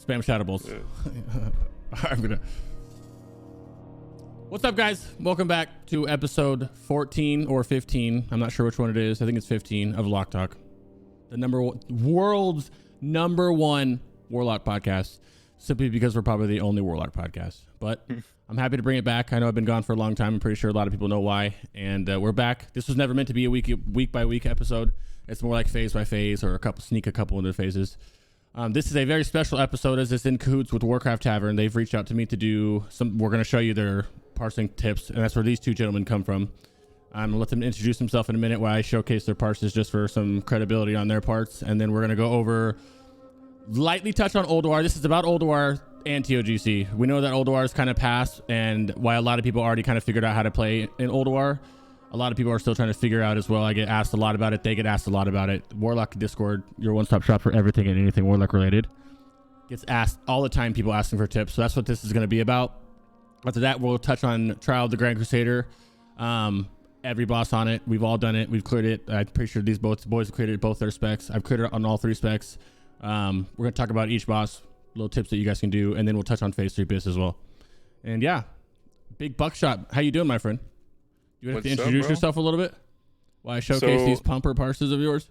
Spam shadow bolts. I'm gonna. What's up, guys? Welcome back to episode 14 or 15. I'm not sure which one it is. I think it's 15 of Lock Talk, the world's number one Warlock podcast. Simply because we're probably the only Warlock podcast. But I'm happy to bring it back. I know I've been gone for a long time. I'm pretty sure a lot of people know why. And we're back. This was never meant to be a week by week episode. It's more like phase by phase, or sneak a couple into phases. This is a very special episode as it's in cahoots with Warcraft Tavern. They've reached out to me to do some. We're going to show you their parsing tips, and that's where these two gentlemen come from. I'm going to let them introduce themselves in a minute while I showcase their parses just for some credibility on their parts. And then we're going to go over, lightly touch on Ulduar. This is about Ulduar and ToGC. We know that Ulduar is kind of past, and while a lot of people already kind of figured out how to play in Ulduar, a lot of people are still trying to figure out as well. I get asked a lot about it. They get asked a lot about it. Warlock Discord, your one-stop shop for everything and anything Warlock related. Gets asked all the time, people asking for tips. So that's what this is going to be about. After that, we'll touch on Trial of the Grand Crusader. Every boss on it. We've all done it. We've cleared it. I'm pretty sure these boys have cleared it both their specs. I've cleared it on all three specs. We're going to talk about each boss, little tips that you guys can do, and then we'll touch on phase 3 bis as well. And yeah, Big Buckshot, how you doing, my friend? You have to introduce yourself a little bit while I showcase these pumper parses of yours.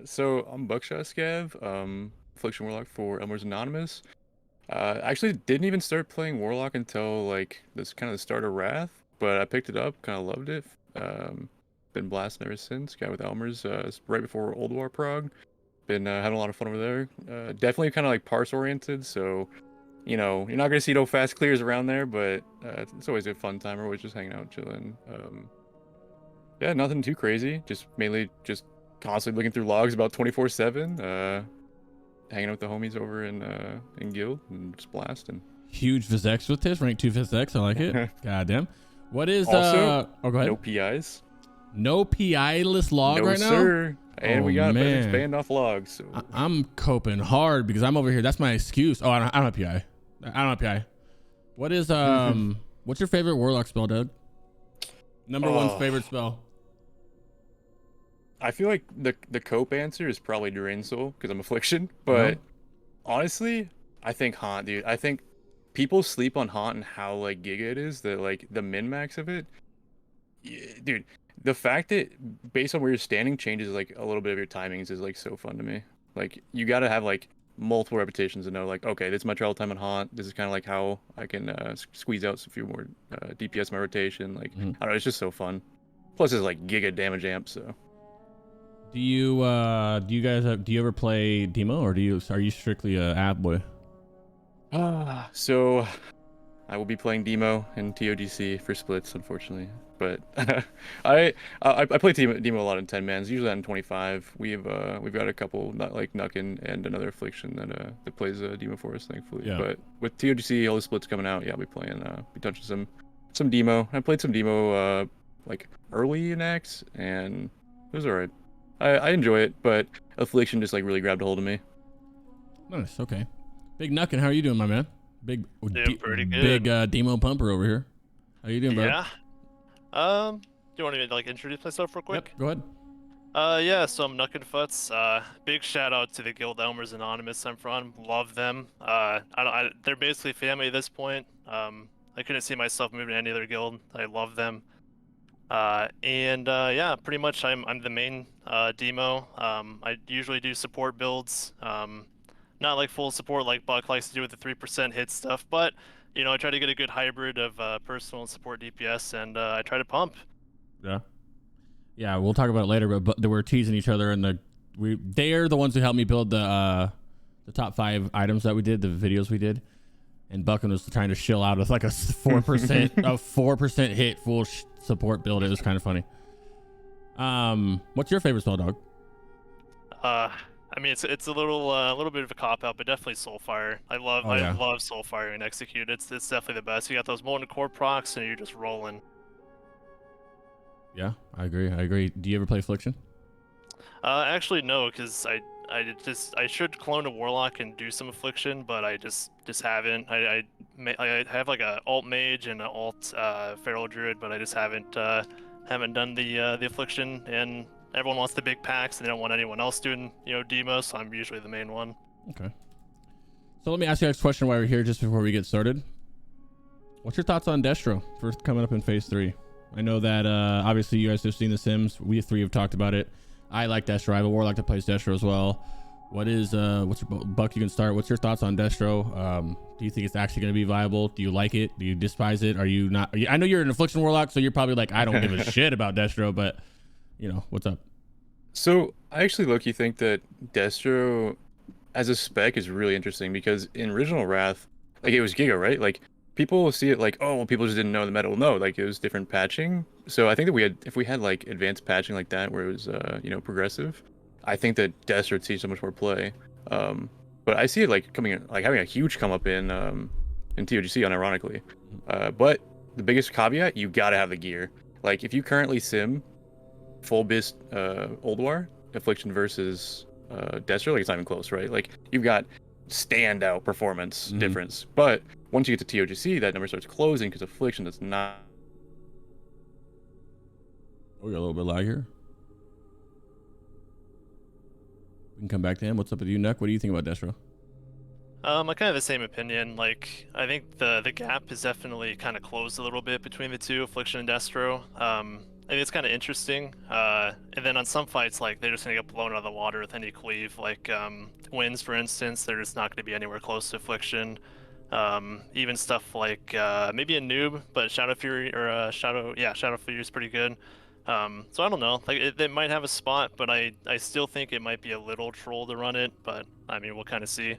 So I'm BuckshotScav, Affliction Warlock for Elmer's Anonymous. Actually didn't even start playing Warlock until like this kind of the start of Wrath, but I picked it up, kind of loved it. Been blasting ever since. Got with Elmer's right before Ulduar Prog. Been having a lot of fun over there. Definitely kind of like parse oriented, so you know you're not gonna see no fast clears around there, but it's always a fun time. We're always just hanging out, chilling. Yeah, nothing too crazy. Just mainly just constantly looking through logs about 24/7. Hanging out with the homies over in guild and just blasting. Huge Vizex with this, rank 2 Vizex. I like it. Goddamn. What is also? Oh, go ahead. No PIs. No PI-less log right now. No sir. And we got it banned off logs. So. I'm coping hard because I'm over here. That's my excuse. Oh, I don't have PI. I don't have PI. What is what's your favorite Warlock spell, Doug? Number one favorite spell. I feel like the cope answer is probably Drain Soul because I'm Affliction, but honestly, I think Haunt, dude. I think people sleep on Haunt and how like giga it is, that like the min max of it. Yeah, dude, the fact that based on where you're standing changes like a little bit of your timings is like so fun to me. Like you got to have like multiple repetitions to know like, okay, this is my travel time on Haunt. This is kind of like how I can squeeze out a few more DPS my rotation. Like I don't know, it's just so fun. Plus, it's like giga damage amp, so. Do you ever play Demo, or are you strictly a app boy? So I will be playing Demo and ToGC for splits, unfortunately. But I play Demo a lot in 10 mans, usually on 25. We've got a couple, not like Nukin and another Affliction that plays Demo for us, thankfully. Yeah. But with ToGC, all the splits coming out, yeah, we touching some Demo. I played some Demo like early in X, and it was alright. I enjoy it, but Affliction just like really grabbed a hold of me. Nice. Okay. Big Nukin, how are you doing, my man? Big, pretty good. Big demo pumper over here. How you doing, bro? Yeah. Do you want me to like introduce myself real quick? Yep, go ahead. Yeah. So I'm Nukinfutzz. Big shout out to the guild Elmer's Anonymous I'm from. Love them. They're basically family at this point. I couldn't see myself moving to any other guild. I love them. Yeah, pretty much I'm the main demo. I usually do support builds, not like full support like Buck likes to do with the 3% hit stuff, but you know, I try to get a good hybrid of personal and support DPS, and I try to pump. Yeah, we'll talk about it later, but they were teasing each other, and they're the ones who helped me build the top 5 items that we did, the videos we did. And Buckin was trying to shill out with like a 4% hit full support build. It was kind of funny. What's your favorite spell, dog? I mean, it's a little bit of a cop out, but definitely Soulfire. I love Soulfire and Execute. It's definitely the best. You got those Molten Core procs, and you're just rolling. Yeah, I agree. Do you ever play Affliction? Actually, no, because I should clone a Warlock and do some Affliction, but I just haven't. I have like a alt mage and an alt feral druid, but I just haven't done the Affliction. And everyone wants the big packs, and they don't want anyone else doing demo, so I'm usually the main one. Okay. So let me ask you the next question while we're here, just before we get started. What's your thoughts on Destro for coming up in phase 3? I know that obviously you guys have seen the Sims. We 3 have talked about it. I like Destro. I have a Warlock that plays Destro as well. What's your Buck? You can start. What's your thoughts on Destro? Do you think it's actually going to be viable? Do you like it? Do you despise it? Are you not? I know you're an Affliction Warlock, so you're probably like, I don't give a shit about Destro, but you know, what's up? So I actually low-key think that Destro as a spec is really interesting because in original Wrath, like it was Giga, right? Like people see it like, oh, well, people just didn't know the meta. Well, no, like it was different patching. So I think that if we had like advanced patching like that, where it was, progressive, I think that Destro would see so much more play. But I see it like having a huge come up in ToGC, unironically. But the biggest caveat, you gotta have the gear. Like if you currently sim full bist Ulduar Affliction versus Destro, like it's not even close, right? Like you've got standout performance difference. But once you get to ToGC, that number starts closing because Affliction does not. Oh, we got a little bit of lag here. We can come back to him. What's up with you, Nuck? What do you think about Destro? I kind of have the same opinion. Like, I think the gap is definitely kind of closed a little bit between the two, Affliction and Destro. I think it's kind of interesting. And then on some fights, like, they're just going to get blown out of the water with any cleave. Like, wins, for instance, they're just not going to be anywhere close to Affliction. Even stuff like maybe a noob, but Shadow Fury, or Shadow Fury is pretty good. So I don't know, like it might have a spot, but I still think it might be a little troll to run it, but I mean, we'll kind of see.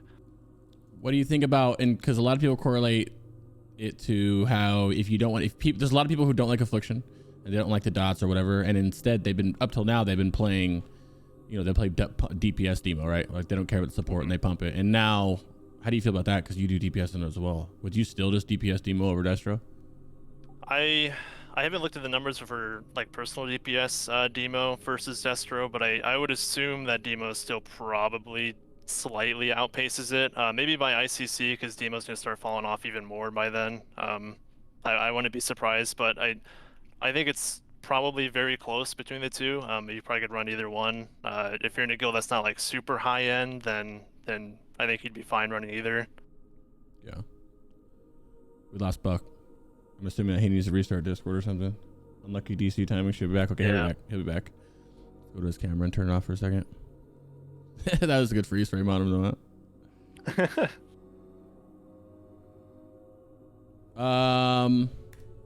What do you think about, and because a lot of people correlate it to how there's a lot of people who don't like Affliction and they don't like the dots or whatever, and instead up till now they've been playing, they play DPS demo, right? Like they don't care about the support and they pump it. And now, how do you feel about that? Because you do DPS in it as well. Would you still just DPS demo over Destro? I haven't looked at the numbers for like personal DPS demo versus Destro, but I would assume that demo still probably slightly outpaces it. Maybe by ICC, because demo's gonna start falling off even more by then. I wouldn't be surprised, but I think it's probably very close between the two. You probably could run either one. If you're in a guild that's not like super high end, then I think you'd be fine running either. Yeah. We lost Buck. I'm assuming that he needs to restart Discord or something. Unlucky DC timing. Should be back. Okay, yeah. He'll be back. Go to his camera and turn it off for a second. That was a good freeze frame on him, though.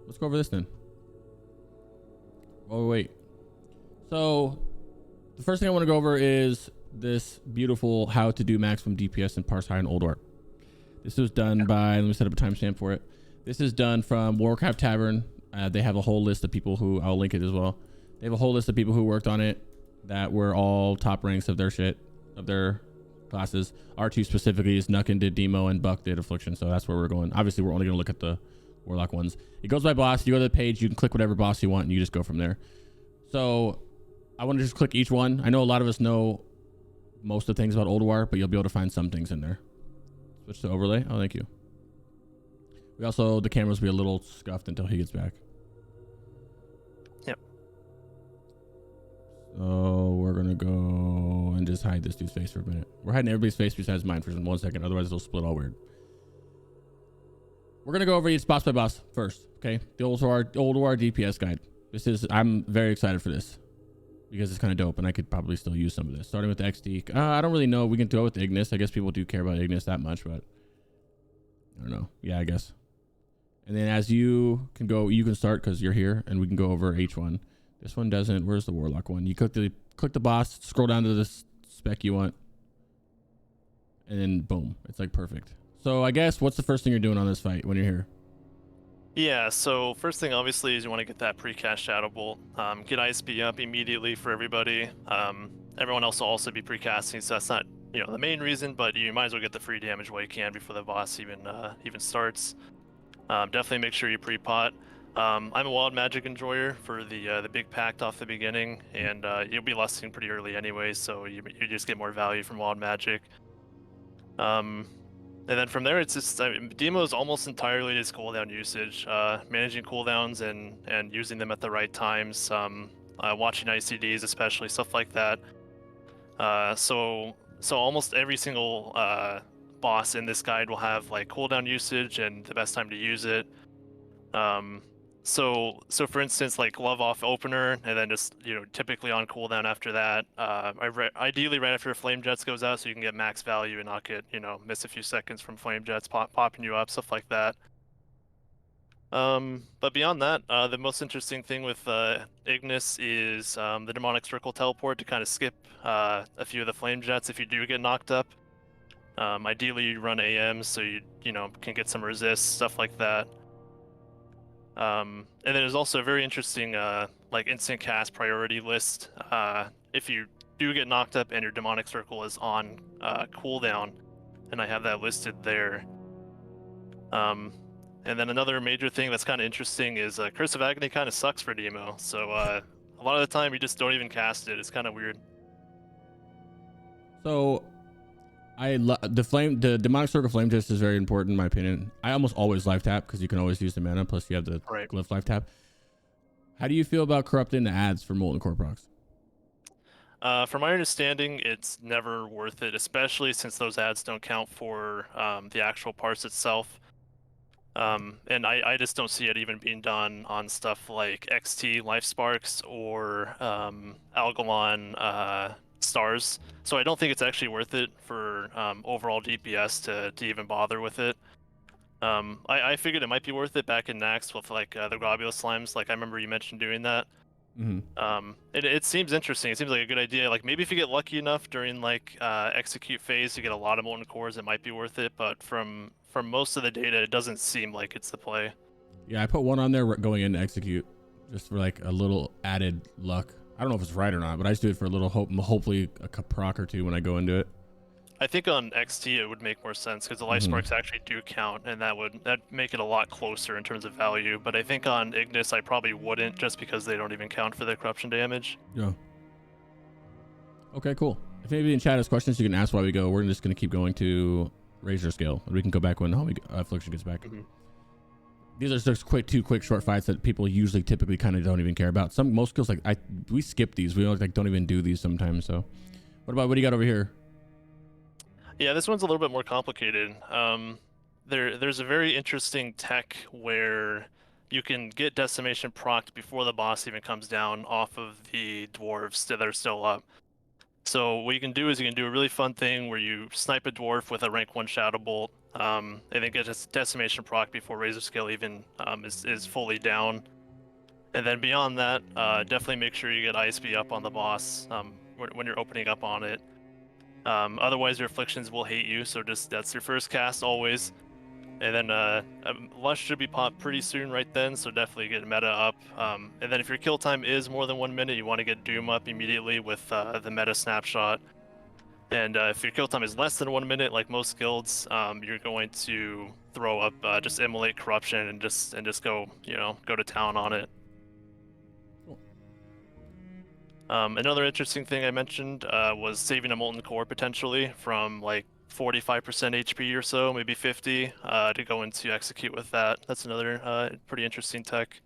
Let's go over this then. Oh, wait. So, the first thing I want to go over is this beautiful how to do maximum DPS in Parse High and Ulduar. This was done by, let me set up a timestamp for it. This is done from Warcraft Tavern. They have a whole list of people who, I'll link it as well. They have a whole list of people who worked on it that were all top ranks of their classes. R2 specifically is Nukin did Demo and Buck did Affliction, so that's where we're going. Obviously, we're only going to look at the Warlock ones. It goes by boss. You go to the page, you can click whatever boss you want, and you just go from there. So I want to just click each one. I know a lot of us know most of the things about Ulduar, but you'll be able to find some things in there. Switch to overlay. Oh, thank you. The cameras will be a little scuffed until he gets back. Yep. So we're going to go and just hide this dude's face for a minute. We're hiding everybody's face besides mine for 1 second. Otherwise, it'll split all weird. We're going to go over each boss by boss first. Okay. The Ulduar DPS guide. I'm very excited for this because it's kind of dope and I could probably still use some of this. Starting with the XD. I don't really know. We can go with Ignis. I guess people do care about Ignis that much, but I don't know. Yeah, I guess. And then as you can start because you're here and we can go over each one. This one doesn't. Where's the Warlock one? You click the boss, scroll down to the spec you want, and then boom. It's like perfect. So I guess what's the first thing you're doing on this fight when you're here? Yeah, so first thing obviously is you want to get that pre-cast Shadow Bolt. Get ISB up immediately for everybody. Everyone else will also be pre-casting, so that's not the main reason, but you might as well get the free damage while you can before the boss even starts. Definitely make sure you pre-pot. I'm a wild magic enjoyer for the big pact off the beginning, and you'll be lusting pretty early anyway, so you just get more value from wild magic. And then from there, it's just demo is almost entirely just cooldown usage, managing cooldowns and using them at the right times, watching ICDs especially, stuff like that. So almost every single boss in this guide will have like cooldown usage and the best time to use it. So for instance, like glove off opener, and then just typically on cooldown after that. Ideally right after Flame Jets goes out, so you can get max value and not get miss a few seconds from Flame Jets popping you up, stuff like that. But beyond that, the most interesting thing with Ignis is the Demonic Circle teleport to kind of skip a few of the Flame Jets if you do get knocked up. Ideally, you run AMs so you can get some resist, stuff like that. And then there's also a very interesting like instant cast priority list. If you do get knocked up and your Demonic Circle is on cooldown, and I have that listed there. And then another major thing that's kind of interesting is Curse of Agony kind of sucks for Demo. So a lot of the time you just don't even cast it. It's kind of weird. So the Demonic Circle Flame Test is very important in my opinion. I almost always life tap because you can always use the mana, plus you have the Glyph life tap. How do you feel about corrupting the ads for Molten Core procs? From my understanding, it's never worth it, especially since those ads don't count for the actual parse itself. And I just don't see it even being done on stuff like XT Life Sparks or Algalon stars. So I don't think it's actually worth it for overall DPS to even bother with it. I figured it might be worth it back in Nax with like the Globule Slimes. Like I remember you mentioned doing that. Mm-hmm. It seems interesting. It seems like a good idea. Like maybe if you get lucky enough during like execute phase to get a lot of molten cores, it might be worth it. But from most of the data, it doesn't seem like it's the play. Yeah, I put one on there going into execute just for like a little added luck. I don't know if it's right or not, but I just do it for a little hopefully a proc or two when I go into it. I think on XT it would make more sense because the life sparks actually do count, and that'd make it a lot closer in terms of value. But I think on Ignis I probably wouldn't, just because they don't even count for the corruption damage. Yeah. Okay, cool. If anybody in chat has questions, you can ask while we go. We're just going to keep going to Razorscale, and we can go back when Affliction gets back. These are just two quick short fights that people usually typically kind of don't even care about. Most skills we skip these. We don't even do these sometimes. So, what do you got over here? Yeah, this one's a little bit more complicated. There's a very interesting tech where you can get decimation procced before the boss even comes down off of the dwarves that are still up. So what you can do is you can do a really fun thing where you snipe a dwarf with a rank 1 Shadow Bolt, and then get a decimation proc before Razorscale even is fully down. And then beyond that, definitely make sure you get ISB up on the boss when you're opening up on it. Otherwise your afflictions will hate you, so that's your first cast always. And then Lush should be popped pretty soon right then, so definitely get meta up. And then if your kill time is more than 1 minute, you want to get Doom up immediately with the meta snapshot. And if your kill time is less than 1 minute, like most guilds, you're going to throw up just Immolate Corruption and just go to town on it. Another interesting thing I mentioned was saving a molten core potentially from like 45% HP or so, maybe 50, to go into execute with that. That's another pretty interesting tech.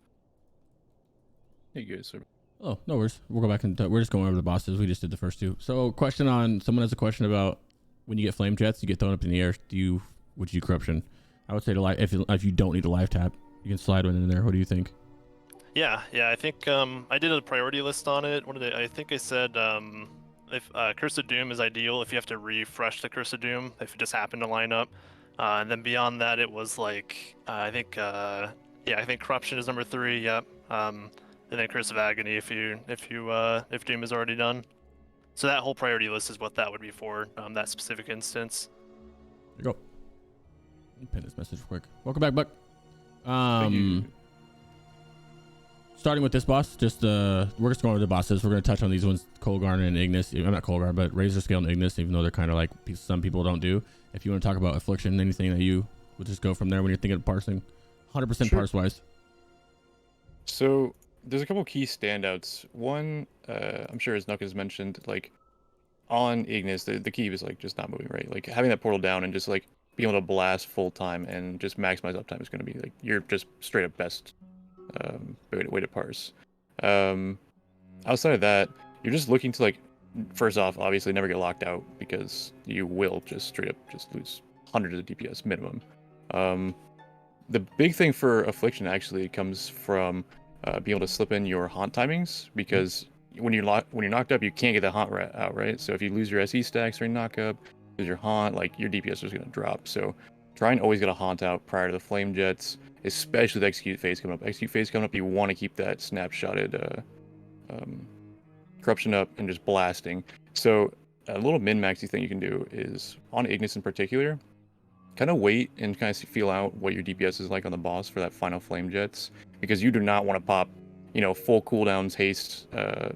Hey guys, sir. Oh, no worries. We'll go back and we're just going over the bosses. We just did the first two. So, someone has a question about when you get flame jets, you get thrown up in the air. Would you corruption? I would say if you don't need a life tap, you can slide one in there. What do you think? Yeah. I think I did a priority list on it. I think I said if Curse of Doom is ideal if you have to refresh the Curse of Doom if it just happened to line up, and then beyond that it was like I think Corruption is number 3. Yep. And then Curse of Agony if Doom is already done. So that whole priority list is what that would be for that specific instance. There you go. Let me pin this message real quick. Welcome back, Buck. Starting with this boss, we're just going over the bosses. We're going to touch on these ones, Kologarn and Ignis. I'm not Kologarn, but Razorscale and Ignis, even though they're kind of like some people don't do. If you want to talk about Affliction, anything that you would just go from there when you're thinking of parsing, 100% Sure. parse-wise. So there's a couple key standouts. One, I'm sure as Nuck has mentioned, like on Ignis, the key is like just not moving right. Like having that portal down and just like being able to blast full time and just maximize uptime is going to be like you're just straight up best way to parse. Outside of that, you're just looking to like first off, obviously never get locked out because you will just straight up just lose hundreds of DPS minimum. The big thing for Affliction actually comes from being able to slip in your haunt timings, because when you're knocked up, you can't get the haunt out, right? So if you lose your SE stacks during knockup, lose your haunt, like your DPS is going to drop. So try and always get a haunt out prior to the flame jets, especially the execute phase coming up. Execute phase coming up, you want to keep that snapshotted corruption up and just blasting. So a little min-maxy thing you can do is on Ignis in particular, kind of wait and kind of feel out what your DPS is like on the boss for that final flame jets, because you do not want to pop, full cooldowns, haste,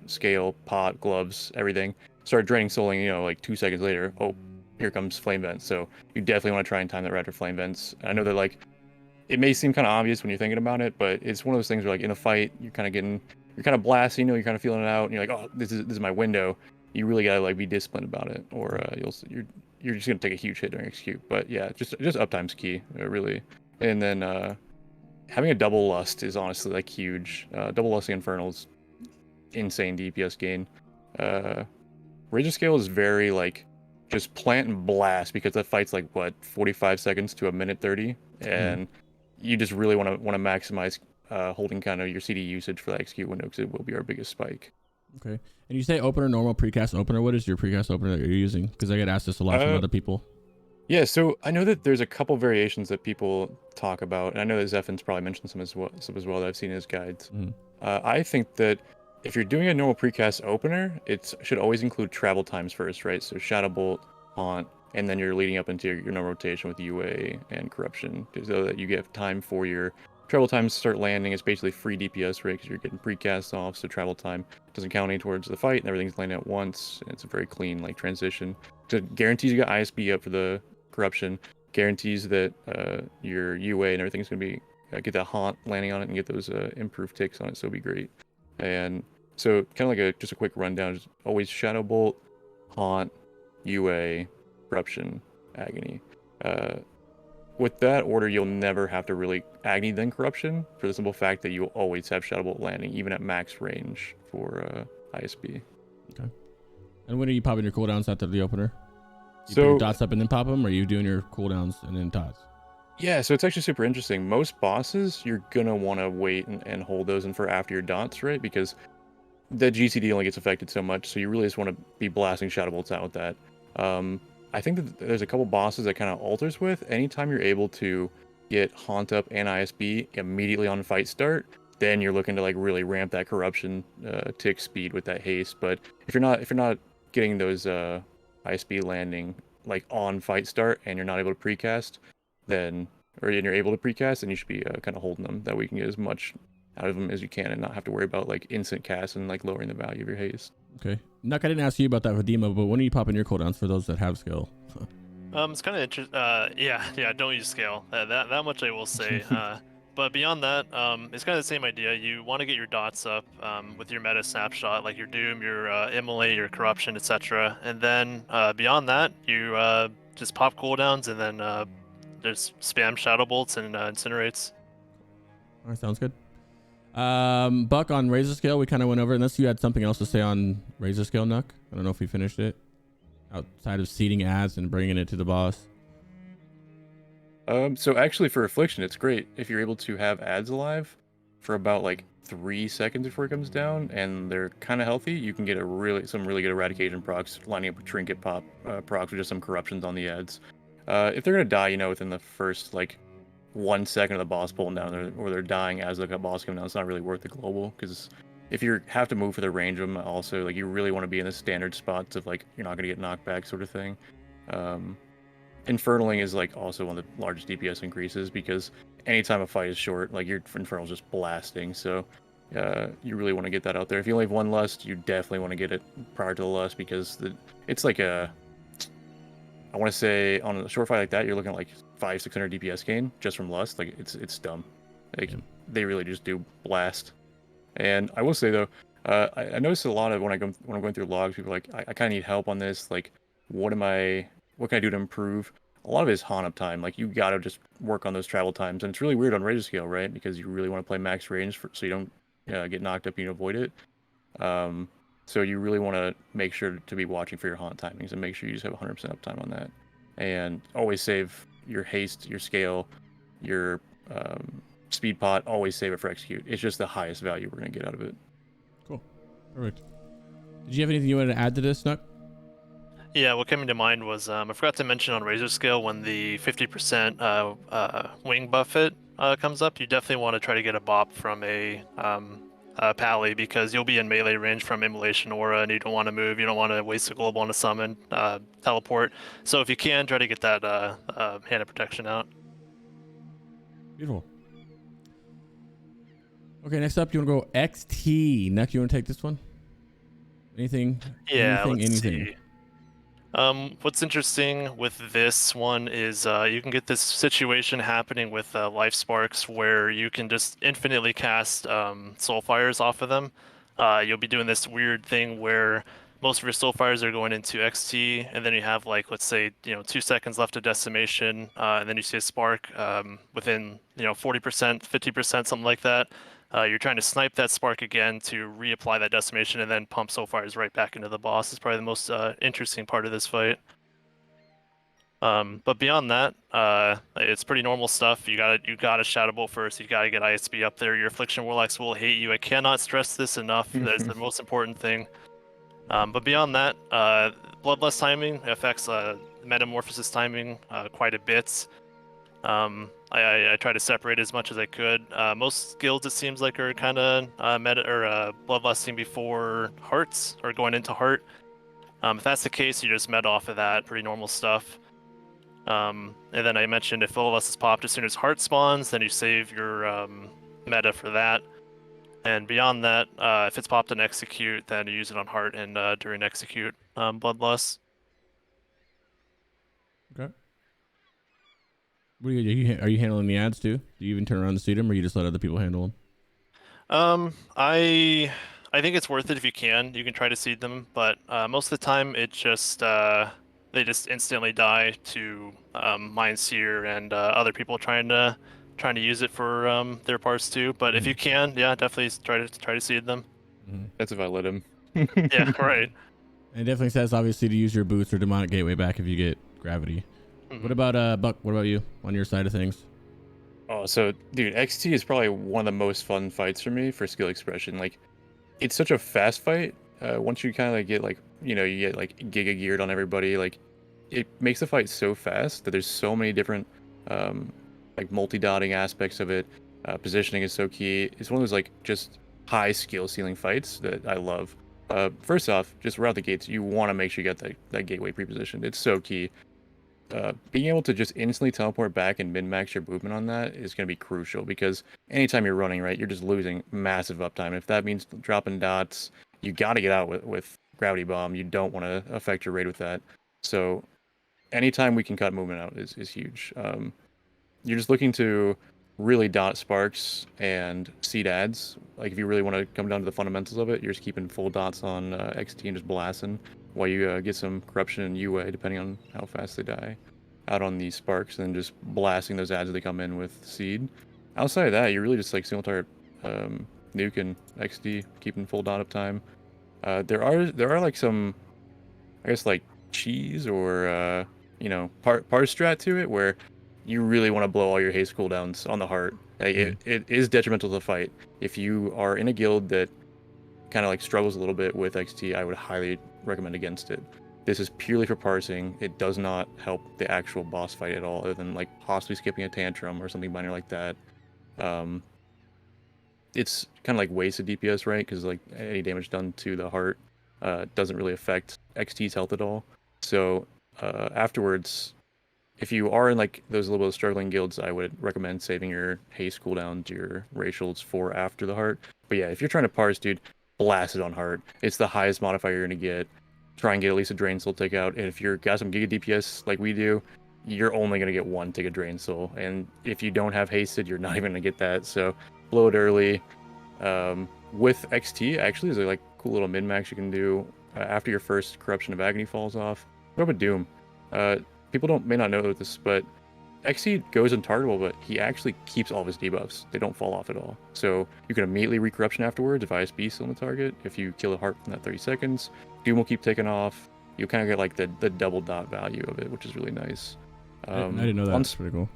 scale, pot, gloves, everything. Start draining souling, like 2 seconds later. Oh, here comes flame vents. So you definitely want to try and time that right after flame vents. I know that like it may seem kind of obvious when you're thinking about it, but it's one of those things where like in a fight you're kind of blasting, you're kind of feeling it out, and you're like, oh, this is my window. You really gotta like be disciplined about it, or you're just gonna take a huge hit during execute. But yeah, just uptime's key, really. And then having a double lust is honestly like huge. Double lusting Infernal's insane DPS gain. Razorscale is very like just plant and blast, because that fight's like what 45 seconds to a minute 30, and you just really want to maximize holding kind of your CD usage for that execute window, because it will be our biggest spike. Okay. And you say opener, normal, precast opener. What is your precast opener that you're using? Because I get asked this a lot from other people. Yeah, so I know that there's a couple variations that people talk about, and I know that Zephin's probably mentioned some as well that I've seen in his guides. I think that if you're doing a normal precast opener, it should always include travel times first, right? So Shadow Bolt, Haunt, and then you're leading up into your normal rotation with UA and Corruption, so that you get time for your travel times to start landing. It's basically free DPS, right? Because you're getting precast off, so travel time doesn't count any towards the fight, and everything's landing at once. And it's a very clean like transition. So it guarantees you got ISB up for the Corruption, guarantees that your UA and everything's going to be get that haunt landing on it and get those improved ticks on it, so it'll be great. And so kind of like just a quick rundown, just always Shadow Bolt, Haunt, UA, Corruption, Agony. With that order, you'll never have to really Agony then Corruption, for the simple fact that you'll always have Shadow Bolt landing, even at max range for ISB. Okay. And when are you popping your cooldowns after the opener? You So put your dots up and then pop them, or are you doing your cooldowns and then dots? yeah, so it's actually super interesting. Most bosses, you're gonna want to wait and hold those in for after your dots, right? Because the GCD only gets affected so much, so you really just want to be blasting Shadow Bolts out with that. I think that there's a couple bosses that kind of alters with. Anytime you're able to get Haunt up and ISB immediately on fight start, then you're looking to like really ramp that Corruption tick speed with that haste. But if you're not getting those ISB landing like on fight start, and you're not able to precast, then you're able to precast, then you should be kind of holding them, that we can get as much out of them as you can and not have to worry about like instant cast and like lowering the value of your haste. Okay. Nuck, I didn't ask you about that for Demo, but when are you popping your cooldowns for those that have skill? It's kind of interesting. Yeah, don't use scale. That much I will say. But beyond that, it's kind of the same idea. You want to get your dots up with your meta snapshot, like your Doom, your Immolate, your Corruption, etc. And then beyond that, you just pop cooldowns and then just spam Shadow Bolts and Incinerates. All right, sounds good. Buck, on Razorscale, we kind of went over, unless you had something else to say on Razorscale, Nuck. I don't know if we finished it. Outside of seeding ads and bringing it to the boss. So actually for Affliction, it's great if you're able to have ads alive for about like 3 seconds before it comes down, and they're kind of healthy. You can get some really good eradication procs, lining up with trinket pop procs with just some corruptions on the ads. If they're gonna die, within the first like 1 second of the boss pulling down, or they're dying as the boss coming down, it's not really worth the global, because if you have to move for the range of them, also like you really want to be in the standard spots of like you're not gonna get knocked back sort of thing. Infernaling is like also one of the largest DPS increases, because anytime a fight is short, like your Infernal's just blasting. So you really want to get that out there. If you only have one lust, you definitely want to get it prior to the lust, because it's like I want to say on a short fight like that, you're looking at like 500-600 DPS gain just from lust. Like it's dumb. Like they really just do blast. And I will say though, I noticed a lot of when I'm going through logs, people are like, I kind of need help on this. Like, what can I do to improve? A lot of it is haunt up time. Like, you gotta just work on those travel times, and it's really weird on Razorscale, right? Because you really want to play max range so you don't get knocked up and you avoid it. So you really want to make sure to be watching for your haunt timings and make sure you just have 100% uptime on that. and always save your haste, your scale, your speed pot. Always save it for execute. It's just the highest value we're gonna get out of it. Cool. Perfect. Did you have anything you wanted to add to this, Nuck? Yeah, what came to mind was I forgot to mention on Razorscale when the 50% wing buffet comes up, you definitely want to try to get a bop from a pally because you'll be in melee range from Immolation Aura and you don't want to move, you don't want to waste a global on a summon, teleport. So if you can, try to get that hand of protection out. Beautiful. Okay, next up, you want to go XT. Nuck, you want to take this one? Anything? Yeah, anything? see. What's interesting with this one is you can get this situation happening with life sparks where you can just infinitely cast soulfires off of them. You'll be doing this weird thing where most of your soulfires are going into XT, and then you have like, let's say, 2 seconds left of decimation, and then you see a spark within 40%, 50%, something like that. You're trying to snipe that spark again to reapply that decimation and then pump soulfires right back into the boss. Is probably the most interesting part of this fight. But beyond that, it's pretty normal stuff. You gotta Shadow Bolt first. You gotta get ISB up there. Your Affliction Warlocks will hate you. I cannot stress this enough. That's the most important thing. But beyond that, Bloodlust timing affects Metamorphosis timing quite a bit. I try to separate as much as I could. Most guilds, it seems like, are kind of bloodlusting before hearts or going into heart. If that's the case, you just meta off of that. Pretty normal stuff. And then I mentioned if bloodlust is popped as soon as heart spawns, then you save your meta for that. And beyond that, if it's popped in execute, then you use it on heart and during execute bloodlust. Okay. What are you handling the ads too? Do you even turn around to see them, or you just let other people handle them? I think it's worth it if you can. You can try to seed them, but most of the time it just they just instantly die to Mind Seer and other people trying to use it for their parts too. But if you can, yeah, definitely try to seed them. That's if I let him. Yeah, right. And it definitely says obviously to use your boots or demonic gateway back if you get gravity. What about Buck? What about you on your side of things? Oh, so dude, XT is probably one of the most fun fights for me for skill expression. Like, it's such a fast fight. Once you kind of like get like you get like giga geared on everybody, like it makes the fight so fast that there's so many different like multi-dotting aspects of it. Positioning is so key. It's one of those like just high skill ceiling fights that I love. First off, just right out the gates, you want to make sure you get that gateway pre-positioned. It's so key. Being able to just instantly teleport back and min-max your movement on that is going to be crucial because anytime you're running, right, you're just losing massive uptime. If that means dropping dots, you got to get out with Gravity Bomb. You don't want to affect your raid with that. So anytime we can cut movement out is huge. You're just looking to really dot sparks and seed ads. Like if you really want to come down to the fundamentals of it, you're just keeping full dots on XT and just blasting while you get some corruption and UA depending on how fast they die out on these sparks, and then just blasting those ads as they come in with seed. Outside of that, you're really just like single target nuke and XD, keeping full dot up time. There are like some, I guess, like cheese or parse strat to it where you really want to blow all your haste cooldowns on the heart. Like, it is detrimental to the fight. If you are in a guild that kind of like struggles a little bit with XT, I would highly recommend against it. This is purely for parsing. It does not help the actual boss fight at all, other than like possibly skipping a tantrum or something minor like that. It's kind of like wasted DPS, right? Because like any damage done to the heart doesn't really affect XT's health at all. So afterwards, if you are in like those little bit of struggling guilds, I would recommend saving your haste cooldown to your racials for after the heart. But yeah, if you're trying to parse, dude, blast it on heart. It's the highest modifier you're gonna get. Try and get at least a Drain Soul takeout. And if you're got some Giga DPS like we do, you're only gonna get one Take a Drain Soul. And if you don't have hasted, you're not even gonna get that. So blow it early. With XT, actually, there's a like cool little min-max you can do after your first Corruption of Agony falls off. What about Doom? People may not know this, but XT goes untargetable, but he actually keeps all of his debuffs. They don't fall off at all. So you can immediately re-corruption afterwards if ISB is still on the target. If you kill a heart in that 30 seconds, Doom will keep taking off. you kind of get like the double dot value of it, which is really nice. I didn't know that. That's pretty cool.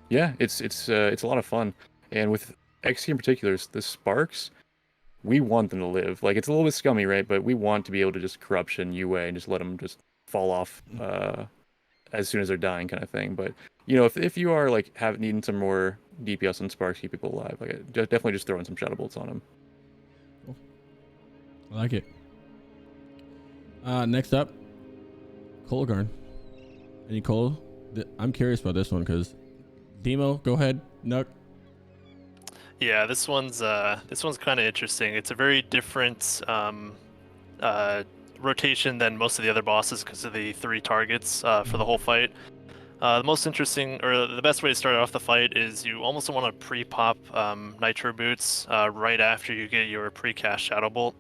Yeah, it's a lot of fun. And with XT in particular, the sparks, we want them to live. Like, it's a little bit scummy, right? But we want to be able to just corruption UA and just let them just fall off as soon as they're dying, kind of thing. But you know, if you are like needing some more DPS on sparks, keep people alive, like definitely just throw in some shadow bolts on them. Cool. I like it. Next up, Kologarn. Any Cole? I'm curious about this one because Demo, go ahead. Nuk. Yeah, this one's kind of interesting. It's a very different rotation than most of the other bosses because of the 3 targets for the whole fight. The most interesting, or the best way to start off the fight is you almost want to pre-pop Nitro Boots right after you get your pre-cast Shadow Bolt.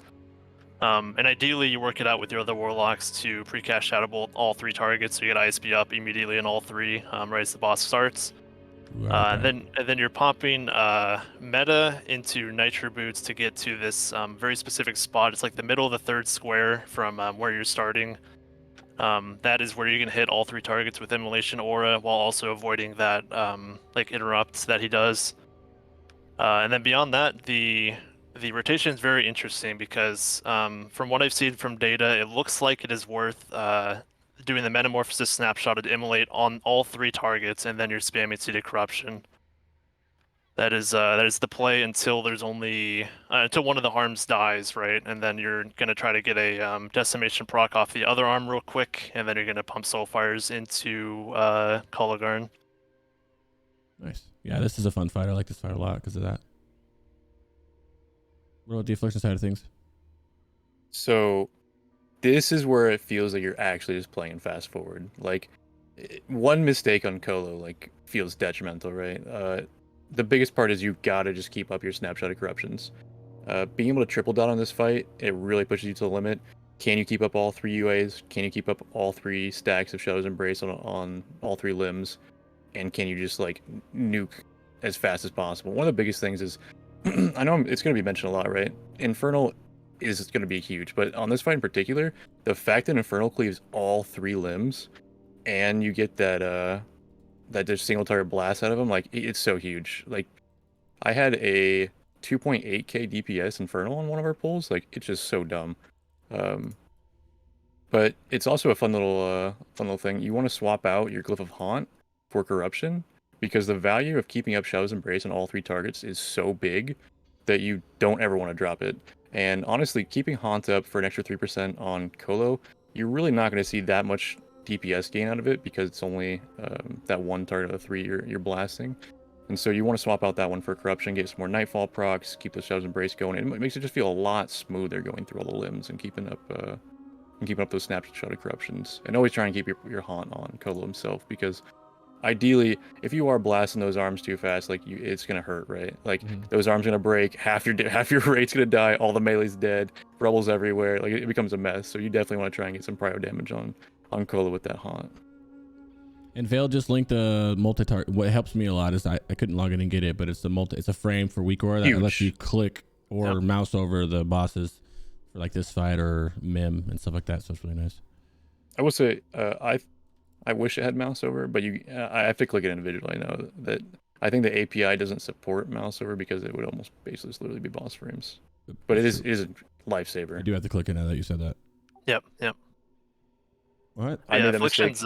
And ideally you work it out with your other Warlocks to pre-cast Shadow Bolt all 3 targets, so you get ISB up immediately in all 3 right as the boss starts. And then you're popping meta into Nitro Boots to get to this very specific spot. It's like the middle of the 3rd square from where you're starting. That is where you can hit all 3 targets with Immolation Aura while also avoiding that like interrupt that he does. And then beyond that, the rotation is very interesting because from what I've seen from data, it looks like it is worth doing the Metamorphosis snapshot to immolate on all 3 targets, and then you're spamming Seed of Corruption. That is the play until there's only until one of the arms dies, right? And then you're gonna try to get a decimation proc off the other arm real quick, and then you're gonna pump Soulfires into Kologarn. Nice. Yeah, this is a fun fight. I like this fight a lot because of that. What about the Affliction side of things? So this is where it feels like you're actually just playing fast forward. Like, one mistake on Kolo like feels detrimental, right? The biggest part is you've got to just keep up your snapshot of corruptions. Being able to triple dot on this fight, it really pushes you to the limit. Can you keep up all 3 UAs? Can you keep up all 3 stacks of Shadow's Embrace on all 3 limbs? And can you just like nuke as fast as possible? One of the biggest things is, I know it's going to be mentioned a lot, right? Infernal is going to be huge, but on this fight in particular, the fact that Infernal cleaves all 3 limbs, and you get that just single target blast out of them, like, it's so huge. Like, I had a 2.8k DPS Infernal on one of our pulls. Like, it's just so dumb. But it's also a fun little thing. You want to swap out your Glyph of Haunt for Corruption, because the value of keeping up Shadow's Embrace on all 3 targets is so big that you don't ever want to drop it. And honestly, keeping Haunt up for an extra 3% on Kolo, you're really not going to see that much DPS gain out of it because it's only that one target of the 3 you're blasting. And so you want to swap out that one for Corruption, get some more Nightfall procs, keep the Shadow's Embrace going. It makes it just feel a lot smoother going through all the limbs and keeping up those snapshot of Corruptions. And always try and keep your Haunt on Kolo himself, because ideally, if you are blasting those arms too fast, like, it's gonna hurt, right? Like, those arms gonna break, half your rate's gonna die, all the melee's dead, rebels everywhere, like, it becomes a mess. So you definitely want to try and get some prio damage on Kolo with that Haunt. And Vale just linked the multi-target. What helps me a lot is I couldn't log in and get it, but it's a frame for weak aura that lets you click or mouse over the bosses for like this fight or Mim and stuff like that. So it's really nice. I will say, I wish it had mouse over, but I have to click it individually. I know that I think the API doesn't support mouse over because it would almost basically just literally be boss frames. But it is a lifesaver. I do have to click it now that you said that. Yep. What? Yeah, Affliction's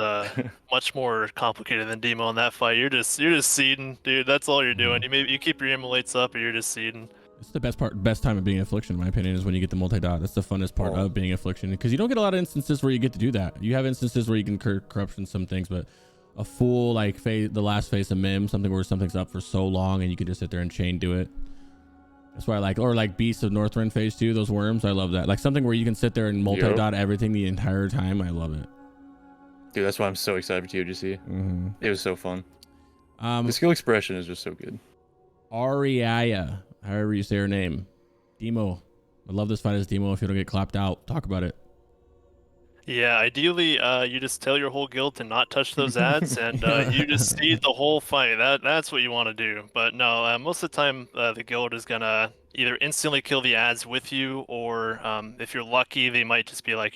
much more complicated than Demo in that fight. You're just seeding, dude. That's all you're doing. You keep your immolates up, or you're just seeding. It's the best time of being Affliction, in my opinion, is when you get the multi-dot. That's the funnest part of being Affliction, because you don't get a lot of instances where you get to do that. You have instances where you can corruption some things, but a full like phase, the last phase of Mim, something where something's up for so long and you can just sit there and chain do it. That's why I like, or like Beasts of Northrend phase 2, those worms. I love that. Like something where you can sit there and multi-dot everything the entire time. I love it. Dude, that's why I'm so excited for ToGC. It was so fun. The skill expression is just so good. Auriaya, however you say her name. Demo. I love this fight as Demo. If you don't get clapped out, talk about it. Yeah, ideally, you just tell your whole guild to not touch those ads, and you just seed the whole fight. That's what you want to do. But no, most of the time, the guild is gonna either instantly kill the ads with you, or if you're lucky, they might just be like,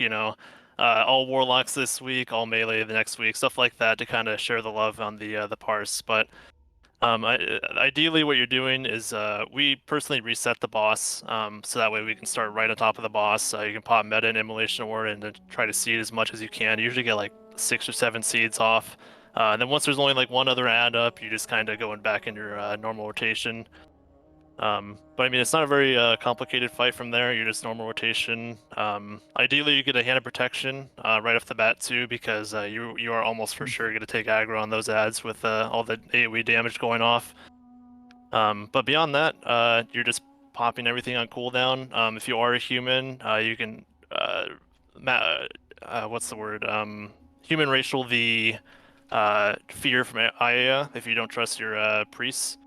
all Warlocks this week, all melee the next week, stuff like that to kind of share the love on the parse. But ideally, what you're doing is we personally reset the boss, so that way we can start right on top of the boss. You can pop meta and immolation ore and then try to seed as much as you can. You usually get like 6 or 7 seeds off. And then once there's only like one other add up, you just kind of going back in your normal rotation. But I mean, it's not a very complicated fight from there. You're just normal rotation. Ideally, you get a hand of protection right off the bat too, because you are almost for sure going to take aggro on those ads with all the AoE damage going off. But beyond that, you're just popping everything on cooldown. If you are a human, you can what's the word? Human racial the fear from Auriaya if you don't trust your priests.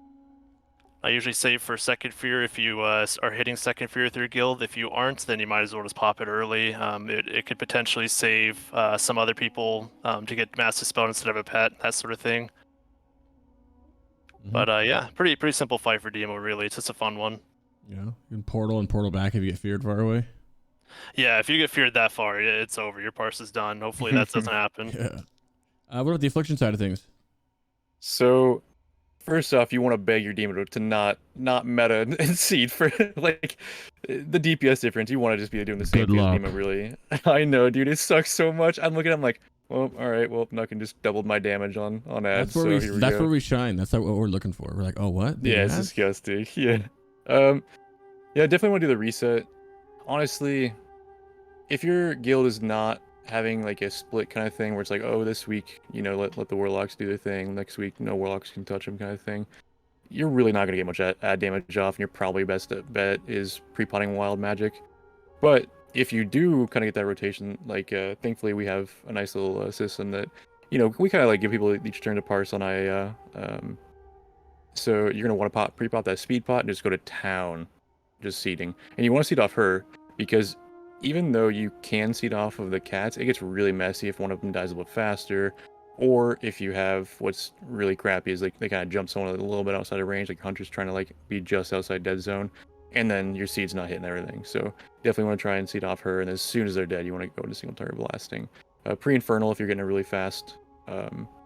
I usually save for second fear if you are hitting second fear with your guild. If you aren't, then you might as well just pop it early. It could potentially save some other people to get mass dispel instead of a pet, that sort of thing. Mhm. But yeah, pretty simple fight for Demo, really. It's just a fun one. Yeah, you can portal and portal back if you get feared far away. Yeah, if you get feared that far, it's over. Your parse is done. Hopefully that doesn't happen. Yeah. What about the affliction side of things? So, first off, you want to beg your demon to not meta and seed for like the DPS difference. You want to just be doing the same Good thing as luck. demon, really. I know, dude. It sucks so much. I'm looking at him like, well, all right, well, Nukin just doubled my damage on ads. That's where so that's where we shine. That's what we're looking for. We're like, oh, what? Yeah, it's disgusting. Yeah. Yeah, definitely want to do the reset. Honestly, if your guild is not having like a split kind of thing where it's like, oh, this week, let the Warlocks do their thing. Next week, no Warlocks can touch them kind of thing. You're really not going to get much ad damage off, and your probably best bet is pre-potting wild magic. But if you do kind of get that rotation, like thankfully we have a nice little system that, we kind of like give people each turn to parse on Auriaya. So you're going to want to pre-pop that speed pot and just go to town, just seeding. And you want to seed off her because even though you can seed off of the cats, it gets really messy if one of them dies a little faster, or if you have what's really crappy is like they kind of jump someone a little bit outside of range, like Hunter's trying to like be just outside dead zone, and then your seed's not hitting everything. So definitely want to try and seed off her, and as soon as they're dead, you want to go into single target blasting. Pre-infernal, if you're getting a really fast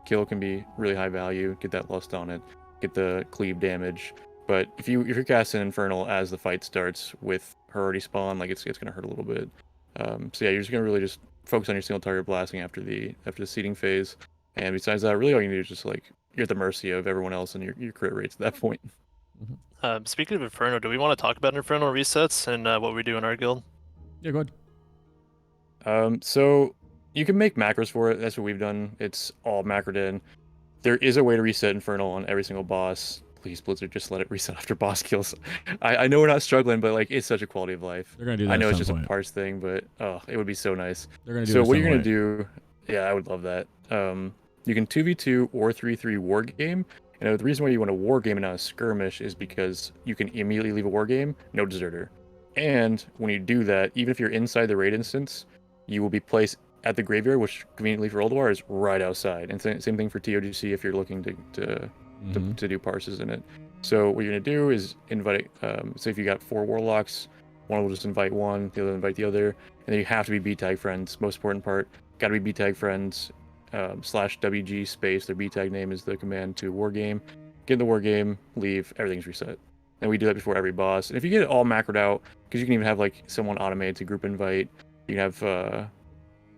kill, can be really high value. Get that lust on it, get the cleave damage. But if you're casting infernal as the fight starts with her already spawned, like it's gonna hurt a little bit. So yeah, you're just gonna really just focus on your single target blasting after the seeding phase. And besides that, really all you need is just like you're at the mercy of everyone else and your crit rates at that point. Speaking of Inferno, do we want to talk about Inferno resets and what we do in our guild? Yeah, go ahead. So you can make macros for it. That's what we've done. It's all macroed in. There is a way to reset Infernal on every single boss. Please, Blizzard, just let it reset after boss kills. I know we're not struggling, but like it's such a quality of life. They're gonna do that. I know at it's some just point. a parse thing, but it would be so nice. They're gonna do. So it what some you're gonna way. do? Yeah, I would love that. You can 2v2 or 3v3 war game. And the reason why you want a war game and not a skirmish is because you can immediately leave a war game, no deserter. And when you do that, even if you're inside the raid instance, you will be placed at the graveyard, which conveniently for Ulduar is right outside. And same thing for ToGC if you're looking to do parses in it. So what you're gonna do is invite. Say if you got 4 Warlocks, one will just invite one, the other will invite the other, and then you have to be B tag friends. Most important part, got to be B tag friends. /WG space. Their B tag name is the command to war game. Get in the war game, leave, everything's reset. And we do that before every boss. And if you get it all macroed out, because you can even have like someone automated to group invite. You can have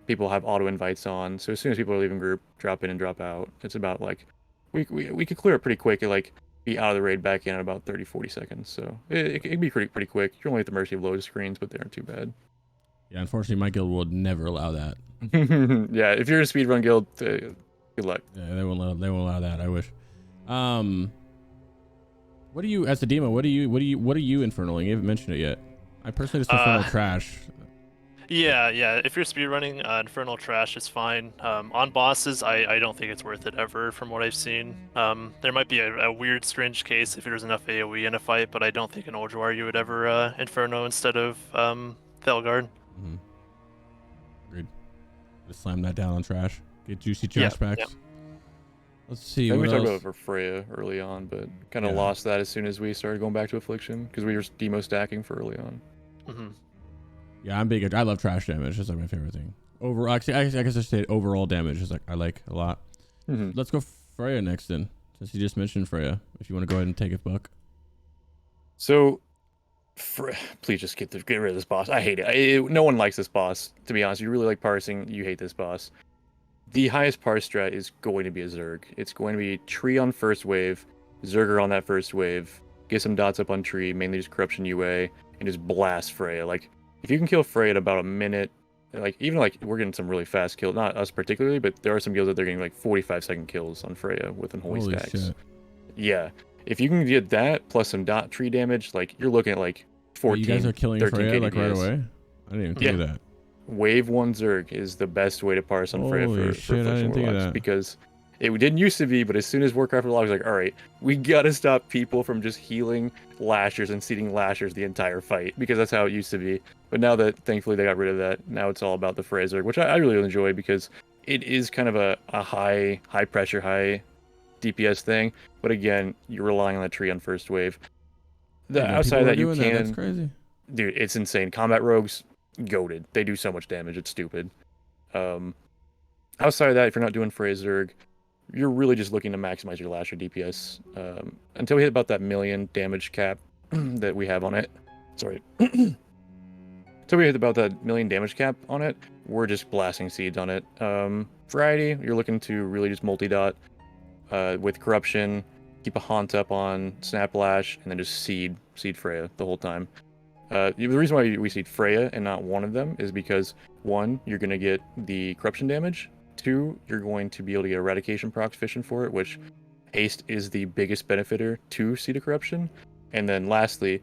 people have auto invites on. So as soon as people are leaving group, drop in and drop out. It's about like we could clear it pretty quick and like be out of the raid back in about 30-40 seconds. So it can be pretty quick. You're only at the mercy of load screens, but they aren't too bad. Yeah, unfortunately, my guild would never allow that. Yeah, if you're a speedrun guild, good luck. Yeah, they won't allow that. I wish. What do you, as a demo? What are you infernaling? You haven't mentioned it yet. I personally just infernal trash. Yeah. If you're speedrunning, infernal trash is fine. On bosses, I don't think it's worth it ever, from what I've seen. There might be a weird, strange case if there's enough AOE in a fight, but I don't think in Ulduar you would ever inferno instead of Kologarn. Agreed. Just slam that down on trash. Get juicy trash packs. Yeah. Let's see. Then What we talked else? about it for Freya early on, but kind of lost that as soon as we started going back to Affliction because we were demo stacking for early on. Yeah, I'm big. I love trash damage. That's like my favorite thing. Actually, I guess I said overall damage is like I like a lot. Mhm. Let's go Freya next then, since you just mentioned Freya. If you want to go ahead and take it, Buck. So, please just get rid of this boss. I hate it. No one likes this boss. To be honest, you really like parsing. You hate this boss. The highest parse strat is going to be a Zerg. It's going to be tree on first wave, Zerger on that first wave, get some dots up on tree, mainly just corruption UA, and just blast Freya. Like, if you can kill Freya at about a minute, like, even like, we're getting some really fast kills. Not us particularly, but there are some guilds that they're getting like 45-second kills on Freya with Unholy Holy Stacks. shit. Yeah. If you can get that plus some dot tree damage, like, you're looking at like 14, You guys are killing 13 Freya like right KDPS. away? I didn't even think of that. Wave 1 Zerg is the best way to parse on Freya Holy for shit, I Affliction didn't think of Warlocks, that. because it didn't used to be, but as soon as Warcraft Warlocks was like, alright, we gotta stop people from just healing Lashers and seeding Lashers the entire fight, because that's how it used to be. But now that, thankfully, they got rid of that, now it's all about the Freya Zerg, which I really enjoy, because it is kind of a high pressure, high DPS thing, but again, you're relying on that tree on first wave. Outside of that, you can... That's crazy. Dude, it's insane. Combat rogues, goated. They do so much damage. It's stupid. Outside of that, if you're not doing Freya Zerg, you're really just looking to maximize your Lasher DPS. Until we hit about that 1,000,000 damage cap that we have on it. Sorry. Until we hit about that 1,000,000 damage cap on it, we're just blasting seeds on it. Variety, you're looking to really just multi-dot with Corruption, keep a Haunt up on Snaplash, and then just seed Freya the whole time. The reason why we seed Freya and not one of them is because, 1, you're going to get the corruption damage. 2, you're going to be able to get eradication proc efficient for it, which haste is the biggest benefiter to Seed of Corruption. And then lastly,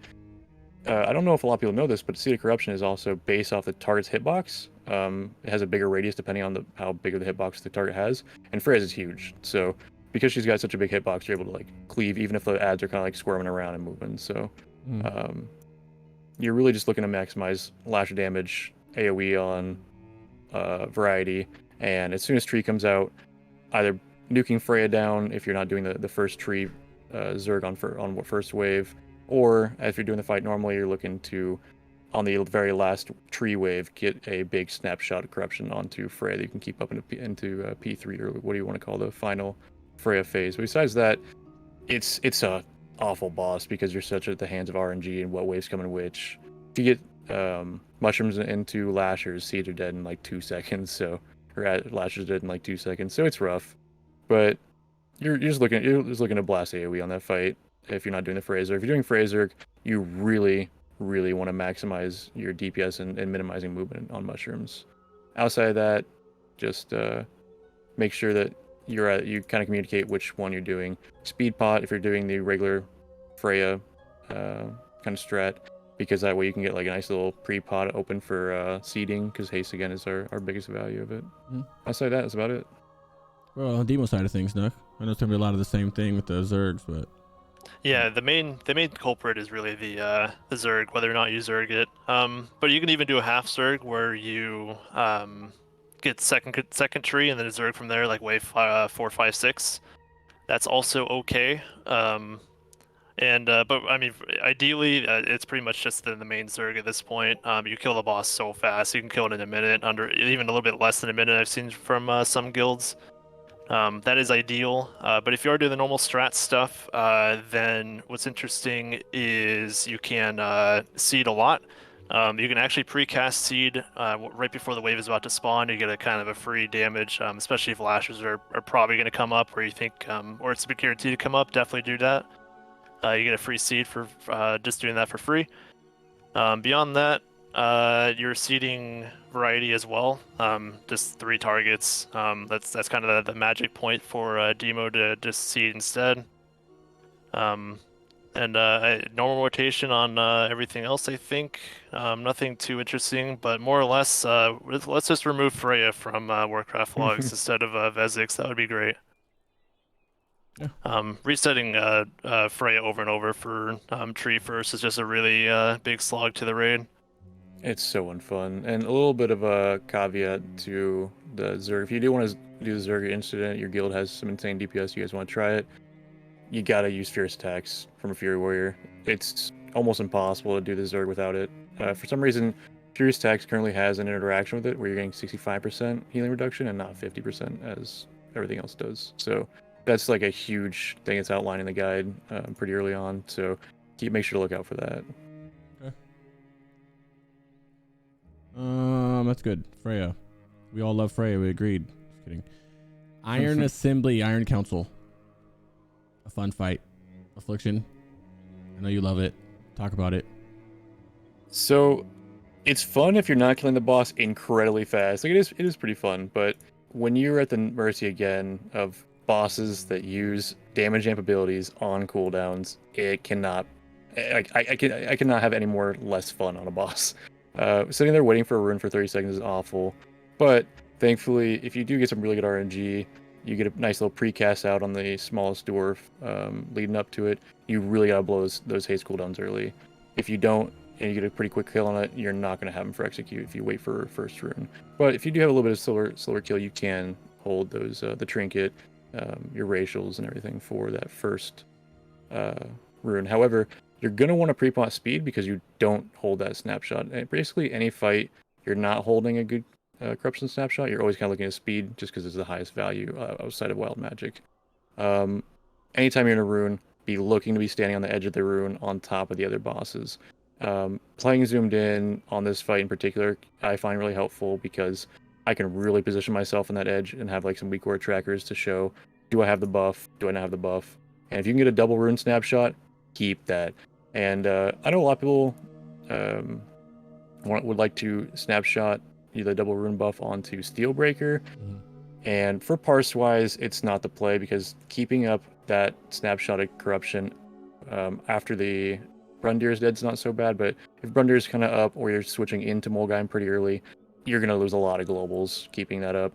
I don't know if a lot of people know this, but Seed of Corruption is also based off the target's hitbox. It has a bigger radius depending on how big of the hitbox the target has. And Freya's is huge. So because she's got such a big hitbox, you're able to like cleave even if the ads are kind of like squirming around and moving. So you're really just looking to maximize Lasher damage, AoE on Variety, and as soon as Tree comes out, either nuking Freya down if you're not doing the first Tree Zerg on first wave, or if you're doing the fight normally, you're looking to, on the very last Tree wave, get a big snapshot of Corruption onto Freya that you can keep up into P3, or what do you want to call the final Freya phase. But besides that, it's a awful boss because you're such at the hands of RNG and what waves come in which. If you get mushrooms into Lashers, seeds are dead in like 2 seconds, so Lashers dead in like 2 seconds, so it's rough. But you're just looking to blast AoE on that fight if you're not doing the Freya Zerg. If you're doing Freya Zerg, you really want to maximize your DPS and minimizing movement on mushrooms. Outside of that, just make sure that you kind of communicate which one you're doing. Speed pot if you're doing the regular Freya kind of strat, because that way you can get like a nice little pre-pot open for seeding, because haste again is our biggest value of it. Outside of that, that's about it. Well, on the demo side of things, Nuck, I know it's gonna be a lot of the same thing with the Zergs, but yeah, the main culprit is really the Zerg, whether or not you Zerg it. But you can even do a half Zerg where you get second tree and then a Zerg from there, like wave 4, 5, 6. That's also okay. But I mean, ideally, it's pretty much just the main Zerg at this point. You kill the boss so fast, you can kill it in a minute, under even a little bit less than a minute. I've seen from some guilds. That is ideal. But if you are doing the normal strat stuff, then what's interesting is you can seed a lot. You can actually pre-cast seed right before the wave is about to spawn. You get a kind of a free damage, especially if Lashers are probably going to come up, or you think, or it's guaranteed to come up. Definitely do that. You get a free seed for just doing that for free. Beyond that, you're seeding Variety as well. Just 3 targets. That's kind of the magic point for Demo to just seed instead. Normal rotation on everything else, I think. Nothing too interesting, but more or less, let's just remove Freya from Warcraft logs instead of Vezix. That would be great. Yeah. Resetting Freya over and over for Tree first is just a really big slog to the raid. It's so unfun. And a little bit of a caveat to the Zerg. If you do want to do the Zerg incident, your guild has some insane DPS, you guys want to try it, you gotta use Fierce Attacks from a Fury Warrior. It's almost impossible to do the Zerg without it. For some reason, Furious Tax currently has an interaction with it where you're getting 65% healing reduction and not 50% as everything else does. So that's like a huge thing it's outlined in the guide pretty early on. So make sure to look out for that. Okay. That's good. Freya. We all love Freya. We agreed. Just kidding. Iron Assembly, Iron Council. A fun fight. Affliction. I know you love it. Talk about it. So it's fun if you're not killing the boss incredibly fast. Like it is pretty fun, but when you're at the mercy again of bosses that use damage amp abilities on cooldowns, it cannot I cannot have any more less fun on a boss. Sitting there waiting for a rune for 30 seconds is awful. But thankfully, if you do get some really good RNG, you get a nice little precast out on the smallest dwarf leading up to it. You really gotta blow those haste cooldowns early. If you don't, and you get a pretty quick kill on it, you're not going to have them for execute if you wait for first rune. But if you do have a little bit of slower kill, you can hold those the trinket, your racials and everything for that first rune. However, you're going to want to pre-pot speed because you don't hold that snapshot. And basically, any fight you're not holding a good corruption snapshot, you're always kind of looking at speed just because it's the highest value outside of wild magic. Anytime you're in a rune, be looking to be standing on the edge of the rune on top of the other bosses. Playing zoomed in on this fight in particular, I find really helpful because I can really position myself on that edge and have like some weak ward trackers to show, do I have the buff? Do I not have the buff? And if you can get a double rune snapshot, keep that. And I know a lot of people would like to snapshot either double rune buff onto Steelbreaker. And for parse wise, it's not the play because keeping up that snapshot of corruption after the Brundir is dead is not so bad, but if Brundir is kind of up or you're switching into Molgheim pretty early, you're going to lose a lot of globals keeping that up.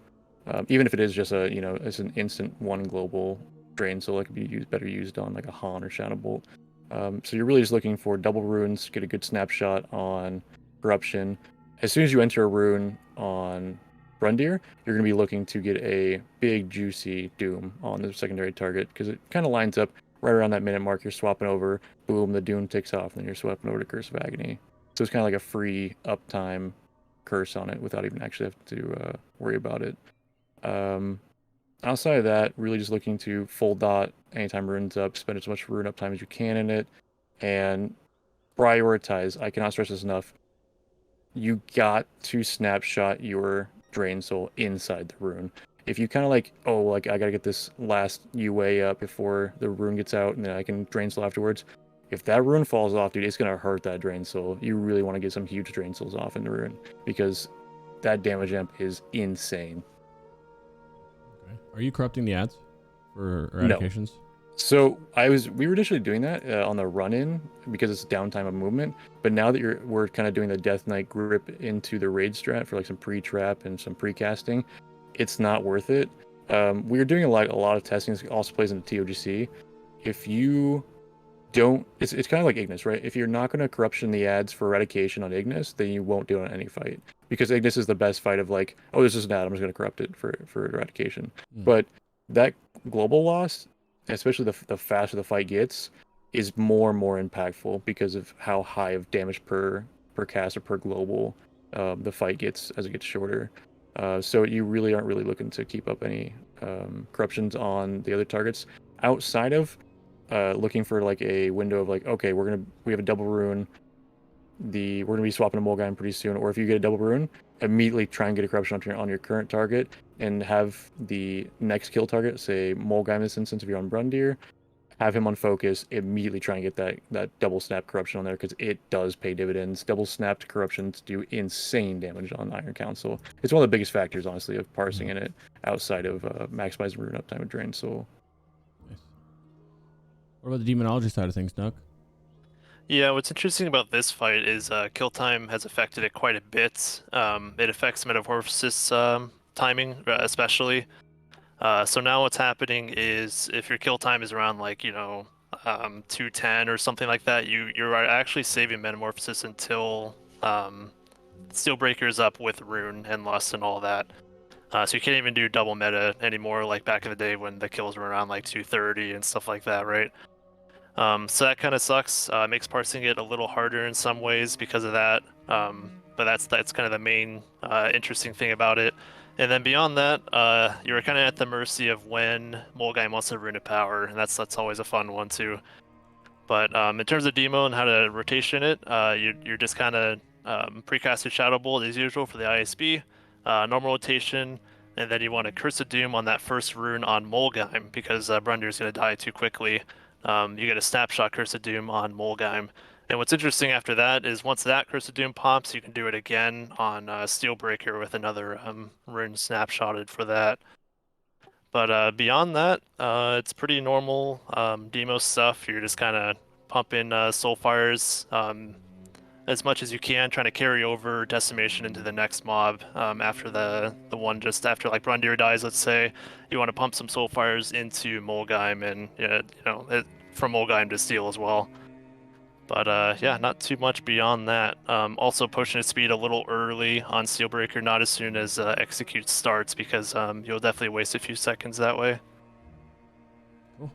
Even if it is just it's an instant one global drain, so it could be better used on like a Han or Shadowbolt. So you're really just looking for double runes, get a good snapshot on corruption. As soon as you enter a rune on Brundir, you're going to be looking to get a big juicy Doom on the secondary target because it kind of lines up right around that minute mark. You're swapping over, boom, the Doom ticks off, and then you're swapping over to Curse of Agony. So it's kind of like a free uptime curse on it without even actually having to worry about it. Outside of that, really just looking to full dot anytime rune's up, spend as much rune uptime as you can in it, and prioritize. I cannot stress this enough. You got to snapshot your Drain Soul inside the rune. If you kind of like, oh, like I gotta get this last UA up before the rune gets out, and then I can Drain Soul afterwards. If that rune falls off, dude, it's gonna hurt that Drain Soul. You really want to get some huge Drain Souls off in the rune because that damage amp is insane. Okay. Are you corrupting the ads for eradications? No. So we were initially doing that on the run-in because it's downtime of movement. But now that we're kind of doing the Death Knight grip into the raid strat for like some pre-trap and some pre-casting, it's not worth it. We were doing a lot of testing. It also plays into ToGC. If you don't, it's kind of like Ignis, right? If you're not going to corruption the ads for eradication on Ignis, then you won't do it on any fight because Ignis is the best fight of like, oh, this is an ad, I'm just going to corrupt it for eradication. But that global loss, especially the faster the fight gets, is more and more impactful because of how high of damage per cast or per global the fight gets as it gets shorter. So you really aren't really looking to keep up any corruptions on the other targets outside of looking for like a window of like, okay, we have a double rune. We're gonna be swapping a Molgheim pretty soon, or if you get a double rune, immediately try and get a corruption on your current target and have the next kill target, say Molgheim in this instance if you're on Brundir, have him on focus, immediately try and get that double snap corruption on there because it does pay dividends. Double snapped corruptions do insane damage on Iron Council. It's one of the biggest factors, honestly, of parsing in it outside of maximizing rune uptime with Drain Soul. Nice. What about the demonology side of things, Nuck? Yeah, what's interesting about this fight is kill time has affected it quite a bit. It affects Metamorphosis timing, especially. So now what's happening is if your kill time is around like, 210 or something like that, you're actually saving Metamorphosis until Steelbreaker's up with Rune and Lust and all that. So you can't even do double meta anymore like back in the day when the kills were around like 230 and stuff like that, right? So that kind of sucks. Makes parsing it a little harder in some ways because of that. But but that's kind of the main interesting thing about it. And then beyond that, you're kind of at the mercy of when Molgai wants to rune a power, and that's always a fun one too. But in terms of demo and how to rotation it, you're just kind of precasted Shadow Bolt as usual for the ISB, normal rotation, and then you want to Curse of Doom on that first rune on Molgai because Brundir's going to die too quickly. You get a snapshot Curse of Doom on Molgai. And what's interesting after that is once that Curse of Doom pops, you can do it again on Steelbreaker with another rune snapshotted for that. But beyond that, it's pretty normal demo stuff. You're just kind of pumping Soulfires as much as you can, trying to carry over Decimation into the next mob after the one just after like Brundir dies, let's say. You want to pump some Soulfires into Molgai and from Molgai to steal as well. But yeah, not too much beyond that. Also pushing his speed a little early on Steelbreaker, not as soon as Execute starts, because you'll definitely waste a few seconds that way. Cool.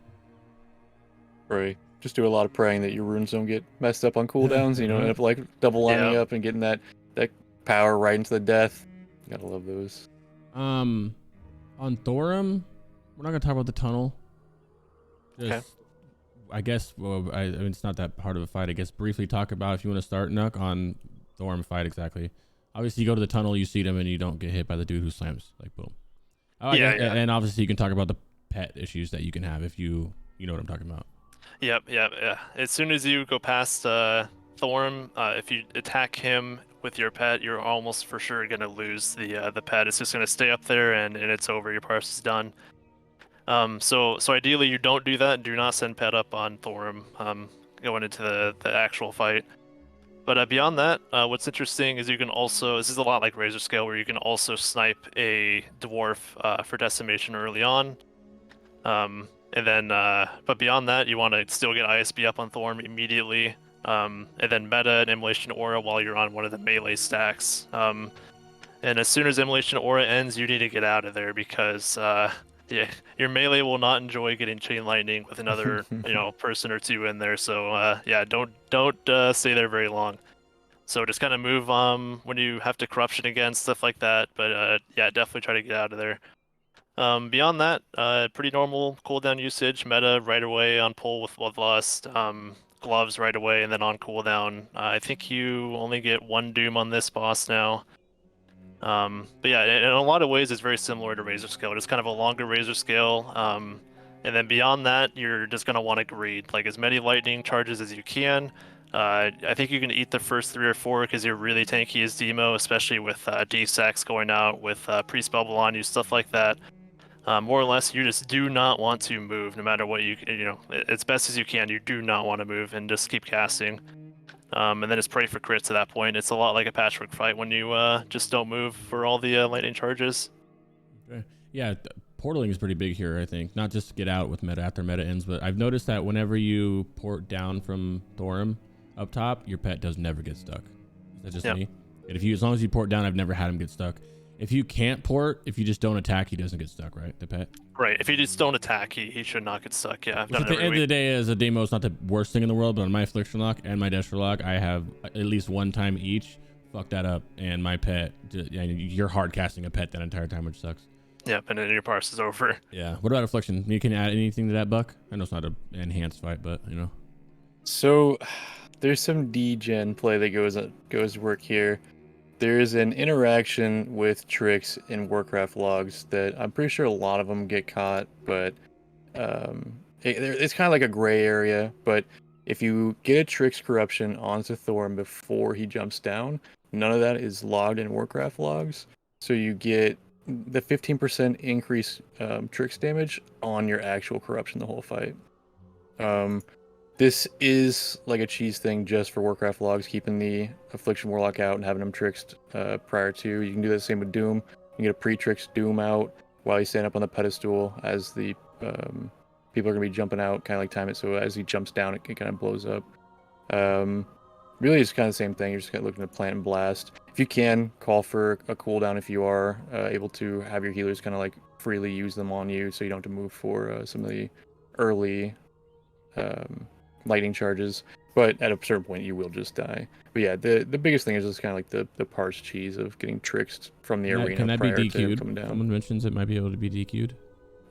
Right. Just do a lot of praying that your runes don't get messed up on cooldowns. You know, end up like double lining up and getting that power right into the death. You gotta love those. On Thorim, we're not gonna talk about the tunnel. Okay. I guess, I mean, it's not that hard of a fight. I guess briefly talk about if you want to start Nuk on Thorim fight exactly. Obviously, you go to the tunnel, you see them, and you don't get hit by the dude who slams. Like, boom. Yeah. And obviously, you can talk about the pet issues that you can have if you know what I'm talking about. Yep. As soon as you go past Thorim, if you attack him with your pet, you're almost for sure gonna lose the pet. It's just gonna stay up there, and it's over. Your parse is done. So ideally you don't do that. Do not send pet up on Thorim going into the actual fight. But beyond that, what's interesting is you can also, this is a lot like Razorscale, where you can also snipe a dwarf for decimation early on. But beyond that, you want to still get ISB up on Thorim immediately, and then meta and Immolation Aura while you're on one of the melee stacks. And as soon as Immolation Aura ends, you need to get out of there because yeah, your melee will not enjoy getting chain lightning with another person or two in there. So yeah, don't stay there very long. So just kind of move when you have to corruption again, stuff like that. But yeah, definitely try to get out of there. Beyond that, pretty normal cooldown usage. Meta right away on pull with Bloodlust. Gloves right away, and then on cooldown. I think you only get one Doom on this boss now. But yeah, in a lot of ways, it's very similar to Razorscale. It's kind of a longer Razorscale. And then beyond that, you're just going to want to greed, like as many lightning charges as you can. I think you can eat the first 3 or 4 because you're really tanky as Demo, especially with D-Sacks going out, with Priest Bubble on you, stuff like that. More or less, you just do not want to move, no matter what as best as you can, you do not want to move and just keep casting. And then just pray for crits at that point. It's a lot like a patchwork fight when you just don't move for all the lightning charges. Okay. Yeah, portaling is pretty big here, I think. Not just to get out with meta after meta ends, but I've noticed that whenever you port down from Thorim up top, your pet does never get stuck. Is that just me? And as long as you port down, I've never had him get stuck. If you can't port, if you just don't attack, he doesn't get stuck, right? The pet? Right. If you just don't attack, he should not get stuck. Yeah, I've done it at the end of the day, as a demo, it's not the worst thing in the world, but on my Affliction lock and my Destro lock, I have at least one time each fucked that up, and my pet, you're hard casting a pet that entire time, which sucks. Yep, and then your parse is over. Yeah. What about Affliction? You can add anything to that, Buck? I know it's not an enhanced fight, but So there's some degen play that goes to work here. There's an interaction with tricks in Warcraft logs that I'm pretty sure a lot of them get caught, but it's kind of like a gray area. But if you get a tricks corruption onto Thorim before he jumps down, none of that is logged in Warcraft logs. So you get the 15% increase tricks damage on your actual corruption the whole fight. This is like a cheese thing just for Warcraft logs, keeping the Affliction Warlock out and having him tricked prior to. You can do the same with Doom. You can get a pre-tricked Doom out while you stand up on the pedestal as the people are going to be jumping out, kind of like time it so as he jumps down, it kind of blows up. Really, it's kind of the same thing. You're just kind of looking to plant and blast. If you can, call for a cooldown if you are able to have your healers kind of like freely use them on you so you don't have to move for some of the early lightning charges. but at a certain point you will just die. But yeah, the biggest thing is just kind of like the parse cheese of getting tricked from the arena Can that be prior to DQ'd? coming down. Someone mentions it might be able to be DQ'd.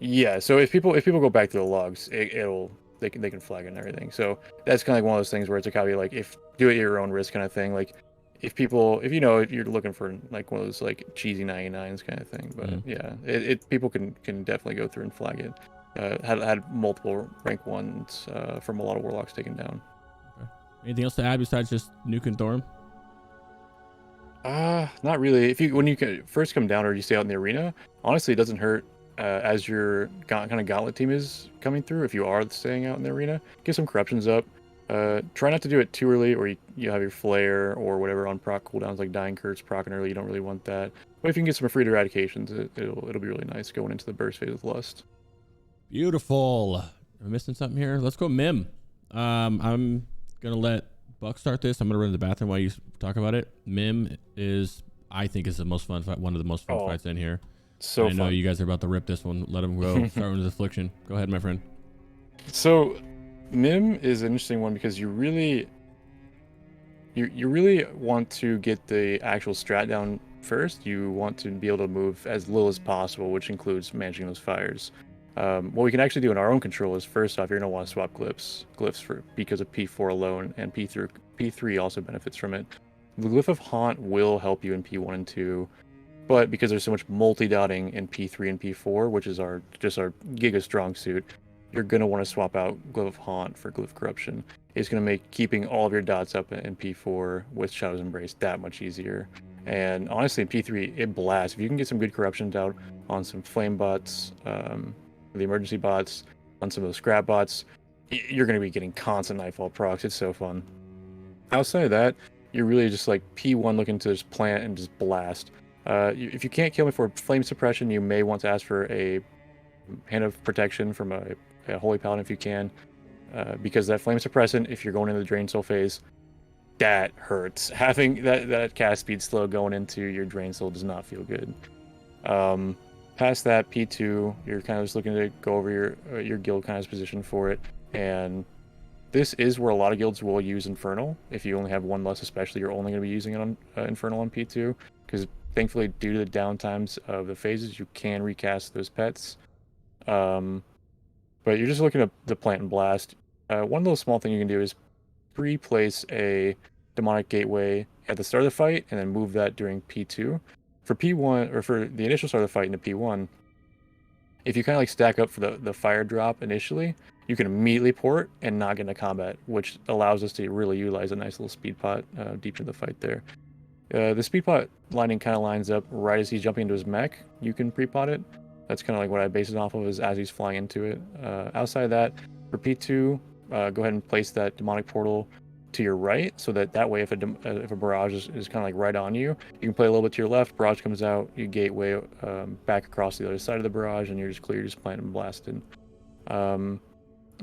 Yeah, so if people go back to the logs, they can flag it and everything. So that's kind of like one of those things where it's a caveat, like if do it at your own risk kind of thing. Like if you're looking for like one of those like cheesy 99s kind of thing. But yeah, people can definitely go through and flag it. Had multiple rank ones from a lot of warlocks taken down. Okay. Anything else to add besides just Nuke and Thorim? Not really. When you first come down or you stay out in the arena, honestly, it doesn't hurt. As your kind of gauntlet team is coming through, if you are staying out in the arena, get some corruptions up. Try not to do it too early, or you have your flare or whatever on proc cooldowns like Dying Curse procking early. You don't really want that. But if you can get some free eradications, it'll be really nice going into the burst phase with Lust. Beautiful. Am I missing something here? Let's go Mim. I'm gonna let Buck start this. I'm gonna run to the bathroom while you talk about it. Mim I think is the most fun fight, one of the most fun fights in here. So I know you guys are about to rip this one. Let him go. Start with Affliction. Go ahead, my friend. So, Mim is an interesting one because you really want to get the actual strat down first. You want to be able to move as little as possible, which includes managing those fires. What we can actually do in our own control is, first off, you're going to want to swap glyphs because of P4 alone, and P3 also benefits from it. The Glyph of Haunt will help you in P1 and 2. But because there's so much multi-dotting in P3 and P4, which is our Giga strong suit, you're going to want to swap out Glyph of Haunt for Glyph Corruption. It's going to make keeping all of your dots up in P4 with Shadow's Embrace that much easier. And honestly, in P3, it blasts. If you can get some good corruptions out on some flame bots, the emergency bots, on some of those scrap bots, you're going to be getting constant Nightfall procs. It's so fun. Outside of that, you're really just like P1 looking to just plant and just blast. If you can't kill me for flame suppression, you may want to ask for a hand of protection from a holy paladin if you can, because that flame suppressant, if you're going into the drain soul phase, that hurts. Having that cast speed slow going into your drain soul does not feel good. Past that, P2, you're kind of just looking to go over your guild kind of position for it, and this is where a lot of guilds will use Infernal. If you only have one less, especially, you're only going to be using it on Infernal on P2, because thankfully, due to the downtimes of the phases, you can recast those pets. But you're just looking to plant and blast. One little small thing you can do is pre-place a Demonic Gateway at the start of the fight, and then move that during P2. For P1, or for the initial start of the fight into P1, if you kind of like stack up for the fire drop initially, you can immediately port and not get into combat, which allows us to really utilize a nice little speed pot deep into the fight there. The speed pot lining kind of lines up right as he's jumping into his mech. You can pre-pot it. That's kind of like what I base it off of, is as he's flying into it. Outside of that, for P2, go ahead and place that demonic portal to your right, so that way if a barrage is kind of like right on you, you can play a little bit to your left, barrage comes out, you gateway back across the other side of the barrage, and you're just clear, you're just planting and blasting.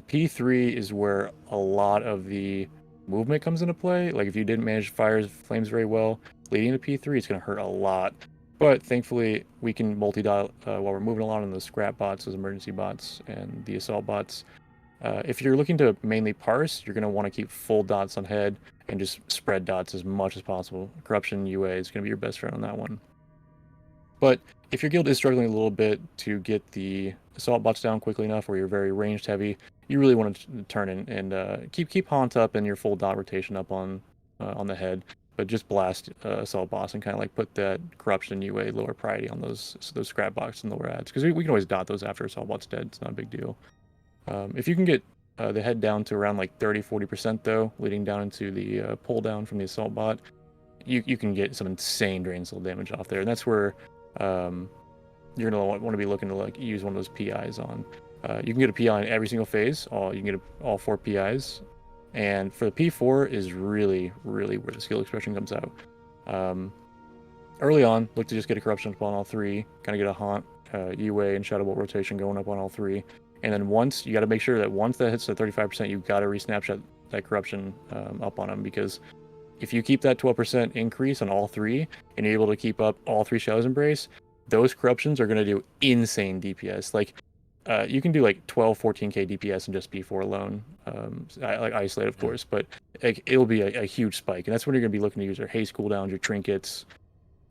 P3 is where a lot of the movement comes into play. Like if you didn't manage flames very well leading into P3, it's going to hurt a lot. But thankfully, we can multi-dot while we're moving along in those scrap bots, those emergency bots, and the assault bots. If you're looking to mainly parse, you're going to want to keep full dots on head and just spread dots as much as possible. Corruption UA is going to be your best friend on that one. But if your guild is struggling a little bit to get the assault bots down quickly enough, or you're very ranged heavy, you really want to turn in and keep Haunt up and your full dot rotation up on the head, but just blast assault boss and kind of like put that corruption UA lower priority on those scrap box and lower ads, because we can always dot those after assault bot's dead. It's not a big deal. If you can get the head down to around like 30-40% though, leading down into the pull down from the assault bot, you can get some insane drain soul damage off there, and that's where you're gonna want to be looking to like use one of those PIs on. You can get a PI in every single phase. You can get all 4 PIs, and for the P4 is really where the skill expression comes out. Early on, look to just get a corruption up on all 3, kind of get a haunt, UA, and shadow bolt rotation going up on all 3. And then once, you got to make sure that once that hits the 35%, you've got to re-snapshot that corruption up on them, because if you keep that 12% increase on all 3, and you're able to keep up all 3 Shadow's Embrace, those corruptions are going to do insane DPS. Like, you can do like 12, 14k DPS in just P4 alone, like isolate, of course, but like, it'll be a huge spike, and that's when you're going to be looking to use your haste cooldowns, your trinkets,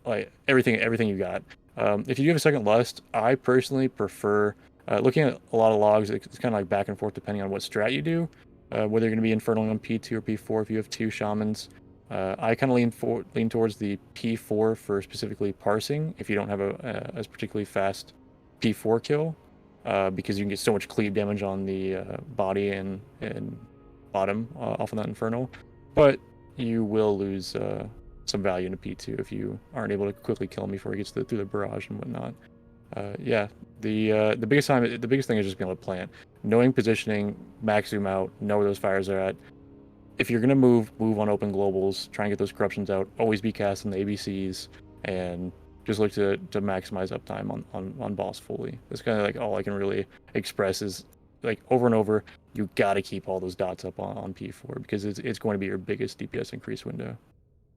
like everything you got. If you do have a second lust, I personally prefer looking at a lot of logs. It's kind of like back and forth depending on what strat you do, whether you're going to be infernal on P2 or P4 if you have 2 shamans. I kind of lean towards the P4 for specifically parsing if you don't have a particularly fast P4 kill, because you can get so much cleave damage on the body and bottom off of that infernal, but you will lose some value into P2 if you aren't able to quickly kill him before he gets through the barrage and whatnot. Yeah, the biggest thing is just being able to plant, knowing positioning, max zoom out, know where those fires are at. If you're gonna move on open globals, try and get those corruptions out. Always be casting the ABCs and just look to maximize uptime on boss fully. That's kind of like all I can really express is like over and over. You got to keep all those dots up on P4 because it's going to be your biggest DPS increase window.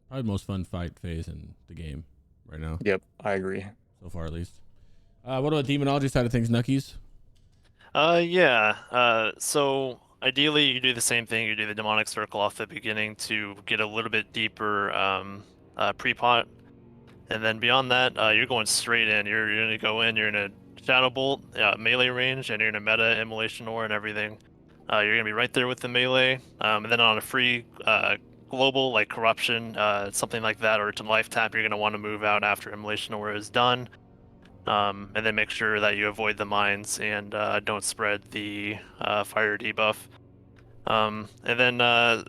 Probably the most fun fight phase in the game right now. Yep, I agree. So far, at least. What about demonology side of things, Nuckies? Yeah. So ideally, you do the same thing. You do the demonic circle off the beginning to get a little bit deeper pre-pot, and then beyond that, you're going straight in. You're gonna go in. You're gonna shadow bolt melee range, and you're gonna meta immolation ore and everything. You're gonna be right there with the melee, and then on a free global like corruption, something like that, or to life tap, you're gonna want to move out after immolation ore is done. And then make sure that you avoid the mines and don't spread the fire debuff. And then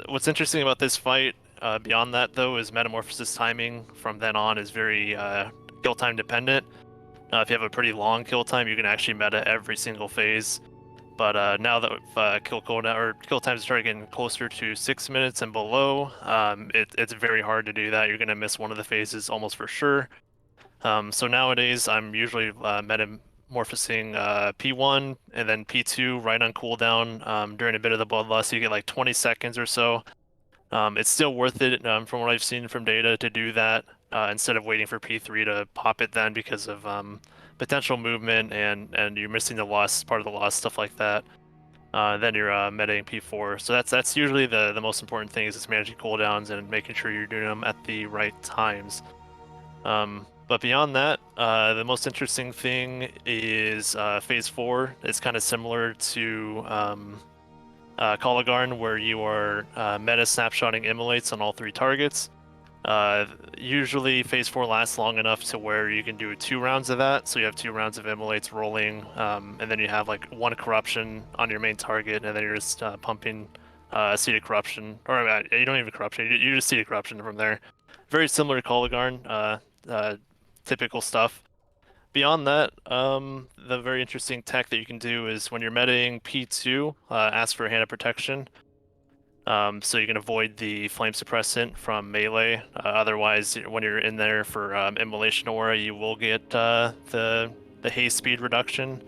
what's interesting about this fight, beyond that though, is metamorphosis timing from then on is very kill time dependent. If you have a pretty long kill time, you can actually meta every single phase. But now that kill times start getting closer to 6 minutes and below, it's very hard to do that. You're gonna miss one of the phases almost for sure. So nowadays, I'm usually metamorphosing P1 and then P2 right on cooldown during a bit of the bloodlust. So you get like 20 seconds or so. It's still worth it from what I've seen from data to do that instead of waiting for P3 to pop it then because of potential movement and you're missing the lust, part of the lust, stuff like that. Then you're metaing P4. So that's usually the most important thing is just managing cooldowns and making sure you're doing them at the right times. But beyond that, the most interesting thing is Phase 4. It's kind of similar to Kologarn, where you are meta snapshotting immolates on all 3 targets. Usually Phase 4 lasts long enough to where you can do 2 rounds of that, so you have 2 rounds of immolates rolling, and then you have like 1 corruption on your main target, and then you're just pumping seeded corruption, or you don't even corruption, you just seeded corruption from there. Very similar to Kologarn, typical stuff. Beyond that, the very interesting tech that you can do is when you're metaing P2, ask for a hand of protection. So you can avoid the flame suppressant from melee. Otherwise, when you're in there for immolation aura, you will get the haste speed reduction.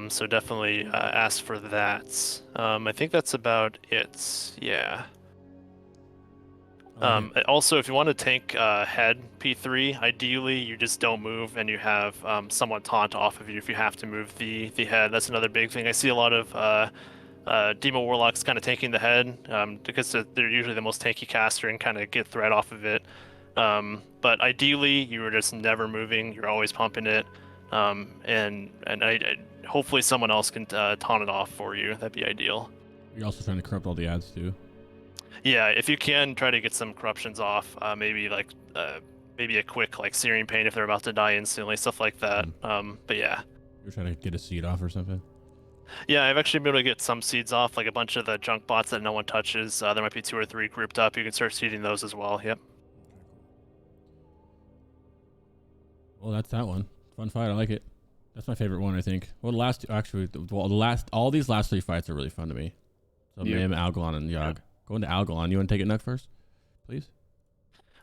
So definitely ask for that. I think that's about it. Yeah. Also, if you want to tank head P3, ideally you just don't move and you have someone taunt off of you if you have to move the head. That's another big thing. I see a lot of Demo Warlocks kind of tanking the head because they're usually the most tanky caster and kind of get threat off of it. But ideally, you are just never moving. You're always pumping it, and hopefully someone else can taunt it off for you. That'd be ideal. You're also trying to corrupt all the ads too. Yeah, if you can, try to get some corruptions off. Maybe a quick like searing pain if they're about to die instantly, stuff like that. But yeah. You're trying to get a seed off or something? Yeah, I've actually been able to get some seeds off, like a bunch of the junk bots that no one touches. There might be 2 or 3 grouped up. You can start seeding those as well. Yep. Well, that's that one. Fun fight. I like it. That's my favorite one, I think. Well, all these last 3 fights are really fun to me. So Mim, Algalon, and Yogg. Going to Algalon. You want to take it Nuck first, please?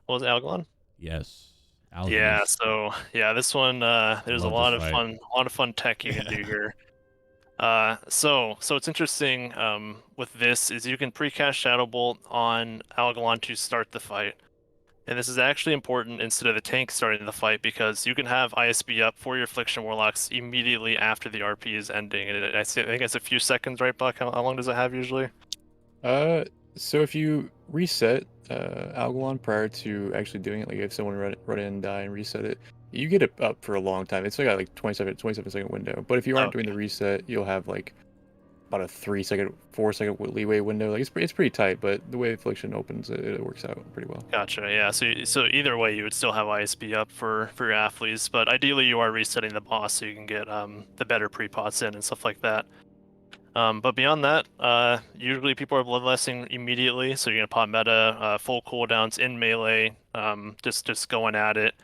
What was it, Algalon? Yes. Algalon. Yeah. So yeah, this one there's a lot of fun tech you can do here. So what's interesting with this is you can precast Shadow Bolt on Algalon to start the fight. And this is actually important instead of the tank starting the fight, because you can have ISB up for your Affliction Warlocks immediately after the RP is ending. And I think it's a few seconds, right, Buck? How long does it have usually? So if you reset Algalon prior to actually doing it, like if someone run in and die and reset it, you get it up for a long time. It's like a 27-second window. But if you aren't doing the reset, you'll have like about a 3-second, 4-second leeway window. Like it's pretty tight, but the way Affliction opens, it works out pretty well. Gotcha. Yeah. So either way, you would still have ISB up for your athletes, but ideally you are resetting the boss so you can get the better pre-pots in and stuff like that. But beyond that, usually people are bloodlusting immediately, so you're gonna pop meta, full cooldowns in melee, just going at it.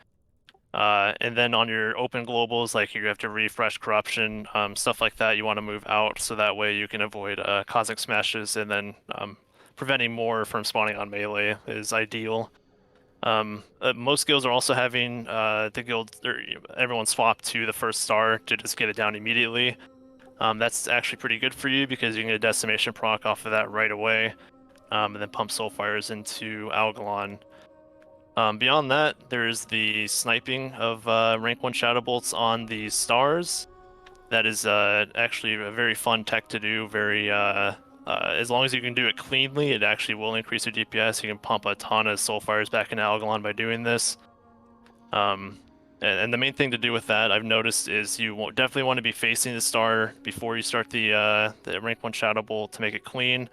And then on your open globals, like you have to refresh corruption, stuff like that, you want to move out so that way you can avoid cosmic smashes, and then preventing more from spawning on melee is ideal. Most guilds are also having the guild, everyone swap to the first star to just get it down immediately. That's actually pretty good for you because you can get a decimation proc off of that right away, and then pump soulfires into Algalon. Beyond that, there's the sniping of rank 1 shadow bolts on the stars. That is actually a very fun tech to do. As long as you can do it cleanly, it actually will increase your DPS. You can pump a ton of soulfires back into Algalon by doing this. And the main thing to do with that, I've noticed, is you definitely want to be facing the star before you start the rank 1 shadow bolt to make it clean.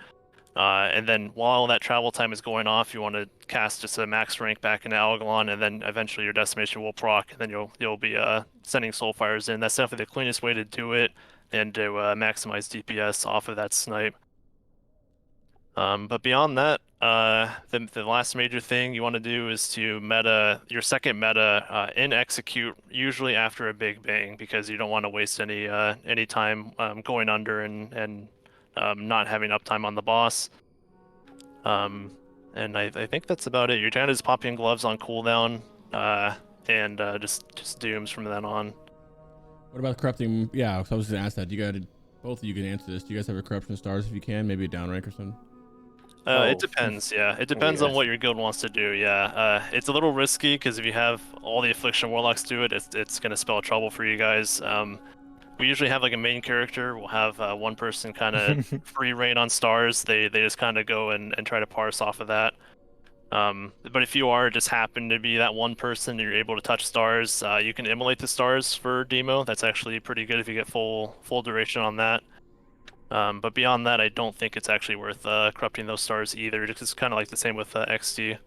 And then while that travel time is going off, you want to cast just a max rank back into Algalon, and then eventually your decimation will proc, and then you'll be sending soulfires in. That's definitely the cleanest way to do it, and to maximize DPS off of that snipe. But beyond that, the last major thing you want to do is to meta your second meta in execute, usually after a big bang, because you don't want to waste any time going under and not having uptime on the boss. And I think that's about it. You're kind of just popping gloves on cooldown, and just dooms from then on. What about corrupting? Yeah, so I was going to ask that. Both of you can answer this. Do you guys have a corruption stars if you can? Maybe a down rank or something? It depends, yeah. It depends on what your guild wants to do, yeah. It's a little risky, because if you have all the Affliction Warlocks do it, it's going to spell trouble for you guys. We usually have like a main character. We'll have one person kind of free reign on stars. They just kind of go and try to parse off of that. But if you are just happen to be that one person and you're able to touch stars, you can immolate the stars for demo. That's actually pretty good if you get full duration on that. But beyond that, I don't think it's actually worth corrupting those stars either. It's kind of like the same with XD.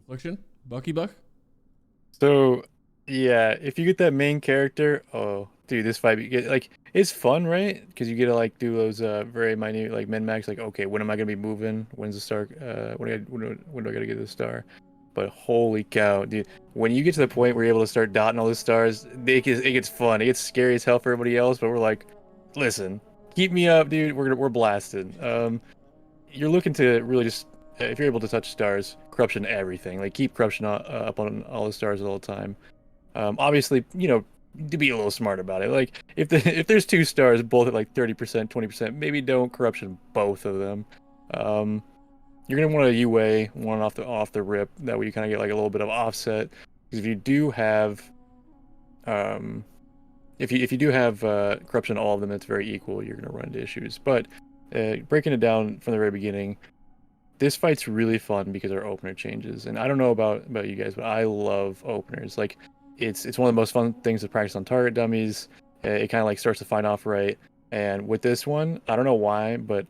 Affliction? Buck? So, yeah, if you get that main character, oh, dude, this fight, you get, like, it's fun, right? Because you get to, like, do those very minute, like, min-max, like, okay, when am I going to be moving? When's the star? When do I got to get the star? But holy cow, dude, when you get to the point where you're able to start dotting all the stars, it gets fun. It gets scary as hell for everybody else, but we're like, listen, keep me up, dude. We're blasted. You're looking to really just, if you're able to touch stars, corruption everything. Like, keep corruption up on all the stars all the time. Obviously, you know, to be a little smart about it. Like, if there's 2 stars, both at like 30%, 20%, maybe don't corruption both of them. You're gonna want a UA one off the rip. That way you kind of get like a little bit of offset. Because if you do have, if you do have corruption, all of them, it's very equal. You're gonna run into issues. But breaking it down from the very beginning, this fight's really fun because our opener changes. And I don't know about you guys, but I love openers. Like, it's one of the most fun things to practice on target dummies. It kind of like starts to find off right. And with this one, I don't know why, but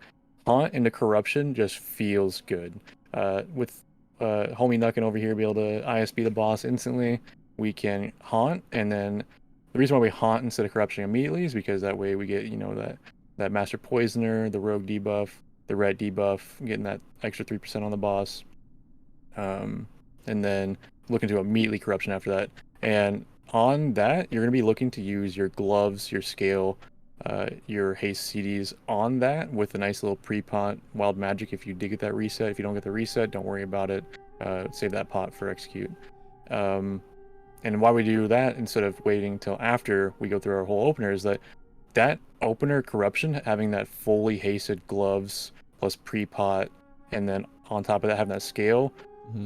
Haunt into Corruption just feels good. With homie Nukin over here be able to ISB the boss instantly, we can Haunt, and then the reason why we Haunt instead of Corruption immediately is because that way we get, you know, that Master Poisoner, the Rogue debuff, the Red debuff, getting that extra 3% on the boss. And then looking to immediately Corruption after that. And on that, you're going to be looking to use your gloves, your scale, your haste CDs on that with a nice little pre-pot wild magic if you did get that reset. If you don't get the reset, don't worry about it. Save that pot for execute. And why we do that instead of waiting till after we go through our whole opener is that opener corruption, having that fully hasted gloves plus pre-pot, and then on top of that, having that scale,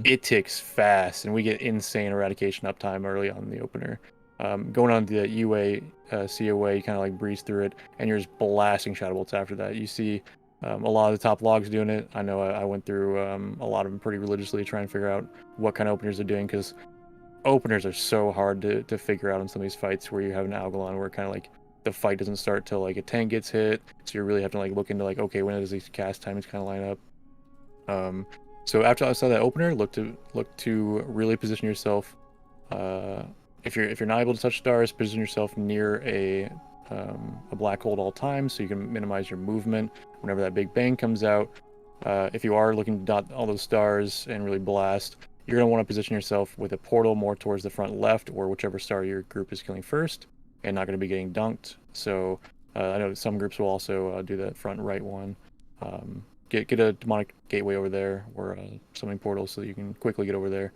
it ticks fast, and we get insane eradication uptime early on in the opener. Going on the UA, COA, you kind of like breeze through it, and you're just blasting Shadow Bolts after that. You see a lot of the top logs doing it. I know I went through a lot of them pretty religiously trying to figure out what kind of openers they're doing, because openers are so hard to figure out in some of these fights where you have an Algalon where kind of like the fight doesn't start till like a tank gets hit, so you really have to like look into like, okay, when does these cast timings kind of line up. So after I saw that opener, look to really position yourself. If you're not able to touch stars, position yourself near a black hole at all times, so you can minimize your movement whenever that big bang comes out. If you are looking to dot all those stars and really blast, you're going to want to position yourself with a portal more towards the front left, or whichever star your group is killing first, and not going to be getting dunked. So I know some groups will also do that front right one. Get a demonic gateway over there, or summoning portal, so that you can quickly get over there.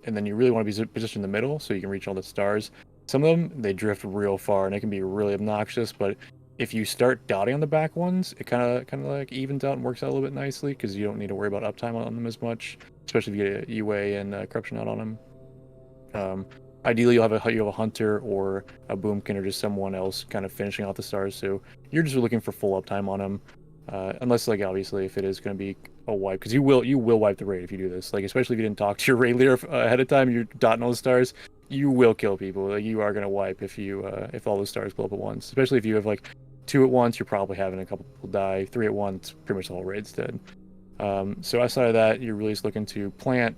And then you really want to be positioned in the middle so you can reach all the stars. Some of them, they drift real far, and they can be really obnoxious, but if you start dotting on the back ones, it kind of like evens out and works out a little bit nicely, because you don't need to worry about uptime on them as much, especially if you get a UA and corruption out on them. Ideally, you'll have a hunter or a boomkin or just someone else kind of finishing off the stars, so you're just looking for full uptime on them. Unless, like, obviously, if it is going to be a wipe, because you will wipe the raid if you do this. Like, especially if you didn't talk to your raid leader ahead of time, you're dotting all the stars, you will kill people. Like, you are going to wipe if all those stars blow up at once. Especially if you have like 2 at once, you're probably having a couple people die. 3 at once, pretty much the whole raid's dead. So outside of that, you're really just looking to plant,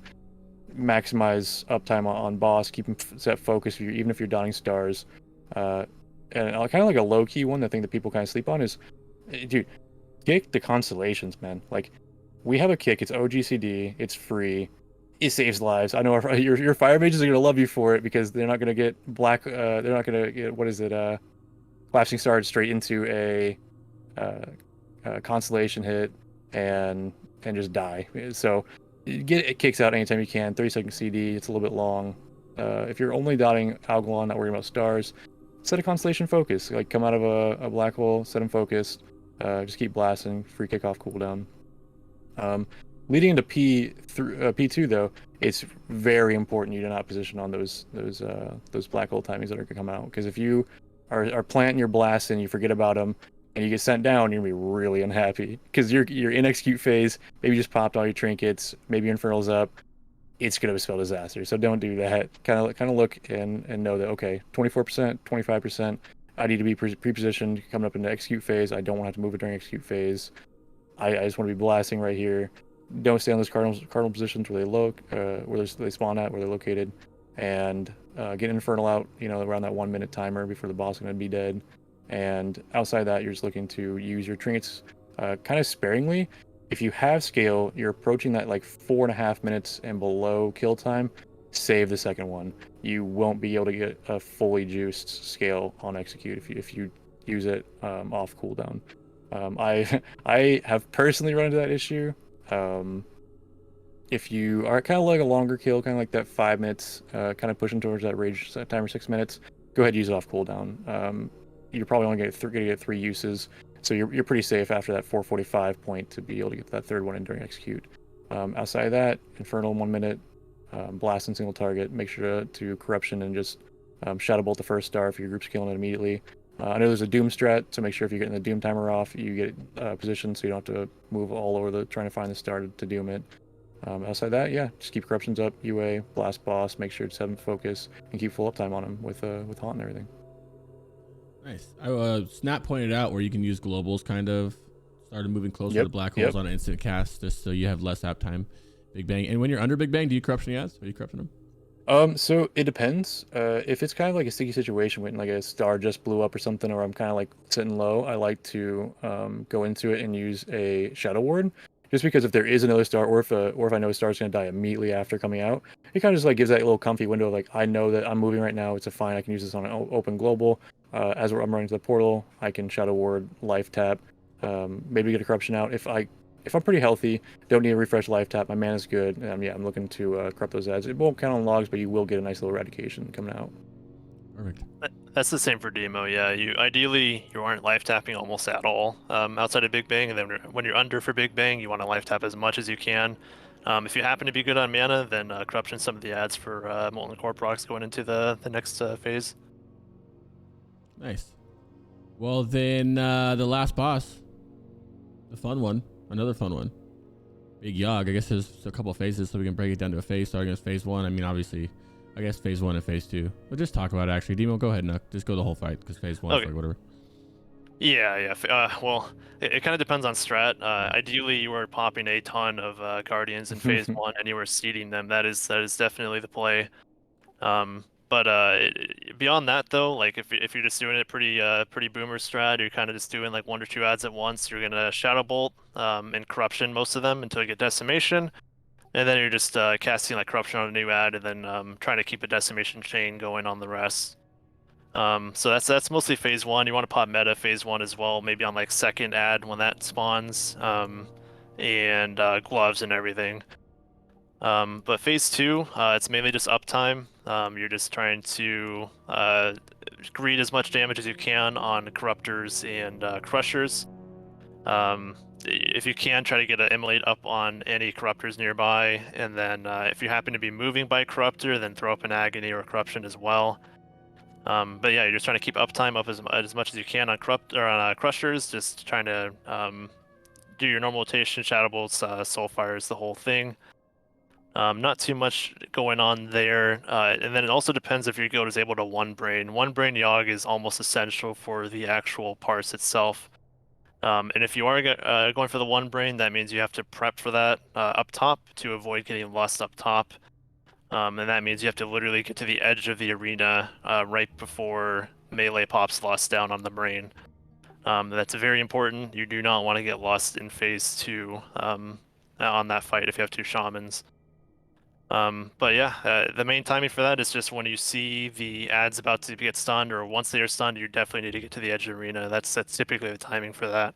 maximize uptime on boss, keep them set focus, even if you're dotting stars. And kind of like a low key one, I think that people kind of sleep on is, dude, kick the constellations, man. Like, we have a kick, it's OGCD, it's free, it saves lives. I know your fire mages are gonna love you for it, because they're not gonna get they're not gonna get, what is it, collapsing stars straight into a constellation hit and just die. So get it kicks out anytime you can. 30-second CD, it's a little bit long. If you're only dotting Algalon, not worrying about stars, set a constellation focus. Like, come out of a black hole, set them focused. Just keep blasting, free kickoff cooldown. Leading into P2 though, it's very important you do not position on those black hole timings that are gonna come out, because if you are planting your blasts and you forget about them and you get sent down, you're gonna be really unhappy, because you're in execute phase, maybe you just popped all your trinkets, maybe your infernal's up, it's gonna spell disaster. So don't do that. Kind of look and know that, okay, 24%, 25%. I need to be pre-positioned coming up into execute phase. I don't want to have to move it during execute phase. I just want to be blasting right here. Don't stay on those cardinal positions where they spawn at, where they're located, and get Infernal out, around that 1 minute timer before the boss is going to be dead. And outside that, you're just looking to use your trinkets kind of sparingly. If you have scale, you're approaching that like 4.5 minutes and below kill time, save the second one. You won't be able to get a fully juiced scale on execute if you use it off cooldown. I have personally run into that issue. If you are kind of like a longer kill, kind of like that 5 minutes, kind of pushing towards that rage timer 6 minutes, go ahead and use it off cooldown. You're probably only going to get 3 uses, so you're pretty safe after that 4:45 point to be able to get that third one in during execute. Outside of that, Infernal 1 minute, blast in single target, make sure to corruption and just shadow bolt the first star if your group's killing it immediately. I know there's a Doom strat, so make sure if you're getting the Doom timer off, you get positioned so you don't have to move all over trying to find the star to Doom it. Outside that, yeah, just keep corruptions up, UA, blast boss, make sure to have them focus, and keep full uptime on them with haunt and everything. Nice. Snap pointed out where you can use globals, kind of started moving closer to black holes on an instant cast, just so you have less app time. Big Bang. And when you're under Big Bang, do you corruption Yaz? Are you corrupting them? So it depends. If it's kind of like a sticky situation when like a star just blew up or something, or I'm kind of like sitting low, I like to go into it and use a Shadow Ward, just because if there is another star, or if I know a star is going to die immediately after coming out, it kind of just like gives that little comfy window of like, I know that I'm moving right now, it's fine, I can use this on an open global. As I'm running to the portal, I can Shadow Ward, life tap, maybe get a corruption out. If I'm pretty healthy, don't need a refresh life tap, my mana's good, I'm looking to corrupt those ads. It won't count on logs, but you will get a nice little eradication coming out. Perfect. That's the same for Demo, yeah. You aren't life tapping almost at all outside of Big Bang, and then when you're under for Big Bang, you want to life tap as much as you can. If you happen to be good on mana, then Corruption some of the ads for Molten Core procs going into the next phase. Nice. Well, then the last boss, the fun one, another fun one, Big Yogg. I guess there's a couple of phases, so we can break it down to a phase. Starting with phase 1. I mean, obviously, I guess phase 1 and phase 2. But just talk about it, actually. Demo, go ahead, Nuk. Just go the whole fight, because phase 1 Okay. is like whatever. Yeah. Well, it kind of depends on strat. Ideally, you are popping a ton of Guardians in phase 1, and you are seeding them. That is definitely the play. But beyond that, though, like if you're just doing it pretty boomer strat, you're kind of just doing like 1 or 2 ads at once. You're gonna Shadow Bolt and Corruption most of them until you get Decimation, and then you're just casting like Corruption on a new ad, and then trying to keep a Decimation chain going on the rest. So that's mostly phase 1. You want to pop meta phase 1 as well, maybe on like second ad when that spawns, and gloves and everything. But phase 2, it's mainly just uptime. You're just trying to greed as much damage as you can on Corruptors and Crushers. If you can, try to get an Immolate up on any Corruptors nearby, and then if you happen to be moving by Corruptor, then throw up an Agony or Corruption as well. But yeah, you're just trying to keep uptime up as much as you can on Crushers, just trying to do your normal rotation, Shadow Bolts, Soulfires, the whole thing. Not too much going on there, and then it also depends if your guild is able to one brain. One brain Yogg is almost essential for the actual parse itself. And if you are going for the one brain, that means you have to prep for that up top to avoid getting lust up top. And that means you have to literally get to the edge of the arena right before melee pops lust down on the brain. That's very important. You do not want to get lust in phase 2 on that fight if you have 2 shamans. But yeah, the main timing for that is just when you see the ads about to get stunned, or once they are stunned, you definitely need to get to the edge of the arena. That's typically the timing for that.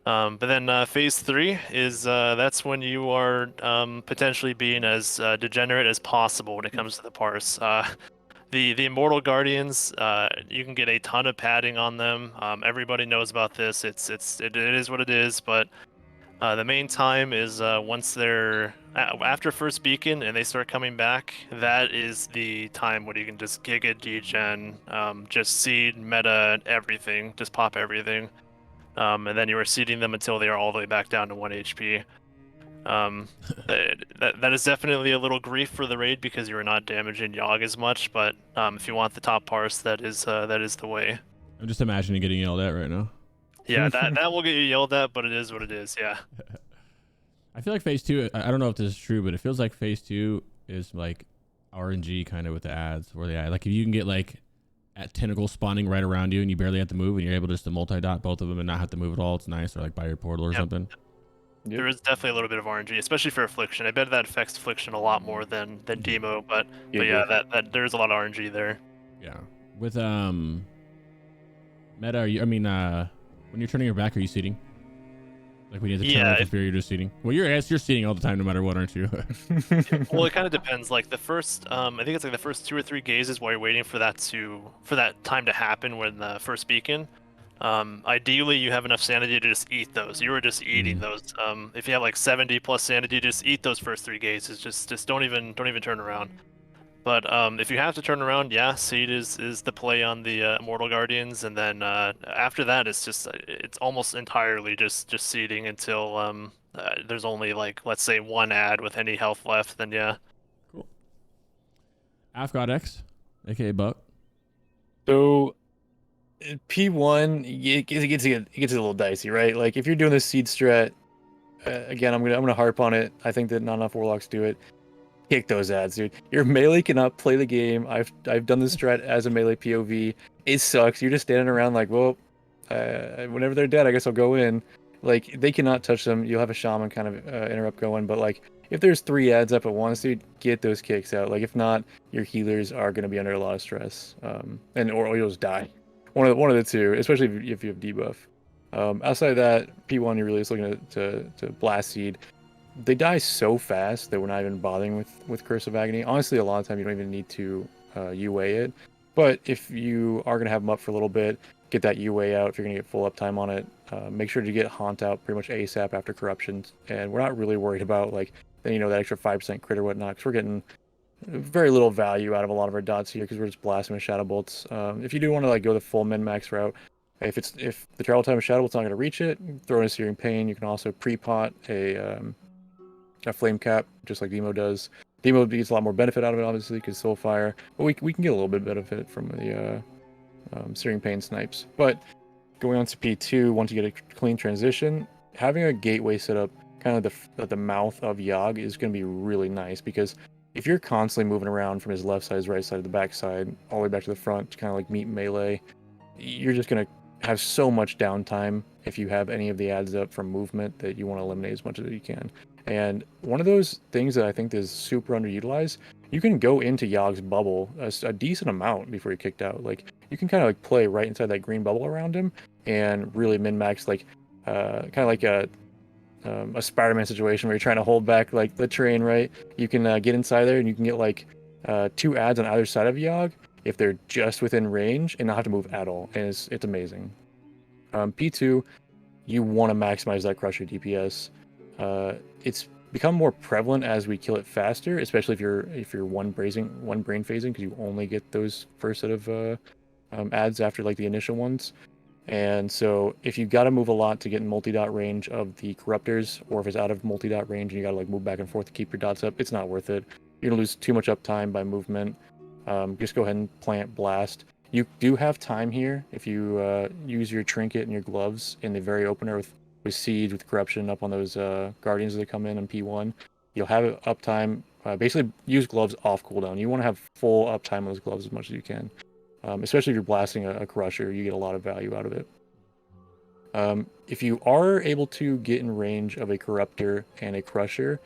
But then phase 3 is that's when you are potentially being as degenerate as possible when it comes to the parse. The Immortal Guardians, you can get a ton of padding on them. Everybody knows about this. It is what it is, but the main time is once they're after first beacon and they start coming back. That is the time when you can just giga degen, just seed, meta, everything, just pop everything, and then you are seeding them until they are all the way back down to 1 HP. That is definitely a little grief for the raid because you are not damaging Yogg as much. But if you want the top parse, that is the way. I'm just imagining getting yelled at right now. Yeah, that will get you yelled at, but it is what it is. Yeah. I feel like phase 2, I don't know if this is true, but it feels like phase 2 is like RNG kind of with the ads, where they add, like if you can get like at tentacles spawning right around you and you barely have to move and you're able just to multi-dot both of them and not have to move at all, it's nice. Or like by your portal or something. Yep. There is definitely a little bit of RNG, especially for Affliction. I bet that affects Affliction a lot more than Demo, but yeah, that there's a lot of RNG there. Yeah. With meta, when you're turning your back, are you seeding? Like when you have to turn off the spear, you're just seeding. Well, you're seeding all the time, no matter what, aren't you? Well, it kind of depends. Like the first, I think it's like the first 2 or 3 gazes while you're waiting for that time to happen when the first beacon. Ideally, you have enough sanity to just eat those. You were just eating those. If you have like 70 plus sanity, just eat those first 3 gazes. Just don't even turn around. But if you have to turn around, yeah, seed is the play on the Immortal Guardians, and then after that, it's almost entirely just seeding until there's only like, let's say, 1 ad with any health left. Then yeah. Cool. AFGodX, aka Buck. So P1, it gets a little dicey, right? Like if you're doing this seed strat, again, I'm gonna harp on it. I think that not enough Warlocks do it. Kick those ads, dude. Your melee cannot play the game. I've done this strat as a melee POV. It sucks. You're just standing around like, well, whenever they're dead, I guess I'll go in. Like they cannot touch them. You'll have a shaman kind of interrupt going, but like if there's 3 ads up at once, dude, get those kicks out. Like if not, your healers are gonna be under a lot of stress, or you'll just die. One of the two, especially if you have debuff. Outside of that, P1, you're really just looking to blast seed. They die so fast that we're not even bothering with Curse of Agony. Honestly, a lot of time you don't even need to UA it. But if you are going to have them up for a little bit, get that UA out if you're going to get full uptime on it. Make sure to get Haunt out pretty much ASAP after Corruptions. And we're not really worried about like, that extra 5% crit or whatnot, because we're getting very little value out of a lot of our dots here because we're just blasting with Shadow Bolts. If you do want to like go the full min-max route, if the travel time of Shadow Bolt's not going to reach it, throw in a Searing Pain. You can also pre-pot a Flame Cap, just like Demo does. Demo gets a lot more benefit out of it, obviously, because Soulfire. But we can get a little bit of benefit from the Searing Pain snipes. But going on to P2, once you get a clean transition, having a gateway set up kind of at the mouth of Yogg is going to be really nice, because if you're constantly moving around from his left side, his right side, to the back side, all the way back to the front, to kind of like meet melee, you're just going to have so much downtime if you have any of the adds up from movement that you want to eliminate as much as you can. And one of those things that I think is super underutilized, you can go into Yogg's bubble a decent amount before you're kicked out. Like, you can kind of like play right inside that green bubble around him and really min-max, like kind of like a Spider-Man situation where you're trying to hold back like the train, right? You can get inside there and you can get like 2 adds on either side of Yogg if they're just within range and not have to move at all, and it's amazing. P2, you want to maximize that Crusher DPS. It's become more prevalent as we kill it faster, especially if you're one brain phasing, because you only get those first set of adds after like the initial ones. And so if you got to move a lot to get in multi-dot range of the Corruptors, or if it's out of multi-dot range and you got to like move back and forth to keep your dots up, it's not worth it. You're gonna lose too much uptime by movement. Just go ahead and plant Blast. You do have time here if you use your Trinket and your gloves in the very opener with Siege, with Corruption up on those Guardians that come in on P1. You'll have uptime. Basically, use gloves off cooldown. You want to have full uptime on those gloves as much as you can. Especially if you're blasting a Crusher, you get a lot of value out of it. If you are able to get in range of a Corruptor and a Crusher,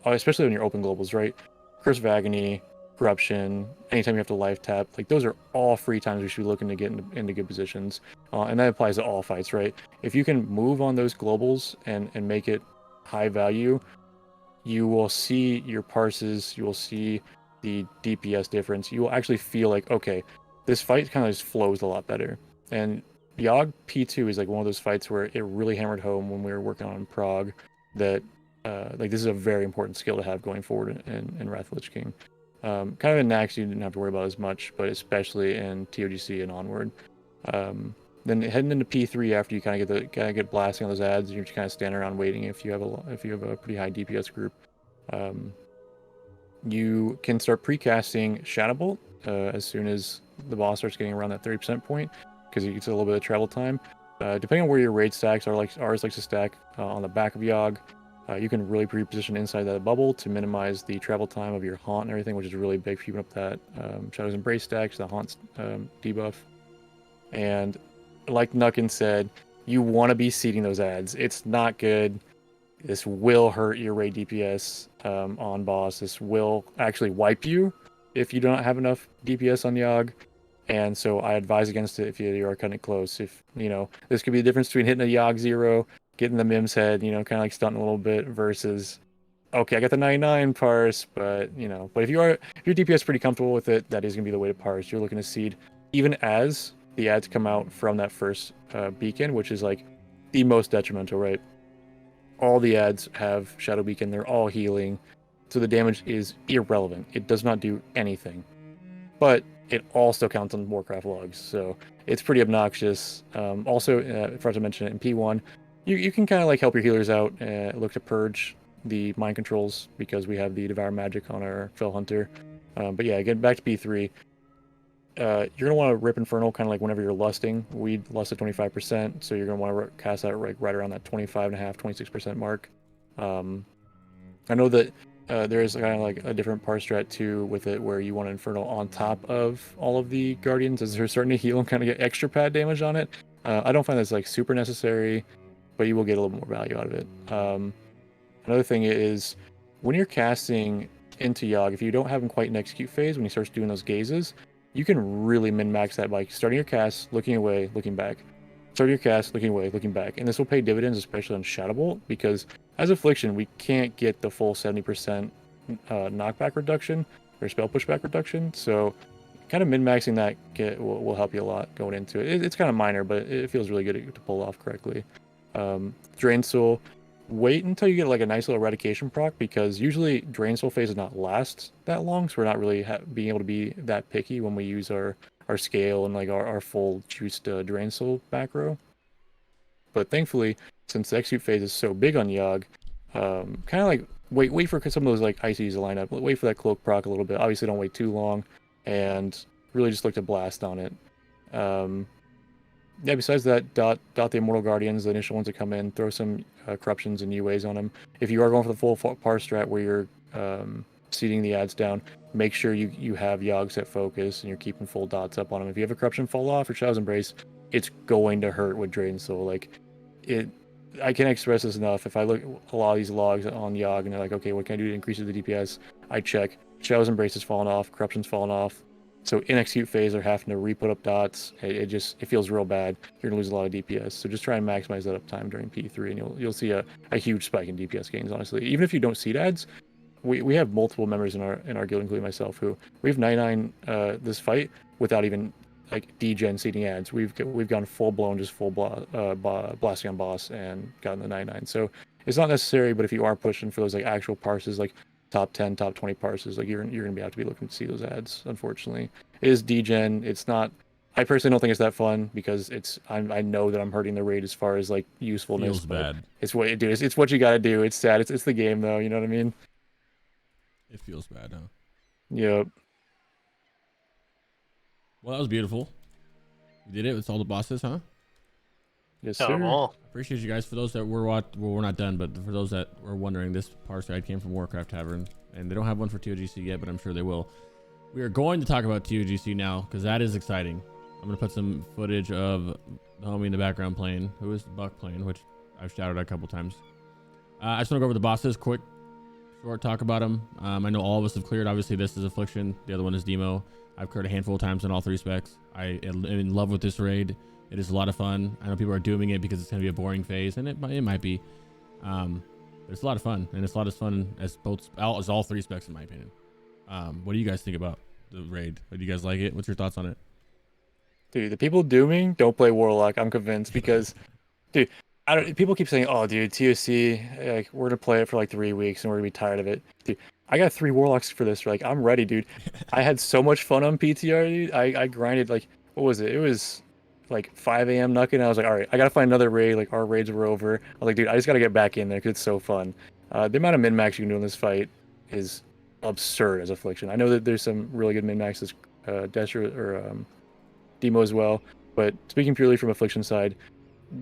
especially when you're open globals, right? Curse of Agony, Corruption, anytime you have to life tap, like those are all free times we should be looking to get into good positions. And that applies to all fights, right? If you can move on those globals and make it high value, you will see your parses, you will see the DPS difference. You will actually feel like, okay, this fight kind of just flows a lot better. And Yogg P2 is like one of those fights where it really hammered home when we were working on Prague that like this is a very important skill to have going forward in Wrath of Lich King. Kind of in Nax you didn't have to worry about as much, but especially in ToGC and onward. Then heading into P3 after you kind of get blasting on those adds, you're just kind of standing around waiting if you have a pretty high DPS group. You can start precasting Shadow Bolt as soon as the boss starts getting around that 30% point, because it gets a little bit of travel time. Depending on where your raid stacks are, like ours likes to stack on the back of Yogg, you can really pre-position inside that bubble to minimize the travel time of your Haunt and everything, which is really big for keeping up that Shadow's Embrace stacks, the Haunt debuff. And like Nukin said, you want to be seeding those adds. It's not good. This will hurt your raid DPS on boss. This will actually wipe you if you don't have enough DPS on Yogg. And so I advise against it if you are cutting it close. If, this could be the difference between hitting a Yogg 0, getting the Mim's head, kind of like stunting a little bit, versus, okay, I got the 99 parse, but if your DPS is pretty comfortable with it, that is going to be the way to parse. You're looking to seed even as the ads come out from that first beacon, which is like the most detrimental, right? All the ads have Shadow Beacon, they're all healing, so the damage is irrelevant. It does not do anything. But it all still counts on Warcraft logs, so it's pretty obnoxious. Also, forgot to mention it in P1, you can kind of like help your healers out, look to purge the mind controls, because we have the Devour Magic on our Fell Hunter. But yeah, getting back to P3, you're going to want to Rip Infernal kind of like whenever you're lusting. We lust at 25%, so you're going to want to cast that right around that 25.5%, 26% mark. I know that there is kind of like a different parse strat too with it, where you want Infernal on top of all of the Guardians as they're starting to heal and kind of get extra pad damage on it. I don't find that's like super necessary, but you will get a little more value out of it. Another thing is, when you're casting into Yogg, if you don't have him quite in execute phase, when he starts doing those gazes, you can really min-max that by starting your cast, looking away, looking back. Starting your cast, looking away, looking back. And this will pay dividends, especially on Shadow Bolt, because as Affliction, we can't get the full 70% knockback reduction, or spell pushback reduction. So kind of min-maxing that will help you a lot going into it. It's kind of minor, but it feels really good to pull off correctly. Drain Soul, wait until you get like a nice little eradication proc, because usually Drain Soul phase does not last that long, so we're not really being able to be that picky when we use our scale and like our full juiced Drain Soul back row. But thankfully, since the execute phase is so big on Yogg, kind of like wait for some of those like ices to line up. Wait for that cloak proc a little bit. Obviously, don't wait too long, and really just look to blast on it. Yeah, besides that, dot the Immortal Guardians, the initial ones that come in, throw some corruptions and UAs on them. If you are going for the full parse strat where you're seeding the ads down, make sure you have Yogg set focus and you're keeping full dots up on them. If you have a corruption fall off or Shadow's Embrace, it's going to hurt with Drain Soul. Like, I can't express this enough. If I look at a lot of these logs on Yogg and they're like, okay, what can I do to increase the DPS? I check. Shadow's Embrace has fallen off, corruption's fallen off. So in execute phase, they're having to re-put up dots. It feels real bad. You're gonna lose a lot of DPS. So just try and maximize that uptime during P3, and you'll see a huge spike in DPS gains. Honestly, even if you don't seed ads, we have multiple members in our guild, including myself, who we have 99 this fight without even like degen seeding ads. We've gone full blown, just full blasting on boss and gotten the 99. So it's not necessary, but if you are pushing for those like actual parses, like top 10, top 20 parses, like you're gonna have to be looking to see those ads. Unfortunately, it is degen. It's not. I personally don't think it's that fun because I know that I'm hurting the raid as far as like usefulness. Feels bad. It's what you do. It's what you gotta do. It's sad. It's the game though. You know what I mean? It feels bad, huh? Yep. Well, that was beautiful. You did it with all the bosses, huh? Yes, Got 'em sir. all. Appreciate you guys. For those that we're not done, but for those that were wondering, this parse guide came from Warcraft Tavern, and they don't have one for ToGC yet, but I'm sure they will. We are going to talk about ToGC now because that is exciting. I'm gonna put some footage of the homie in the background playing, who is Buck playing, which I've shouted at a couple times. I just want to go over the bosses, quick, short talk about them. I know all of us have cleared. Obviously, this is Affliction. The other one is Demo. I've cleared a handful of times in all 3 specs. I am in love with this raid. It is a lot of fun. I know people are dooming it because it's going to be a boring phase, and it might be. But it's a lot of fun, and it's a lot of fun as all 3 specs, in my opinion. What do you guys think about the raid? Do you guys like it? What's your thoughts on it? Dude, the people dooming don't play Warlock. I'm convinced because, dude, people keep saying, "Oh, dude, TOC, like we're gonna play it for like 3 weeks and we're gonna be tired of it." Dude, I got 3 Warlocks for this. Like, I'm ready, dude. I had so much fun on PTR, dude. I grinded like, what was it? It was like 5 a.m. Nukin. I was like, all right, I gotta find another raid. Like, our raids were over. I was like, dude, I just gotta get back in there because it's so fun. The amount of min max you can do in this fight is absurd as Affliction. I know that there's some really good min maxes, Destro or Demo as well. But speaking purely from Affliction side,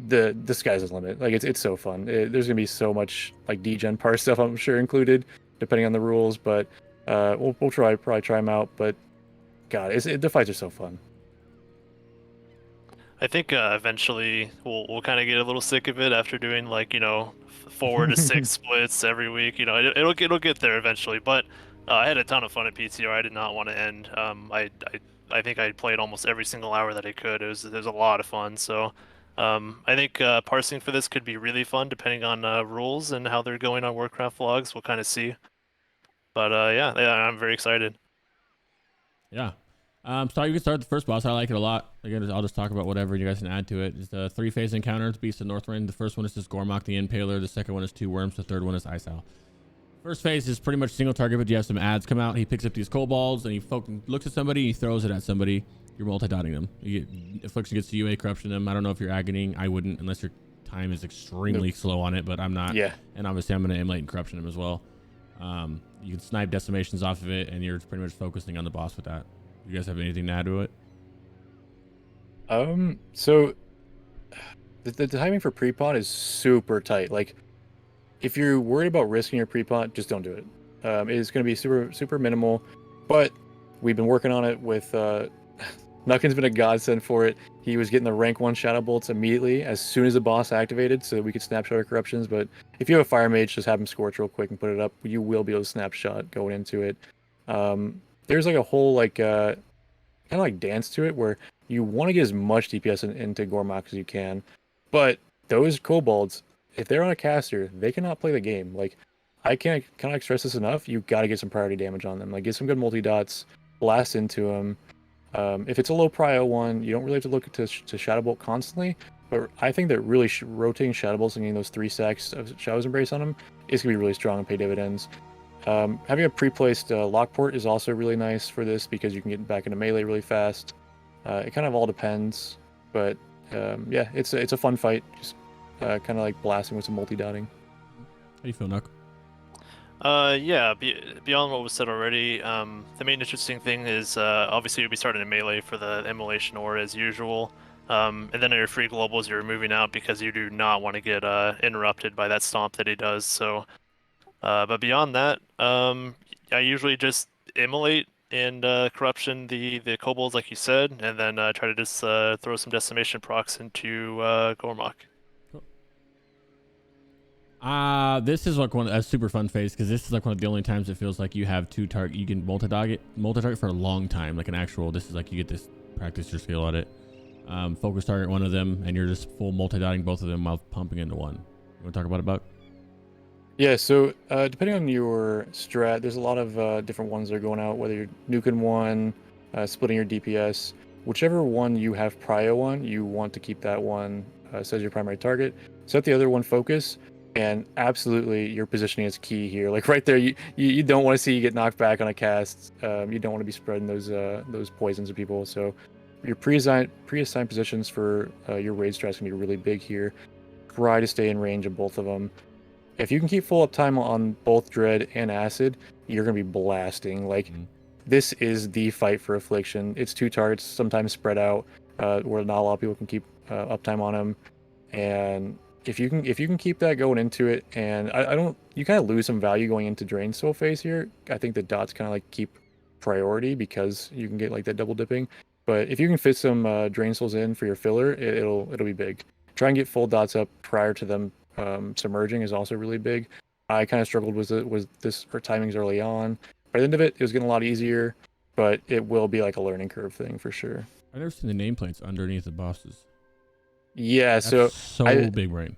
the sky's the limit. Like, it's so fun. There's gonna be so much like degen parse stuff, I'm sure, included, depending on the rules. But we'll probably try them out. But God, the fights are so fun. I think eventually we'll kind of get a little sick of it after doing like 4 to 6 splits every week. It'll get there eventually. But I had a ton of fun at PTR. I did not want to end. I think I played almost every single hour that I could. It was a lot of fun. So I think parsing for this could be really fun depending on rules and how they're going on Warcraft logs. We'll kind of see. But yeah, I'm very excited. Yeah. So you can start the first boss. I like it a lot. Again, I'll just talk about whatever you guys can add to it. It's the 3-phase encounter, Beast of Northrend. The first one is just Gormak the Impaler. The second one is 2 worms. The third one is Icehowl. First phase is pretty much single target, but you have some ads come out. He picks up these kobolds and he looks at somebody and he throws it at somebody. You're multi-dotting them. Affliction gets UA corruption them. I don't know if you're agonying. I wouldn't unless your time is extremely slow on it, but I'm not. Yeah. And obviously I'm going to emulate and corruption them as well. You can snipe decimations off of it and you're pretty much focusing on the boss with that. You guys have anything to add to it? So the timing for pre-pot is super tight. Like, if you're worried about risking your pre-pot, just don't do it. It's going to be super minimal, but we've been working on it with Nukin's been a godsend for it. He was getting the rank 1 shadow bolts immediately as soon as the boss activated, so that we could snapshot our corruptions. But if you have a fire mage, just have him scorch real quick and put it up. You will be able to snapshot going into it. There's like a whole like kind of like dance to it where you want to get as much DPS into Gormak as you can, but those kobolds, if they're on a caster, they cannot play the game. Like, I cannot stress this enough. You got to get some priority damage on them. Like, get some good multi dots, blast into them. If it's a low prio one, you don't really have to look to Shadow Bolt constantly. But I think that really rotating Shadow Bolts and getting those 3 stacks of Shadow's Embrace on them is going to be really strong and pay dividends. Having a pre-placed Lockport is also really nice for this because you can get back into melee really fast. It kind of all depends, but yeah, it's a fun fight. Just kind of like blasting with some multi-dotting. How do you feel, Nuk? Yeah, beyond what was said already, the main interesting thing is obviously you'll be starting in melee for the Immolation Ore as usual. And then on your free globals, you're moving out because you do not want to get interrupted by that stomp that he does. So, but beyond that, I usually just immolate and corruption the kobolds like you said, and then try to just throw some decimation procs into Gormak. This is like a super fun phase because this is like one of the only times it feels like you have two target. You can multi-target for a long time, like an actual. This is like you get to practice your skill at it. Focus target one of them, and you're just full multi-dotting both of them while pumping into one. You want to talk about it, Buck? Yeah, so depending on your strat, there's a lot of different ones that are going out, whether you're nuking one, splitting your DPS. Whichever one you have prio on, you want to keep that one as your primary target. Set the other one focus, and absolutely your positioning is key here. Like right there, you don't want to see you get knocked back on a cast. You don't want to be spreading those poisons to people. So your pre-assigned positions for your raid strat is going to be really big here. Try to stay in range of both of them. If you can keep full uptime on both Dread and Acid, you're going to be blasting. Like, this is the fight for Affliction. It's 2 targets, sometimes spread out, where not a lot of people can keep uptime on them. And if you can keep that going into it, and you kind of lose some value going into Drain Soul phase here. I think the dots kind of like keep priority because you can get like that double dipping. But if you can fit some Drain Souls in for your filler, it'll be big. Try and get full dots up prior to them submerging is also really big. I kind of struggled with this for timings early on. By the end of it, it was getting a lot easier, but it will be like a learning curve thing for sure. I've never seen the nameplates underneath the bosses. Yeah, That's so big brain.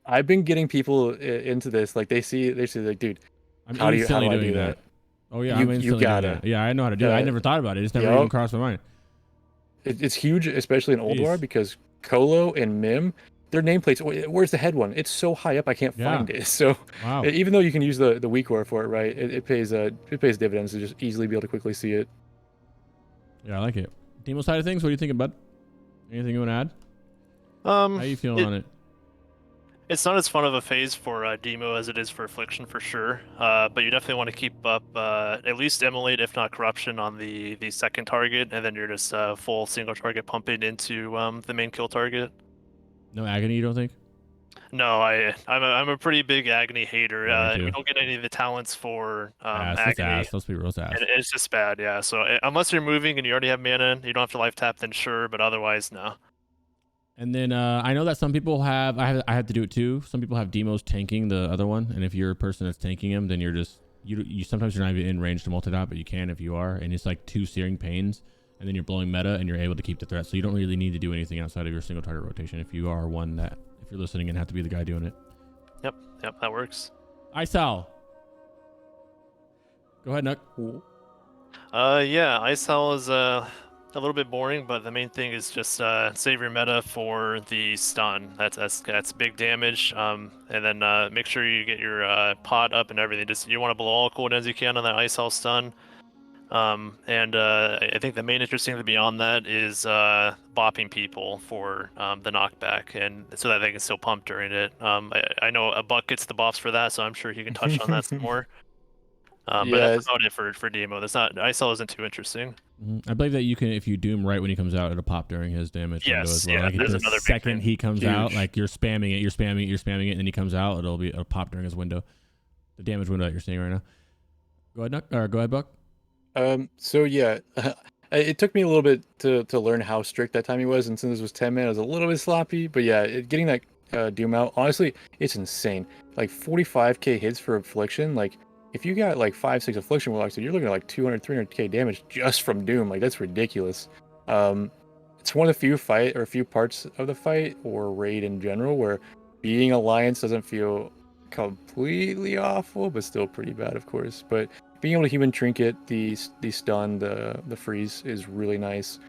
I've been getting people into this. Like they see like, dude, how do I do that? Oh yeah, I'm instantly doing that. Yeah, I know how to do it. I never thought about it. It's never even crossed my mind. It's huge, especially in Ulduar, because Kolo and Mim, their nameplates. Where's the head one? It's so high up, I can't find it. So even though you can use the weak ore for it, right? It pays dividends to just easily be able to quickly see it. Yeah, I like it. Demo side of things, what do you think, bud? Anything you want to add? How you feeling on it? It's not as fun of a phase for Demo as it is for Affliction for sure, but you definitely want to keep up at least Immolate, if not Corruption, on the second target, and then you're just full single target pumping into the main kill target. No Agony, you don't think? No, I'm a pretty big Agony hater. You don't get any of the talents for Agony. Let's be real ass. It's just bad, yeah. So unless you're moving and you already have mana, you don't have to life tap, then sure, but otherwise, no. And then I know that some people have, I had to do it too. Some people have demos tanking the other one, and if you're a person that's tanking him, then you're just you sometimes you're not even in range to multi-dot, but you can if you are, and it's like 2 Searing Pains, and then you're blowing meta, and you're able to keep the threat. So you don't really need to do anything outside of your single target rotation if you are one that, if you're listening and have to be the guy doing it. Yep, that works. Icehowl. Go ahead, Nuk. Yeah, Icehowl is a little bit boring, but the main thing is just save your meta for the stun. That's big damage. And then make sure you get your pot up and everything. Just you want to blow all cooldowns you can on that Icehowl stun. And I think the main interesting thing beyond that is bopping people for the knockback, and so that they can still pump during it. I know a Buck gets the buffs for that, so I'm sure he can touch on that some more. But that's about it for Demo. That's not Icehowl isn't too interesting. I believe that you can, if you doom right when he comes out, it'll pop during his damage window as well. Yeah, like that's the another second he comes out, like you're spamming it, and then he comes out, it'll pop during his window. The damage window that you're seeing right now. Go ahead, Go ahead, Buck. So yeah, it took me a little bit to learn how strict that timing was, and since this was 10 minutes, it was a little bit sloppy. But yeah, getting that doom out, honestly, it's insane. Like 45k hits for Affliction, like. If you got like 5-6 Affliction Warlocks, you're looking at like 200-300k damage just from Doom. Like that's ridiculous. It's one of the few parts of the fight or raid in general where being Alliance doesn't feel completely awful, but still pretty bad, of course. But being able to human trinket the stun, the freeze is really nice.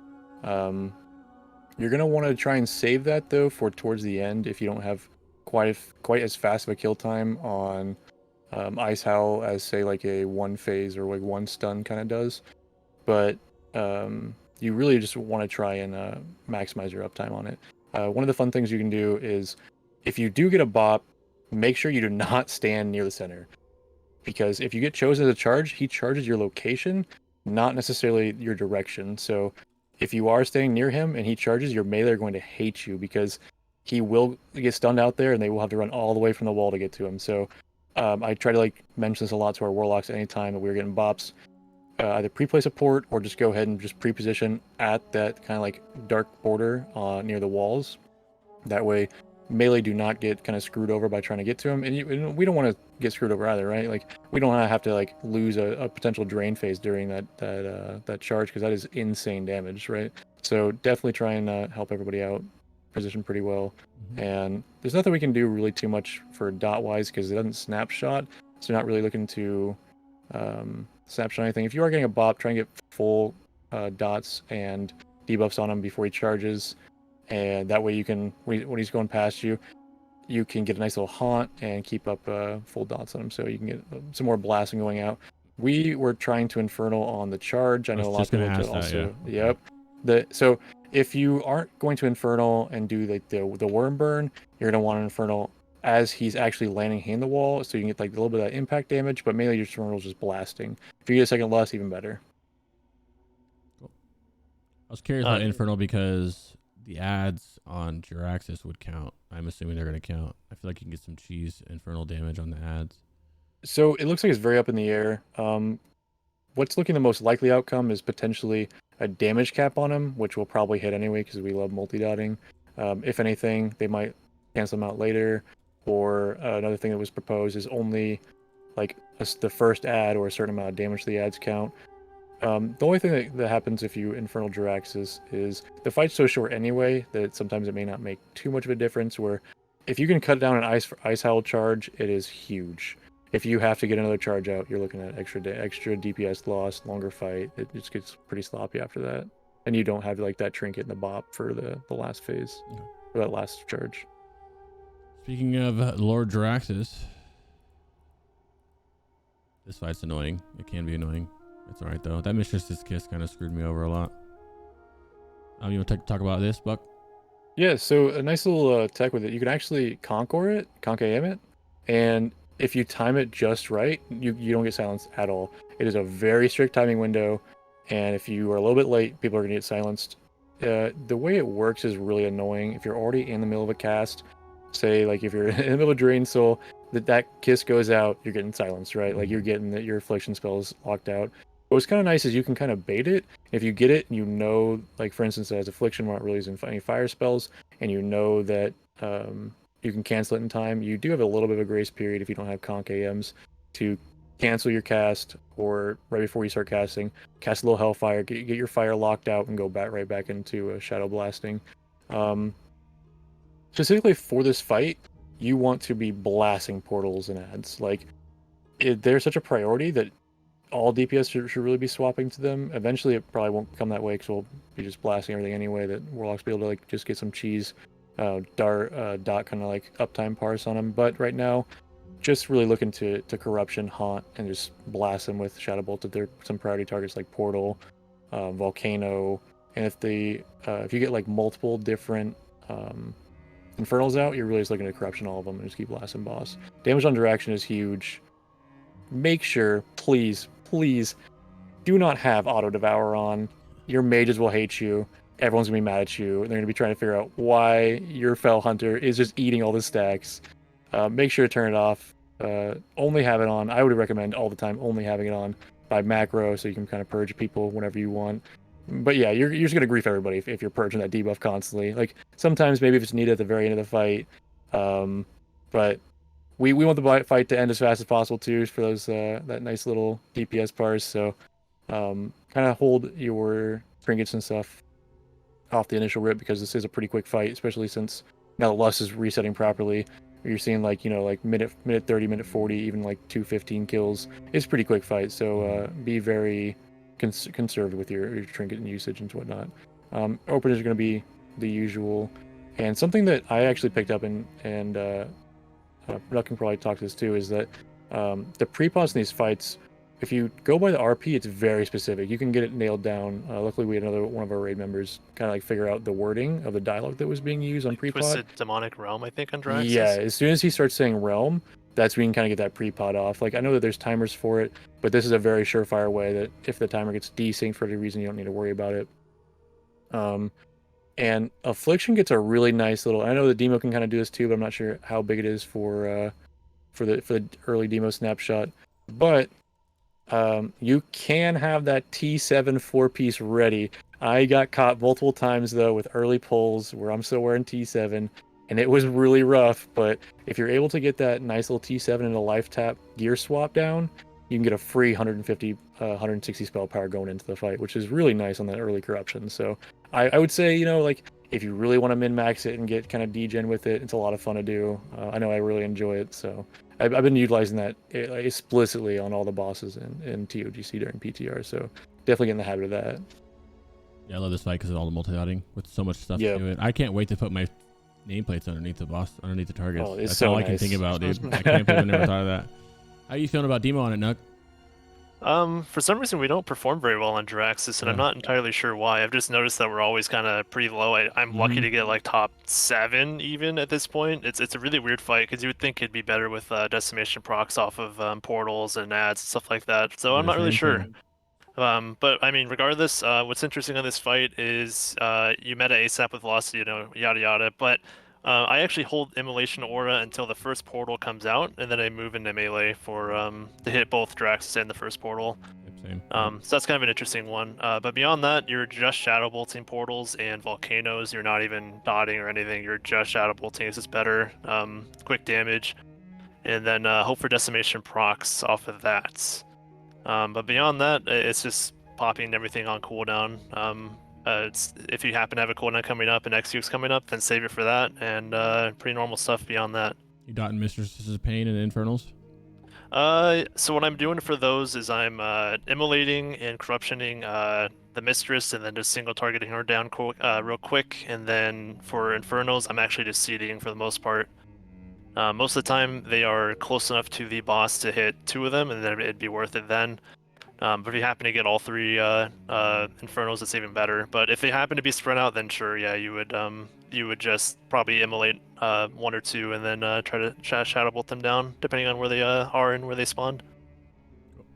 You're gonna want to try and save that though for towards the end if you don't have quite as fast of a kill time on Icehowl as say like a one phase or like one stun kind of does. But you really just want to try and maximize your uptime on it. One of the fun things you can do is if you do get a bop, make sure you do not stand near the center. Because if you get chosen as a charge, he charges your location, not necessarily your direction. So if you are staying near him and he charges, your melee are going to hate you because he will get stunned out there and they will have to run all the way from the wall to get to him. So I try to like mention this a lot to our warlocks anytime that we're getting bops. Either pre-play support or just go ahead and just pre-position at that kind of like dark border near the walls. That way melee do not get kind of screwed over by trying to get to him, and we don't want to get screwed over either, right? Like we don't want to have to like lose a potential drain phase during that charge because that is insane damage, right? So definitely try and help everybody out, position pretty well. And there's nothing we can do really too much for dot wise because it doesn't snapshot, so not really looking to snapshot anything. If you are getting a bop, try and get full dots and debuffs on him before he charges. And that way you can, when he's going past you, you can get a nice little haunt and keep up full dots on him so you can get some more blasting going out. We were trying to Infernal on the charge. I know a lot of people also. Yeah. Yep. So if you aren't going to Infernal and do like the worm burn, you're going to want an Infernal as he's actually landing in the wall so you can get like a little bit of that impact damage, but mainly your Infernal's just blasting. If you get a second lust, even better. Cool. I was curious about Infernal because the ads on Jaraxxus would count. I'm assuming they're going to count. I feel like you can get some cheese Infernal damage on the ads. So it looks like it's very up in the air. What's looking the most likely outcome is potentially a damage cap on him, which will probably hit anyway because we love multi-dotting. If anything, they might cancel them out later. Or another thing that was proposed is only like the first ad or a certain amount of damage to the ads count. The only thing that happens if you Infernal Jaraxxus is the fight's so short anyway that sometimes it may not make too much of a difference, where if you can cut down an Icehowl charge, it is huge. If you have to get another charge out, you're looking at extra DPS loss, longer fight. It just gets pretty sloppy after that. And you don't have like that trinket and the bop for the last phase, or that last charge. Speaking of Lord Jaraxxus, this fight's annoying. It can be annoying. It's alright though. That Mistress's Kiss kind of screwed me over a lot. You want to talk about this, Buck? Yeah, so a nice little tech with it. You can actually Conk AM it, and if you time it just right, you don't get silenced at all. It is a very strict timing window, and if you are a little bit late, people are going to get silenced. The way it works is really annoying. If you're already in the middle of a cast, say like if you're in the middle of Drain Soul, that kiss goes out, you're getting silenced, right? Like you're getting your affliction spells locked out. What's kind of nice is you can kind of bait it. If you get it, and you know, like for instance, as affliction, we're not really using any fire spells, and you know that you can cancel it in time. You do have a little bit of a grace period if you don't have Conk AMs to cancel your cast, or right before you start casting, cast a little Hellfire, get your fire locked out, and go right back into Shadow Blasting. Specifically for this fight, you want to be blasting portals and ads. Like, they're such a priority that all DPS should really be swapping to them. Eventually, it probably won't come that way because we'll be just blasting everything anyway. That Warlocks be able to like just get some cheese, dot kind of like uptime parse on them. But right now, just really looking to corruption, haunt, and just blast them with Shadow Bolt if they're some priority targets like Portal, Volcano, and if you get like multiple different Infernals out, you're really just looking to corruption all of them and just keep blasting boss. Damage on direction is huge. Make sure, please, do not have Auto Devour on. Your mages will hate you. Everyone's gonna be mad at you. They're gonna be trying to figure out why your Fell Hunter is just eating all the stacks. Make sure to turn it off. Only have it on. I would recommend all the time only having it on by macro, so you can kind of purge people whenever you want. But yeah, you're just gonna grief everybody if you're purging that debuff constantly. Like sometimes maybe if it's needed at the very end of the fight, but we want the fight to end as fast as possible too for those that nice little DPS parse. So kind of hold your trinkets and stuff off the initial rip because this is a pretty quick fight, especially since now that Lust is resetting properly. You're seeing like, like minute 30, minute 40, even like 2:15 kills. It's a pretty quick fight, so be very conservative with your trinket and usage and whatnot. Openers are going to be the usual, and something that I actually picked up and Nuck can probably talk to this too, is that the pre-pause in these fights, if you go by the RP, it's very specific. You can get it nailed down. Luckily, we had one of our raid members kind of like figure out the wording of the dialogue that was being used on pre-pod. Twisted Demonic Realm, I think, on Jaraxxus. Yeah, as soon as he starts saying realm, that's when you can kind of get that pre-pod off. Like, I know that there's timers for it, but this is a very surefire way that if the timer gets desynced for any reason, you don't need to worry about it. And Affliction gets a really nice little. I know the demo can kind of do this too, but I'm not sure how big it is for the early demo snapshot. But you can have that T7 4-piece ready. I got caught multiple times though with early pulls where I'm still wearing T7, and it was really rough. But if you're able to get that nice little T7 and a life tap gear swap down, you can get a free 150, 160 spell power going into the fight, which is really nice on that early corruption. So I would say, like if you really want to min-max it and get kind of degen with it, it's a lot of fun to do. I know I really enjoy it, so I've been utilizing that explicitly on all the bosses in ToGC during PTR, so definitely get in the habit of that. Yeah, I love this fight because of all the multi-dotting with so much stuff to do it. I can't wait to put my nameplates underneath the targets. Oh, That's so all nice. I can think about, dude. I can't believe I never thought of that. How are you feeling about demo on it, Nuck? For some reason we don't perform very well on Jaraxxus, and I'm not entirely sure why. I've just noticed that we're always kind of pretty low. I'm lucky to get like top 7 even at this point. It's a really weird fight because you would think it'd be better with decimation procs off of portals and ads and stuff like that. So I'm not really sure. But I mean, regardless, what's interesting on this fight is you meta ASAP with velocity, yada yada. But I actually hold Immolation Aura until the first portal comes out, and then I move into melee for to hit both Jaraxxus and the first portal. Same. So that's kind of an interesting one. But beyond that, you're just shadow bolting portals and volcanoes. You're not even dotting or anything. You're just shadow bolting. This is better. Quick damage, and then hope for decimation procs off of that. But beyond that, it's just popping everything on cooldown. If you happen to have a cooldown coming up and X-Uke's coming up, then save it for that, and pretty normal stuff beyond that. You dotting Mistresses of Pain and Infernals? So what I'm doing for those is I'm immolating and corruptioning the Mistress, and then just single targeting her down real quick, and then for Infernals, I'm actually just seeding for the most part. Most of the time, they are close enough to the boss to hit 2 of them, and then it'd be worth it then. But if you happen to get all 3 Infernals, it's even better. But if they happen to be spread out, then sure, yeah, you would just probably immolate 1 or 2, and then try to shadow bolt them down, depending on where they are and where they spawned. Cool.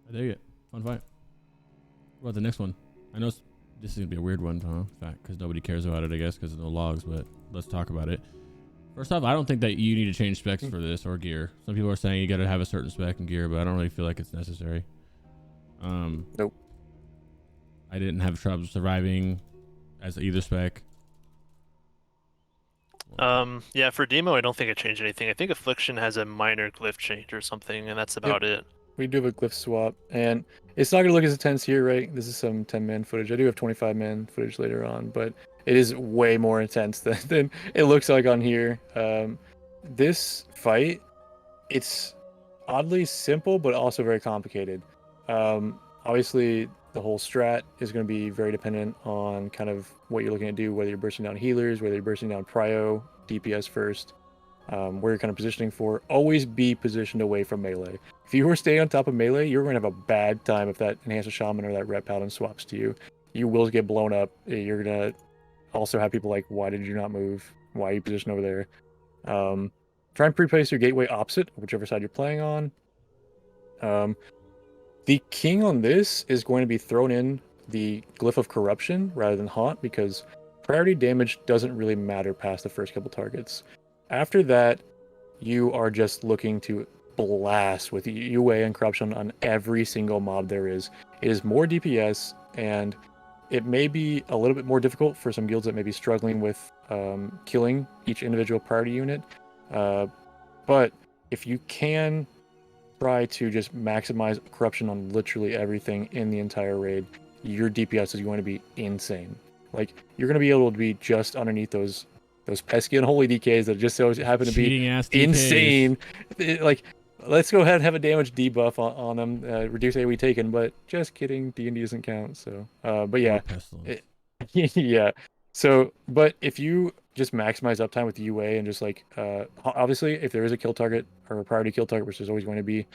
I dig it. Fun fight. What about the next one? I know this is gonna be a weird one, because nobody cares about it, I guess, because of the logs. But let's talk about it. First off, I don't think that you need to change specs for this or gear. Some people are saying you got to have a certain spec and gear, but I don't really feel like it's necessary. Nope. I didn't have trouble surviving as either spec. Yeah, for demo, I don't think it changed anything. I think Affliction has a minor glyph change or something, and that's about it. We do have a glyph swap, and it's not going to look as intense here, right? This is some 10-man footage. I do have 25-man footage later on, but it is way more intense than it looks like on here. This fight, it's oddly simple, but also very complicated. Obviously, the whole strat is going to be very dependent on kind of what you're looking to do, whether you're bursting down healers, whether you're bursting down prio, DPS first, where you're kind of positioning for. Always be positioned away from melee. If you were staying on top of melee, you're going to have a bad time if that Enhancer Shaman or that Ret Paladin swaps to you. You will get blown up. You're going to also have people like, why did you not move? Why are you positioned over there? Try and pre-place your gateway opposite, whichever side you're playing on. The king on this is going to be thrown in the Glyph of Corruption rather than Haunt, because priority damage doesn't really matter past the first couple targets. After that, you are just looking to blast with UA and Corruption on every single mob there is. It is more DPS, and it may be a little bit more difficult for some guilds that may be struggling with killing each individual priority unit. But if you can try to just maximize Corruption on literally everything in the entire raid, your DPS is going to be insane. Like, you're going to be able to be just underneath those those pesky unholy DKs that just so happen to be Cheating ass DKs. insane. Like, let's go ahead and have a damage debuff on them, reduce AoE taken, but just kidding, D&D doesn't count. So, but yeah, yeah. So, but if you just maximize uptime with UA and just like, obviously, if there is a kill target or a priority kill target, which there's always going to be,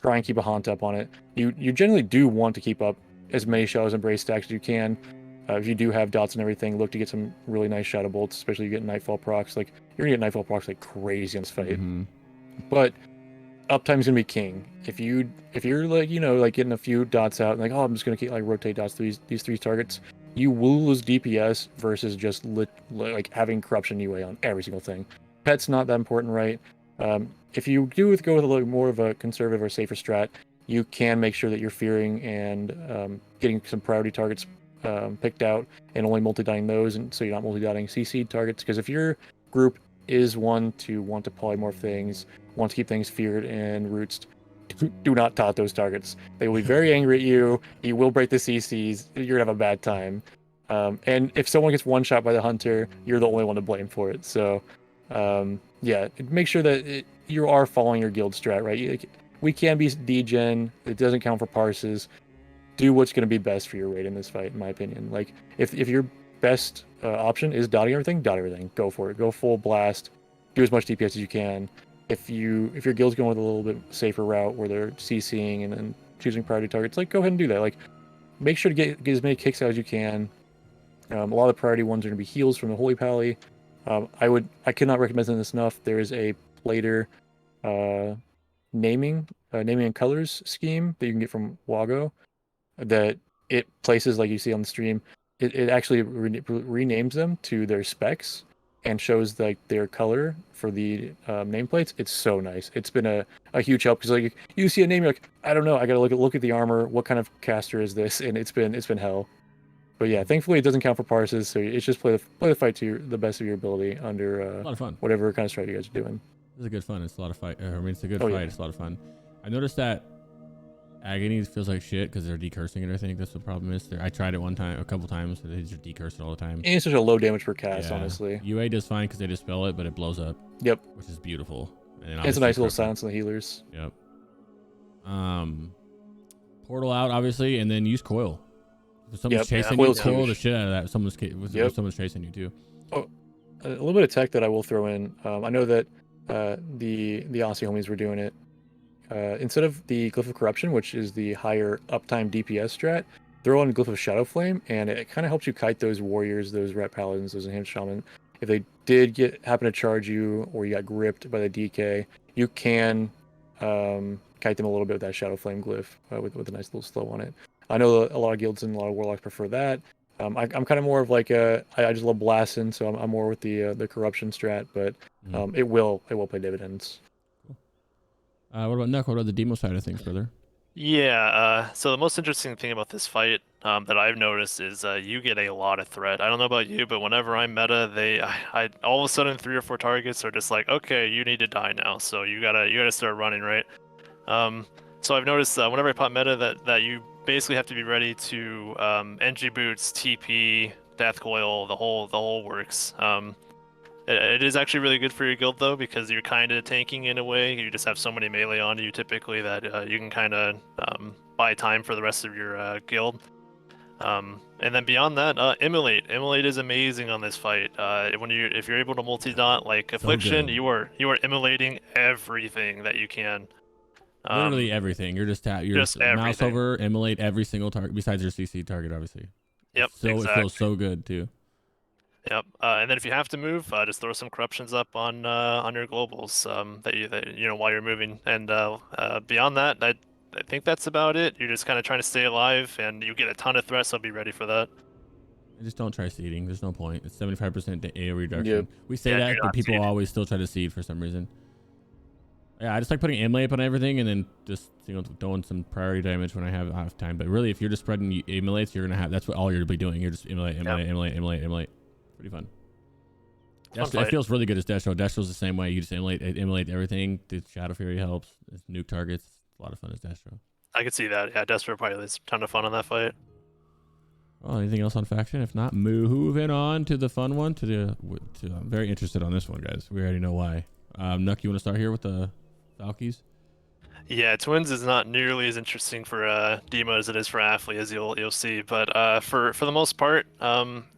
try and keep a haunt up on it. You generally do want to keep up as many shadows and brace stacks as you can. If you do have dots and everything, look to get some really nice shadow bolts, especially if you get Nightfall procs. Like, you're gonna get Nightfall procs like crazy in this fight. But uptime's gonna be king. If you're like, you know, like getting a few dots out and like, oh, I'm just gonna keep like rotate dots through these 3 targets, you will lose DPS versus just like having corruption UA on every single thing. Pet's not that important, right? If you do go with a little more of a conservative or safer strat, you can make sure that you're fearing and getting some priority targets picked out and only multi-dotting those, and so you're not multi-dotting CC targets. Because if your group is one to want to polymorph things, want to keep things feared and roots, do not dot those targets. They will be very angry at you. You will break the CCs. You're gonna have a bad time. And if someone gets one shot by the hunter, you're the only one to blame for it. So yeah, make sure that you are following your guild strat, right? We can be degen. It doesn't count for parses. Do what's going to be best for your raid in this fight, in my opinion. Like, if your best option is dotting everything, dot everything. Go for it. Go full blast. Do as much DPS as you can. If your guild's going with a little bit safer route where they're CCing and then choosing priority targets, like, go ahead and do that. Like, make sure to get as many kicks out as you can. A lot of the priority ones are going to be heals from the Holy Pally. I could not recommend this enough. There is a later naming and colors scheme that you can get from Wago that it places, like you see on the stream, it actually renames them to their specs and shows like their color for the nameplates. It's so nice. It's been a huge help, because like you see a name, you're like, I don't know, I gotta look at the armor, what kind of caster is this, and it's been hell. But yeah, thankfully it doesn't count for parses, so it's just play the fight to the best of your ability under a lot of fun. Whatever kind of strategy you guys are doing. It's a good fun. It's a lot of fight. I mean, it's a good fight. Yeah. It's a lot of fun. I noticed that Agony feels like shit because they're decursing it. I think that's the problem is. I tried it a couple times. They just decurse it all the time. And it's such a low damage per cast, honestly. UA does fine because they dispel it, but it blows up. Yep. Which is beautiful. And it's a nice little silence on the healers. Yep. Portal out, obviously, and then use coil. If someone's chasing you, coil the shit out of that. Someone's chasing you too. Oh, a little bit of tech that I will throw in. I know that the Aussie homies were doing it. Instead of the Glyph of Corruption, which is the higher uptime DPS strat, throw on Glyph of Shadow Flame, and it kind of helps you kite those warriors, those ret paladins, those enhanced shaman. If they did happen to charge you, or you got gripped by the DK, you can kite them a little bit with that Shadow Flame glyph with a nice little slow on it. I know a lot of guilds and a lot of warlocks prefer that. I'm kind of more of like I just love blasting, so I'm more with the corruption strat, but it will pay dividends. What about Nuck? What about the demo side of things, brother? Yeah, so the most interesting thing about this fight that I've noticed is you get a lot of threat. I don't know about you, but whenever I'm meta, I all of a sudden 3 or 4 targets are just like, okay, you need to die now, so you gotta start running, right? So I've noticed whenever I pop meta that you basically have to be ready to NG boots, TP, death coil, the whole works. It is actually really good for your guild though, because you're kind of tanking in a way. You just have so many melee on you typically that you can kind of buy time for the rest of your guild. And then beyond that, Immolate. Immolate is amazing on this fight. If you're able to multi-dot like Affliction, you are immolating everything that you can. Literally everything. You're just mouse over, immolate every single target besides your CC target, obviously. Yep. So exactly. It feels so good too. Yep. And then if you have to move, just throw some corruptions up on your globals that you know while you're moving. And beyond that, I think that's about it. You're just kind of trying to stay alive, and you get a ton of threats, so be ready for that. Just don't try seeding. There's no point. It's 75% AoE reduction. Yep. We say that, but people always still try to seed for some reason. Yeah, I just like putting immolate on everything and then just throwing some priority damage when I have time. But really, if you're just spreading immolates, you're gonna have that's what all you're gonna be doing. You're just immolate. Pretty fun. It feels really good as Destro. Destro's the same way. You just immolate everything. The Shadow Fury helps. It's nuke targets. It's a lot of fun as Destro. I could see that. Yeah, Destro probably is a ton of fun on that fight. Well, anything else on faction? If not, moving on to the fun one. I'm very interested on this one, guys. We already know why. Nuck, you want to start here with the Valkies? Yeah, Twins is not nearly as interesting for Demo as it is for Athlete, as you'll see. But for the most part,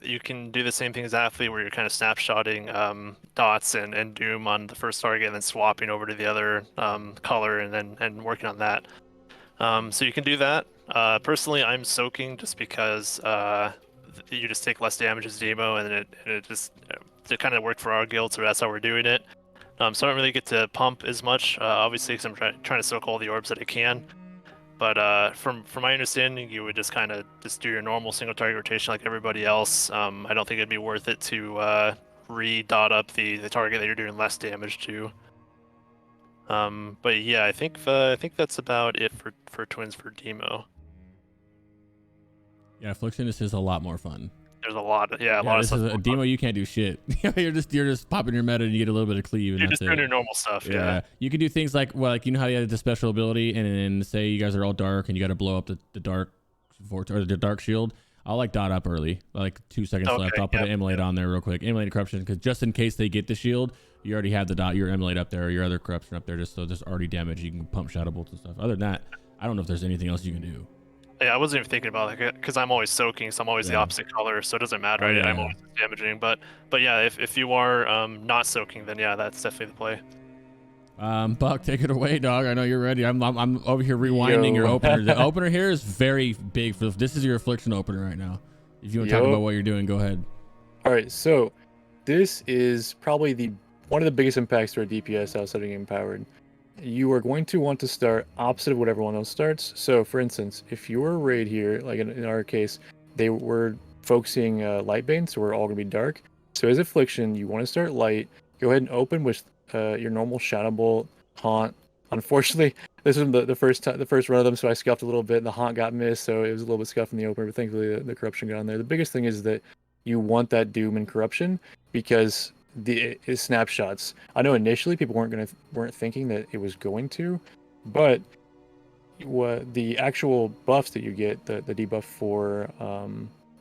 you can do the same thing as Athlete, where you're kind of snapshotting dots and Doom on the first target, and then swapping over to the other color, and working on that. So you can do that. Personally, I'm soaking just because you just take less damage as Demo, and it just to kind of work for our guild, so that's how we're doing it. So I don't really get to pump as much, obviously, because I'm trying to soak all the orbs that I can. But from my understanding, you would just kind of just do your normal single target rotation like everybody else. I don't think it'd be worth it to re-dot up the target that you're doing less damage to. But yeah, I think that's about it for Twins for Demo. Yeah, Affliction, this is a lot more fun. There's a lot of This stuff. is a Demo, you can't do shit. you're just popping your meta and you get a little bit of cleave, and You're that's just doing it. your normal stuff. Yeah. You can do things like, well, like, you know how you had the special ability, and then say you guys are all dark and you got to blow up the dark fort or the dark shield. I'll like dot up early, like 2 seconds left. I'll put an Immolate on there real quick. Immolate corruption, because just in case they get the shield, you already have the dot, your Immolate up there, or your other corruption up there, just so there's already damage. You can pump shadow bolts and stuff. Other than that, I don't know if there's anything else you can do. Yeah, I wasn't even thinking about it because I'm always soaking, so I'm always the opposite color, so it doesn't matter. Right? I'm always damaging, but yeah, if you are not soaking, then yeah, that's definitely the play. Buck, take it away, dog. I know you're ready. I'm over here rewinding your opener. The opener here is very big. This is your Affliction opener right now. If you want to talk about what you're doing, go ahead. All right, so this is probably one of the biggest impacts to our DPS outside of Empowered. You are going to want to start opposite of what everyone else starts. So, for instance, if you're a raid here, like in our case, they were focusing Lightbane, so we're all going to be dark. So as Affliction, you want to start light. Go ahead and open with your normal Shadow Bolt, Haunt. Unfortunately, this was the first run of them, so I scuffed a little bit. The Haunt got missed, so it was a little bit scuffed in the opener, but thankfully the Corruption got on there. The biggest thing is that you want that Doom and Corruption, because is snapshots. I know initially people weren't thinking that it was going to, but what the actual buffs that you get, the debuff for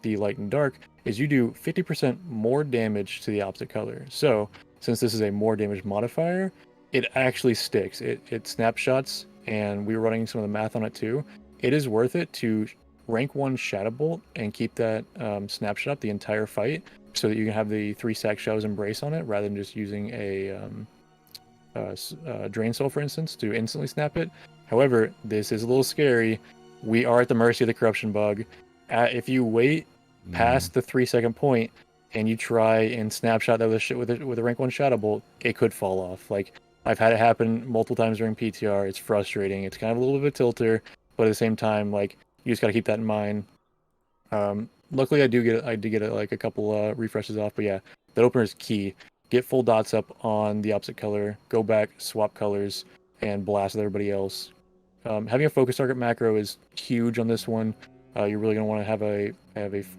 the light and dark, is you do 50% more damage to the opposite color. So since this is a more damage modifier, it actually sticks. It snapshots, and we were running some of the math on it too. It is worth it to rank 1 Shadow Bolt and keep that snapshot up the entire fight, so that you can have the 3-stack Shadow's Embrace on it, rather than just using a Drain Soul, for instance, to instantly snap it. However, this is a little scary. We are at the mercy of the Corruption bug. If you wait past the 3-second point and you try and snapshot that with a rank 1 Shadow Bolt, it could fall off. Like, I've had it happen multiple times during PTR. It's frustrating. It's kind of a little bit of a tilter, but at the same time, like, you just got to keep that in mind. Luckily, I did get like a couple refreshes off, but yeah, that opener is key. Get full dots up on the opposite color, go back, swap colors, and blast with everybody else. Having a focus target macro is huge on this one. You're really gonna want to have a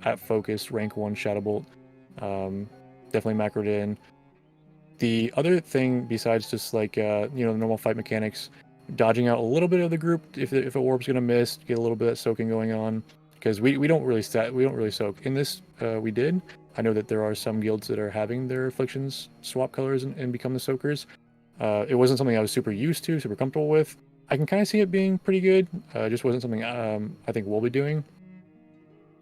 at focus rank 1 Shadow Bolt. Definitely macroed in. The other thing, besides just like the normal fight mechanics, dodging out a little bit of the group if a orb's gonna miss, get a little bit of soaking going on. Because we don't really soak. In this, we did. I know that there are some guilds that are having their Afflictions swap colors and become the soakers. It wasn't something I was super used to, super comfortable with. I can kind of see it being pretty good. Just wasn't something I think we'll be doing.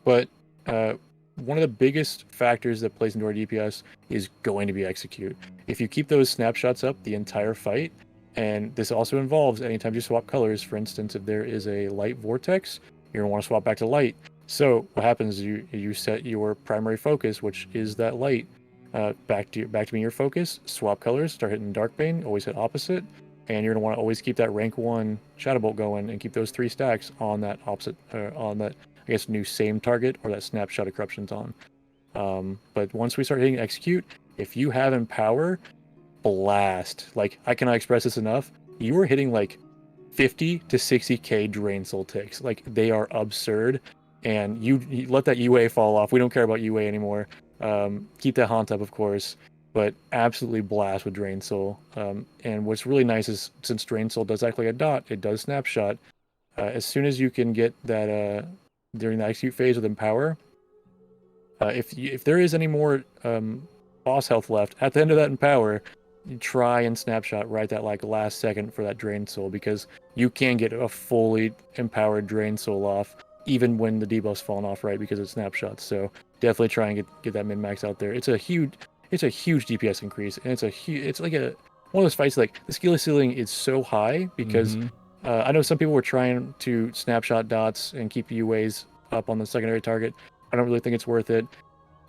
But one of the biggest factors that plays into our DPS is going to be execute. If you keep those snapshots up the entire fight, and this also involves anytime you swap colors, for instance, if there is a light vortex, you're gonna want to swap back to light. So what happens is you set your primary focus, which is that light, back to being your focus. Swap colors, start hitting Darkbane, always hit opposite, and you're gonna want to always keep that rank 1 Shadow Bolt going and keep those 3 stacks on that opposite, on that new same target or that snapshot of Corruption's on. But once we start hitting execute, if you have Empower, blast. Like, I cannot express this enough. You are hitting like 50 to 60k Drain Soul ticks. Like, they are absurd, and you let that UA fall off. We don't care about UA anymore. Keep that Haunt up, of course, but absolutely blast with Drain Soul. And what's really nice is, since Drain Soul does act like a dot, it does snapshot. As soon as you can get that during the execute phase with Empower, if there is any more boss health left at the end of that Empower, you try and snapshot right that like last second for that Drain Soul, because you can get a fully empowered Drain Soul off even when the debuff's fallen off, right? Because it's snapshots. So definitely try and get that min max out there. It's a huge DPS increase, and it's like one of those fights like the skill ceiling is so high because I know some people were trying to snapshot dots and keep UAs up on the secondary target. I don't really think it's worth it.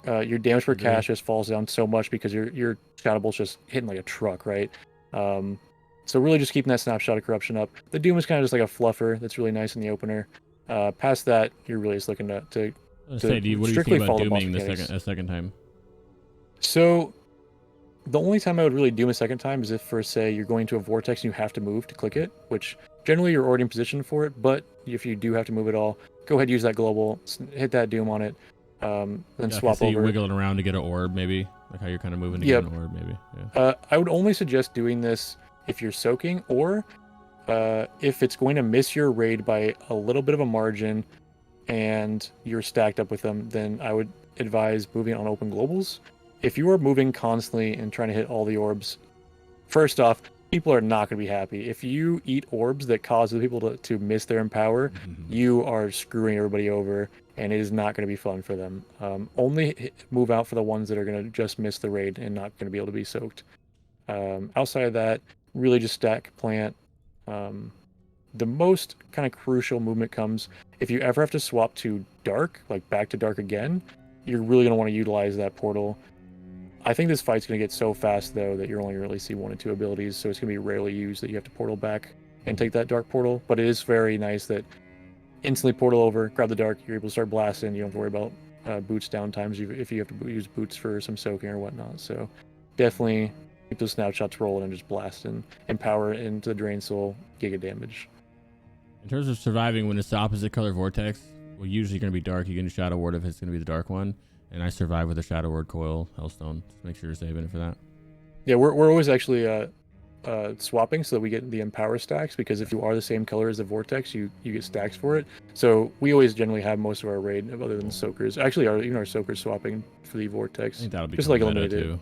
Your damage per cast just falls down so much because your Shadow Bolt's just hitting like a truck, right? So really just keeping that snapshot of corruption up. The Doom is kind of just like a fluffer that's really nice in the opener. Past that, you're really just looking to strictly follow the boss mechanics. A second time? So the only time I would really Doom a second time is if, for say, you're going to a vortex and you have to move to click it, which generally you're already in position for it, but if you do have to move at all, go ahead, use that global, hit that Doom on it, then swap over. You wiggle it around to get an orb, maybe? Like how you're kind of moving to get an orb, maybe? Yeah. I would only suggest doing this if you're soaking, or if it's going to miss your raid by a little bit of a margin and you're stacked up with them, then I would advise moving on open globals. If you are moving constantly and trying to hit all the orbs, first off, people are not going to be happy. If you eat orbs that cause the people to miss their Empower, you are screwing everybody over, and it is not going to be fun for them. Only move out for the ones that are going to just miss the raid and not going to be able to be soaked. Outside of that, really just stack plant. The most kind of crucial movement comes if you ever have to swap to dark, like back to dark again, you're really going to want to utilize that portal. I think this fight's going to get so fast, though, that you're only going to really see 1 or 2 abilities, so it's going to be rarely used that you have to portal back and take that dark portal. But it is very nice that instantly portal over, grab the dark, you're able to start blasting. You don't have to worry about boots down times if you have to use boots for some soaking or whatnot. So definitely keep those snapshots rolling and just blast and empower into the Drain Soul, giga damage. In terms of surviving when it's the opposite color vortex, well, usually going to be dark. You can Shadow Ward if it's going to be the dark one. And I survive with a Shadow Ward Coil, Hellstone. Just make sure you're saving it for that. Yeah, we're always actually swapping so that we get the Empower stacks, because if you are the same color as the Vortex, you get stacks for it. So we always generally have most of our raid, other than Soakers. Actually, even our Soakers swapping for the Vortex. I think that'll be just like eliminated. Too.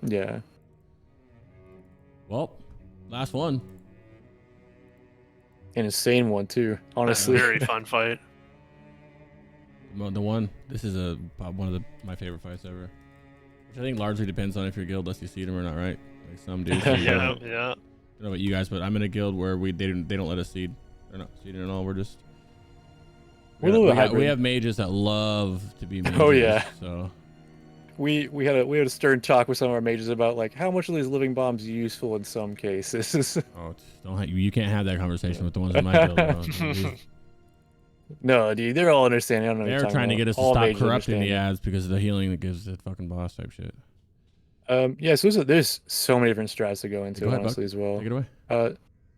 Yeah. Well, last one. An insane one too, honestly. Very fun fight. The one. This is one of my favorite fights ever. Which I think largely depends on if your guild lets you seed them or not, right? Like some dudes. Yeah. I don't know about you guys, but I'm in a guild where they don't let us seed. They're not seeding at all. We're just. We have mages that love to be mages. Oh yeah. So. We had a stern talk with some of our mages about like how much of these living bombs are useful in some cases. Oh, you can't have that conversation with the ones in my guild. No, dude, they're all understanding. I don't know. They're trying to get us to stop corrupting the ads because of the healing that gives the fucking boss type shit. Yeah, so there's so many different strats to go into, honestly, as well. Take it away.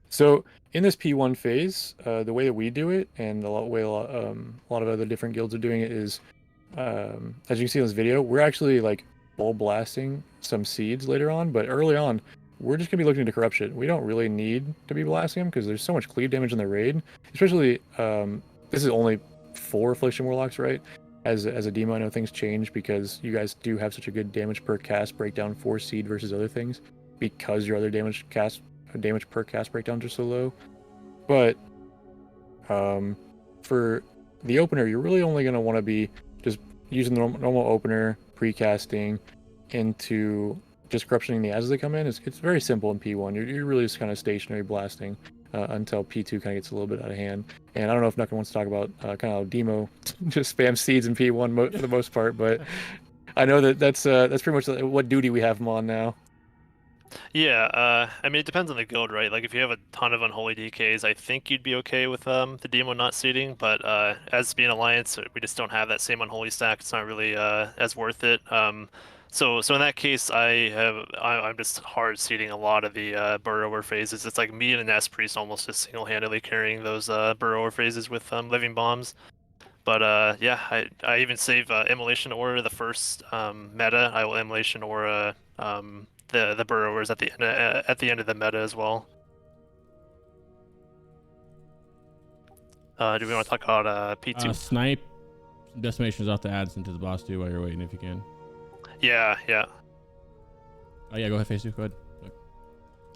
So in this P1 phase, the way that we do it, and a lot of other different guilds are doing it, is as you can see in this video, we're actually like bull blasting some seeds later on, but early on, we're just gonna be looking to corruption. We don't really need to be blasting them because there's so much cleave damage in the raid, especially. This is only 4 Affliction Warlocks, right? As a demo, I know things change because you guys do have such a good damage per cast breakdown for seed versus other things, because your other damage per cast breakdowns are so low. But for the opener, you're really only going to want to be just using the normal opener, pre-casting into just corruptioning the ads as they come in. It's very simple in P1. You're really just kind of stationary blasting. Until P2 kind of gets a little bit out of hand. And I don't know if Nukin wants to talk about kind of how Demo just spams seeds in P1 for the most part, but I know that's pretty much what duty we have him on now. Yeah, I mean, it depends on the guild, right? Like, if you have a ton of Unholy DKs, I think you'd be okay with the Demo not seeding, but as being Alliance, we just don't have that same Unholy stack. It's not really as worth it. So in that case, I'm just hard seeding a lot of the burrower phases. It's like me and an S priest almost just single-handedly carrying those burrower phases with living bombs. But yeah, I even save Immolation Aura the first meta. I will Immolation Aura the burrowers at the end of the meta as well. Do we want to talk about P2? Snipe some decimations off the ads into the boss too while you're waiting if you can. Yeah. Oh yeah, go ahead, Face 2. Go ahead.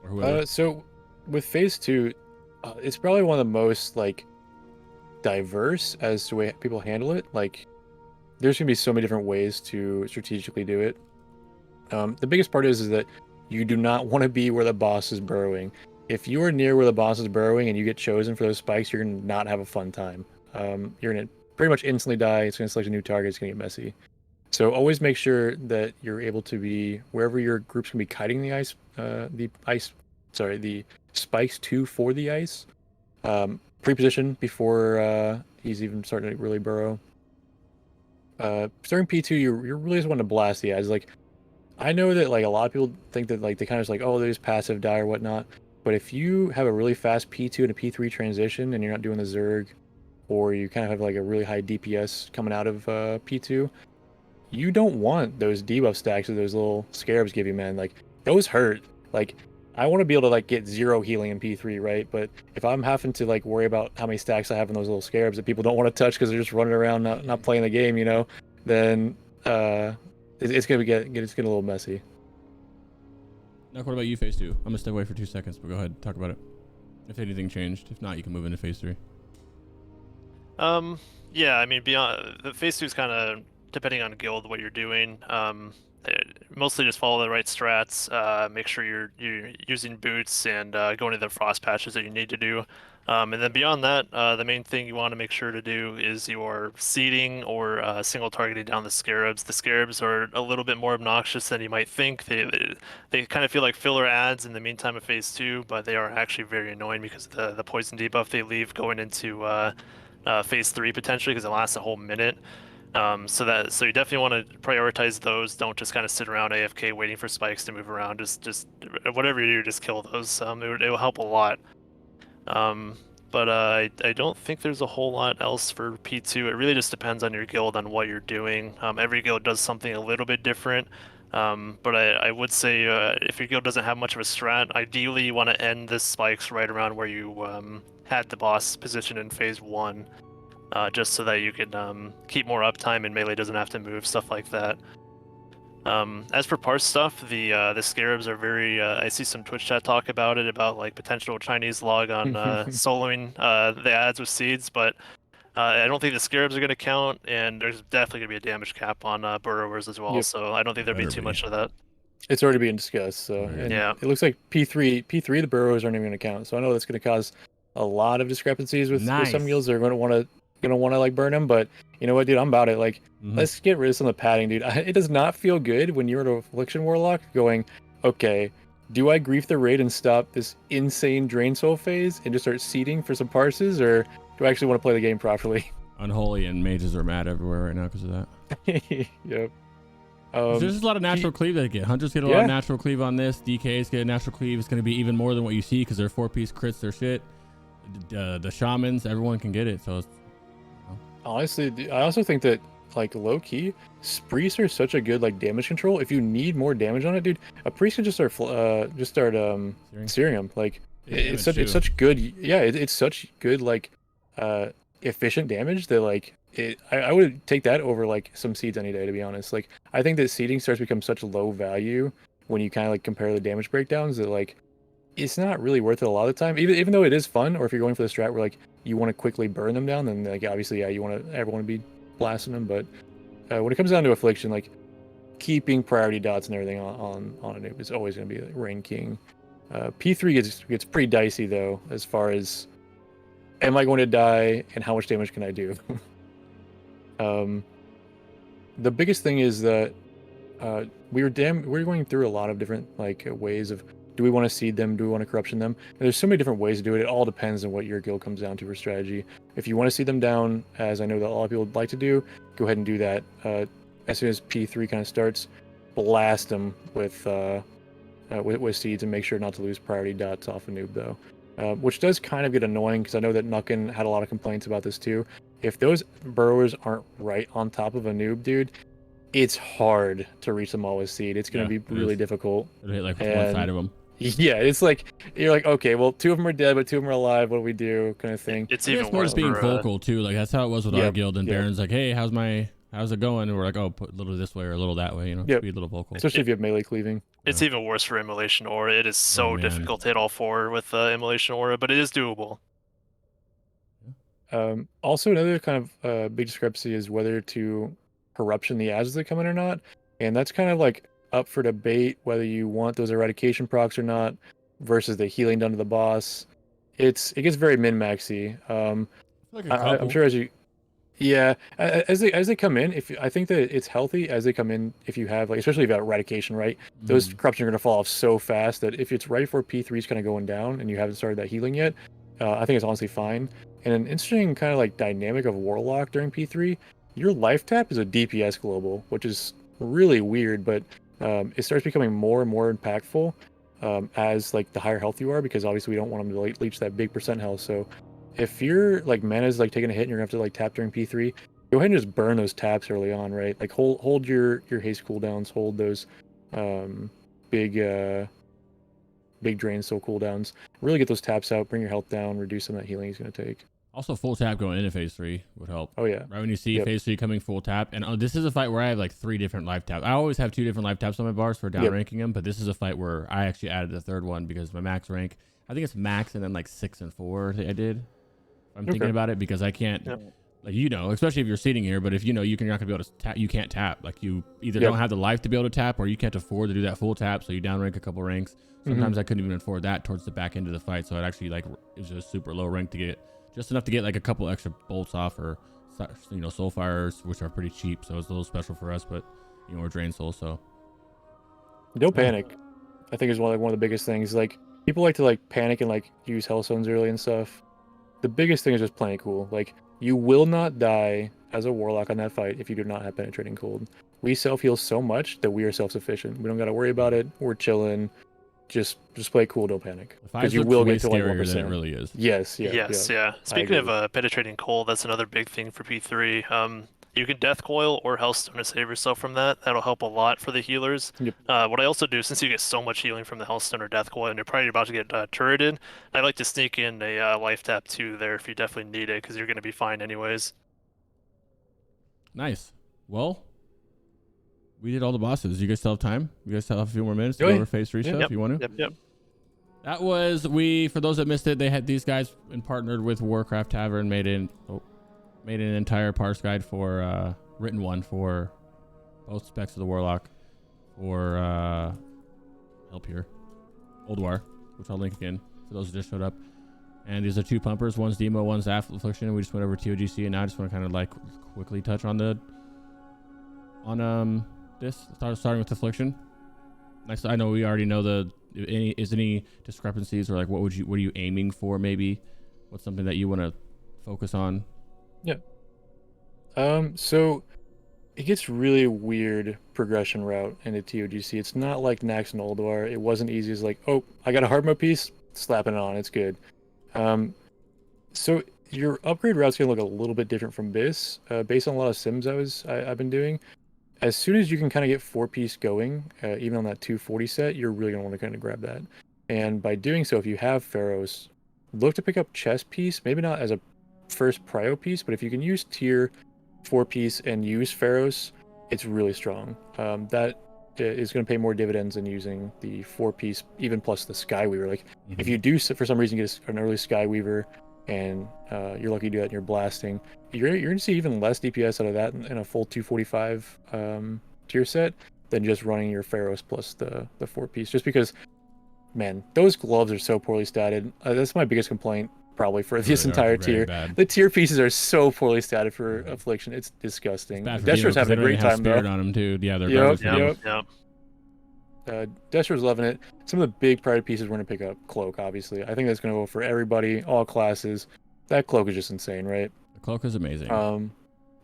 Or whoever. So with phase 2, it's probably one of the most like diverse as to the way people handle it. Like, there's gonna be so many different ways to strategically do it. The biggest part is that you do not want to be where the boss is burrowing. If you are near where the boss is burrowing and you get chosen for those spikes, you're gonna not have a fun time. You're gonna pretty much instantly die. It's gonna select a new target. It's gonna get messy. So always make sure that you're able to be wherever your group's gonna be kiting the spikes to for the ice. Pre-position before he's even starting to really burrow. Starting P2, you really just want to blast the eyes. Like, I know that like a lot of people think that like they kind of just like, oh, they just passive die or whatnot. But if you have a really fast P2 and a P3 transition and you're not doing the Zerg, or you kind of have like a really high DPS coming out of P2, you don't want those debuff stacks that those little scarabs give you, man. Like, those hurt. Like, I want to be able to like get 0 healing in P3, right? But if I'm having to like worry about how many stacks I have in those little scarabs that people don't want to touch because they're just running around not playing the game, you know, then it's gonna get a little messy. Now, what about you, Phase 2? I'm gonna step away for 2 seconds, but go ahead, talk about it. If anything changed, if not, you can move into Phase 3. Yeah, I mean, beyond the Phase 2 is kind of depending on guild what you're doing. Mostly just follow the right strats. Make sure you're using boots and going to the frost patches that you need to do. And then beyond that, the main thing you want to make sure to do is your seeding or single targeting down the scarabs. The scarabs are a little bit more obnoxious than you might think. They kind of feel like filler ads in the meantime of Phase 2, but they are actually very annoying because of the poison debuff they leave going into Phase 3 potentially, because it lasts a whole minute. So you definitely want to prioritize those. Don't just kind of sit around AFK waiting for spikes to move around. Just whatever you do, just kill those. It will help a lot. But I don't think there's a whole lot else for P2. It really just depends on your guild, on what you're doing. Every guild does something a little bit different. But I would say if your guild doesn't have much of a strat, ideally you want to end the spikes right around where you had the boss position in Phase 1. Just so that you can keep more uptime and melee doesn't have to move, stuff like that. As for parse stuff, the scarabs are very. I see some Twitch chat talk about it, about like potential Chinese log on soloing the ads with seeds, but I don't think the scarabs are going to count, and there's definitely going to be a damage cap on burrowers as well. Yep. So I don't think there'll be too much of that. It's already being discussed. So Right. and Yeah. it looks like P3 the burrowers aren't even going to count. So I know that's going to cause a lot of discrepancies with some guilds. They're going to want to like burn them, but you know what, dude, I'm about it. Like, let's get rid of some of the padding, dude. It does not feel good when you're an Affliction Warlock going, okay, do I grief the raid and stop this insane drain soul phase and just start seeding for some parses, or do I actually want to play the game properly? Unholy and mages are mad everywhere right now because of that. Yep. There's just a lot of natural cleave they get. Hunters get a lot of natural cleave on this. DKs get a natural cleave. It's going to be even more than what you see because they're 4-piece crits, their shit. The shamans, everyone can get it. So it's, honestly, I also think that like low key, priests are such a good like damage control. If you need more damage on it, dude, a priest can just start searing them. Like it's such good. Yeah, it's such good like efficient damage that like I would take that over like some seeds any day, to be honest. Like I think that seeding starts to become such low value when you kind of like compare the damage breakdowns that like it's not really worth it a lot of the time. Even though it is fun, or if you're going for the strat where like you want to quickly burn them down, then like obviously you want everyone to be blasting them. But when it comes down to Affliction, like keeping priority dots and everything on a noob is always going to be like Reign King. P3 gets pretty dicey though, as far as am I going to die and how much damage can I do? The biggest thing is that we're going through a lot of different like ways of, do we want to seed them? Do we want to corruption them? And there's so many different ways to do it. It all depends on what your guild comes down to for strategy. If you want to seed them down, as I know that a lot of people would like to do, go ahead and do that. As soon as P3 kind of starts, blast them with seeds and make sure not to lose priority dots off a noob though. Which does kind of get annoying because I know that Nukin had a lot of complaints about this too. If those burrowers aren't right on top of a noob, dude, it's hard to reach them all with seed. It's going to be really difficult. It'll hit like one side of them. Yeah, it's like you're like, okay, well, 2 of them are dead, but 2 of them are alive. What do we do? Kind of thing. It's I think even it's more worse just being for, vocal too. Like that's how it was with our Yep, guild. And yep. Baron's like, hey, how's it going? And we're like, oh, put a little this way or a little that way. You know, Yep. be a little vocal. Especially if you have melee cleaving. It's even worse for Immolation Aura. It is Oh, so man. difficult to hit all 4 with Immolation Aura, but it is doable. Also, another kind of big discrepancy is whether to corruption the ads that come in or not, and that's kind of like up for debate whether you want those eradication procs or not versus the healing done to the boss. It gets very min maxy. Like a couple. I'm sure as they come in, if I think that it's healthy as they come in, if you have like especially if you have eradication, right? Those corruption are gonna fall off so fast that if it's right before P3 is kind of going down and you haven't started that healing yet, I think it's honestly fine. And an interesting kind of like dynamic of Warlock during P3, your life tap is a DPS global, which is really weird, but it starts becoming more and more impactful as like the higher health you are, because obviously we don't want them to leech that big percent health. So if your like mana is like taking a hit and you're gonna have to like tap during P3, go ahead and just burn those taps early on, right? Like hold your haste cooldowns, hold those big drain soul cooldowns. Really get those taps out, bring your health down, reduce some of that healing he's gonna take. Also, full tap going into phase 3 would help. Oh yeah. Right when you see phase 3 coming full tap, and this is a fight where I have like 3 different life taps. I always have 2 different life taps on my bars for down ranking them, but this is a fight where I actually added the 3rd one because my max rank, I think it's max and then like 6 and 4 I did. I'm thinking about it because I can't, like, you know, especially if you're sitting here, but if you know you're not gonna be able to tap, you can't tap. Like you either don't have the life to be able to tap, or you can't afford to do that full tap, so you down rank a couple ranks. Sometimes I couldn't even afford that towards the back end of the fight, so it actually like it was just super low rank to get just enough to get like a couple extra bolts off, or you know, soul fires, which are pretty cheap, so it's a little special for us, but you know, we're drain soul, so don't panic. I think is one of the biggest things. Like people like to like panic and like use hellstones early and stuff. The biggest thing is just playing cool. Like you will not die as a warlock on that fight if you do not have penetrating cold. We self heal so much that we are self sufficient. We don't got to worry about it. We're chilling. Just play cool. Don't panic. Because you will get to like 1%. Than it really is. Yes. Yeah. Speaking of penetrating cold, that's another big thing for P3. You can Death Coil or Hellstone to save yourself from that. That'll help a lot for the healers. What I also do, since you get so much healing from the Hellstone or Death Coil, and you're probably about to get turreted, I like to sneak in a life tap too there if you definitely need it, because you're going to be fine anyways. Nice. Well, we did all the bosses. You guys still have time? You guys still have a few more minutes to go over phase 3 stuff if you want to? Yep. That was, for those that missed it, they had these guys and partnered with Warcraft Tavern, made an entire parse guide for written one for both specs of the Warlock, for help here, Ulduar, which I'll link again for those that just showed up. And these are 2 pumpers. One's Demo, one's Affliction. We just went over ToGC, and now I just want to kind of like quickly touch on this, starting with Affliction. Next, I know we already know any discrepancies, or like what are you aiming for? Maybe what's something that you want to focus on? Yeah. So it gets really weird progression route into ToGC. It's not like Nax and Ulduar. It wasn't easy as like, oh, I got a hard mode piece, slapping it on, it's good. So your upgrade route's gonna look a little bit different from this, based on a lot of sims I've been doing. As soon as you can kind of get 4-piece going, even on that 240 set, you're really gonna want to kind of grab that. And by doing so, if you have Pharaohs, look to pick up chest piece, maybe not as a first prio piece, but if you can use tier 4-piece and use Pharaohs, it's really strong. That is going to pay more dividends than using the 4-piece, even plus the Skyweaver. Like if you do for some reason get an early Skyweaver and you're lucky to do that and you're blasting, you're going to see even less DPS out of that in a full 245 tier set than just running your Pharaohs plus the 4-piece. Just because, man, those gloves are so poorly statted. That's my biggest complaint probably for this entire tier. Bad. The tier pieces are so poorly statted for Affliction. It's disgusting. Destro's having a great time though. On them too. Yeah, they're Destro's loving it. Some of the big priority pieces we're gonna pick up. Cloak, obviously. I think that's gonna go for everybody, all classes. That cloak is just insane, right? The cloak is amazing.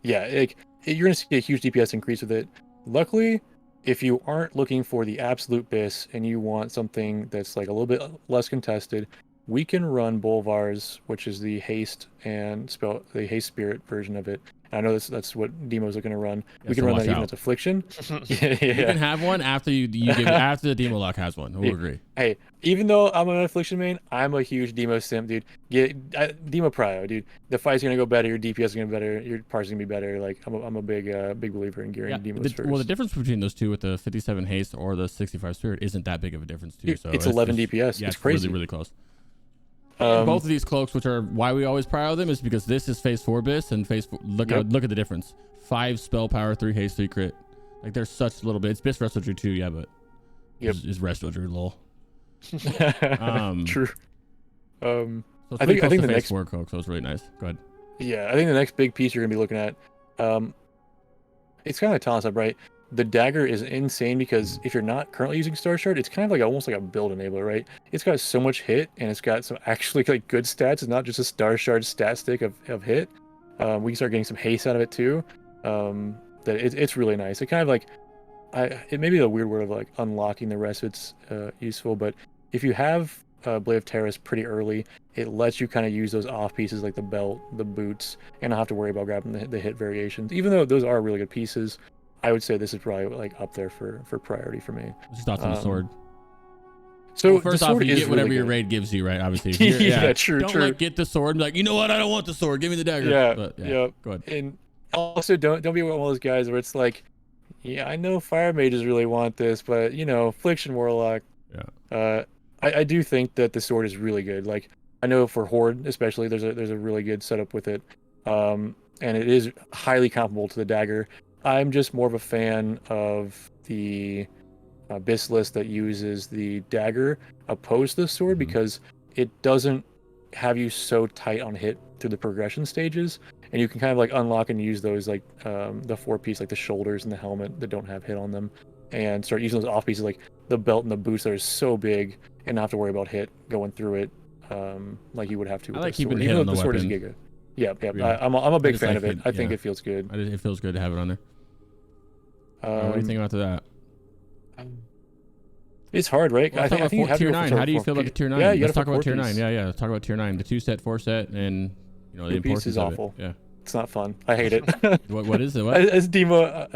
Yeah, you're gonna see a huge DPS increase with it. Luckily, if you aren't looking for the absolute BIS and you want something that's like a little bit less contested, we can run Bolvar's, which is the haste and the haste spirit version of it, I know that's what Demo's looking to run. Yeah, We can so run watch that even out. as Affliction. yeah. You can have one after you give after the Demo lock has one. We'll agree. Hey, even though I'm an Affliction main, I'm a huge Demo simp, dude. Demo prio, dude. The fight's gonna go better. Your DPS is gonna be better. Your parsing gonna be better. Like I'm a big believer in gearing Demos first. Well, the difference between those two with the 57 haste or the 65 spirit isn't that big of a difference too. Dude, So it's 11 DPS. Yeah, it's crazy. Really close. Both of these cloaks, which are why we always prio them, is because this is phase 4 bis and phase 4. Look at the difference. 5 spell power, 3 haste, 3 crit. Like there's such little bit. It's bis Restorager too, yeah, but is Restorager lol. True. So I think the next 4 cloaks, so it's really nice. Go ahead. Yeah, I think the next big piece you're gonna be looking at, it's kind of like Toss Up, right? The dagger is insane because if you're not currently using Star Shard, it's kind of like almost like a build enabler, right? It's got so much hit and it's got some actually like good stats. It's not just a Star Shard stat stick of hit. We can start getting some haste out of it too. That it's really nice. It kind of like, it may be a weird word of like unlocking the rest of it's useful, but if you have Blade of Terrace pretty early, it lets you kind of use those off pieces like the belt, the boots, and not have to worry about grabbing the hit variations. Even though those are really good pieces, I would say this is probably like up there for priority for me. Just thoughts on the sword. So well, first off, you get whatever your raid gives you, right? Obviously. True. Don't like get the sword and be like, you know what? I don't want the sword. Give me the dagger. Yeah. Go ahead. And also, don't be one of those guys where it's like, yeah, I know fire mages really want this, but you know, Affliction Warlock. Yeah. I do think that the sword is really good. Like I know for Horde especially, there's a really good setup with it, and it is highly comparable to the dagger. I'm just more of a fan of the Bis list that uses the dagger opposed to the sword because it doesn't have you so tight on hit through the progression stages, and you can kind of like unlock and use those like the 4-piece like the shoulders and the helmet that don't have hit on them, and start using those off pieces like the belt and the boots that are so big and not have to worry about hit going through it like you would have to. I With like the keeping sword. hit on the sword weapon. is giga. Yeah. I'm a big fan of it. I think it feels good. It feels good to have it on there. What do you think about that? It's hard, right? Well, I think you have tier 9. How do you feel about the tier 9? Yeah, let's talk about tier 9. Yeah, let's talk about tier 9. The 2-set, 4-set, and you know the importance is of awful. It. Yeah, it's not fun. I hate it. What is it? What? As Demo,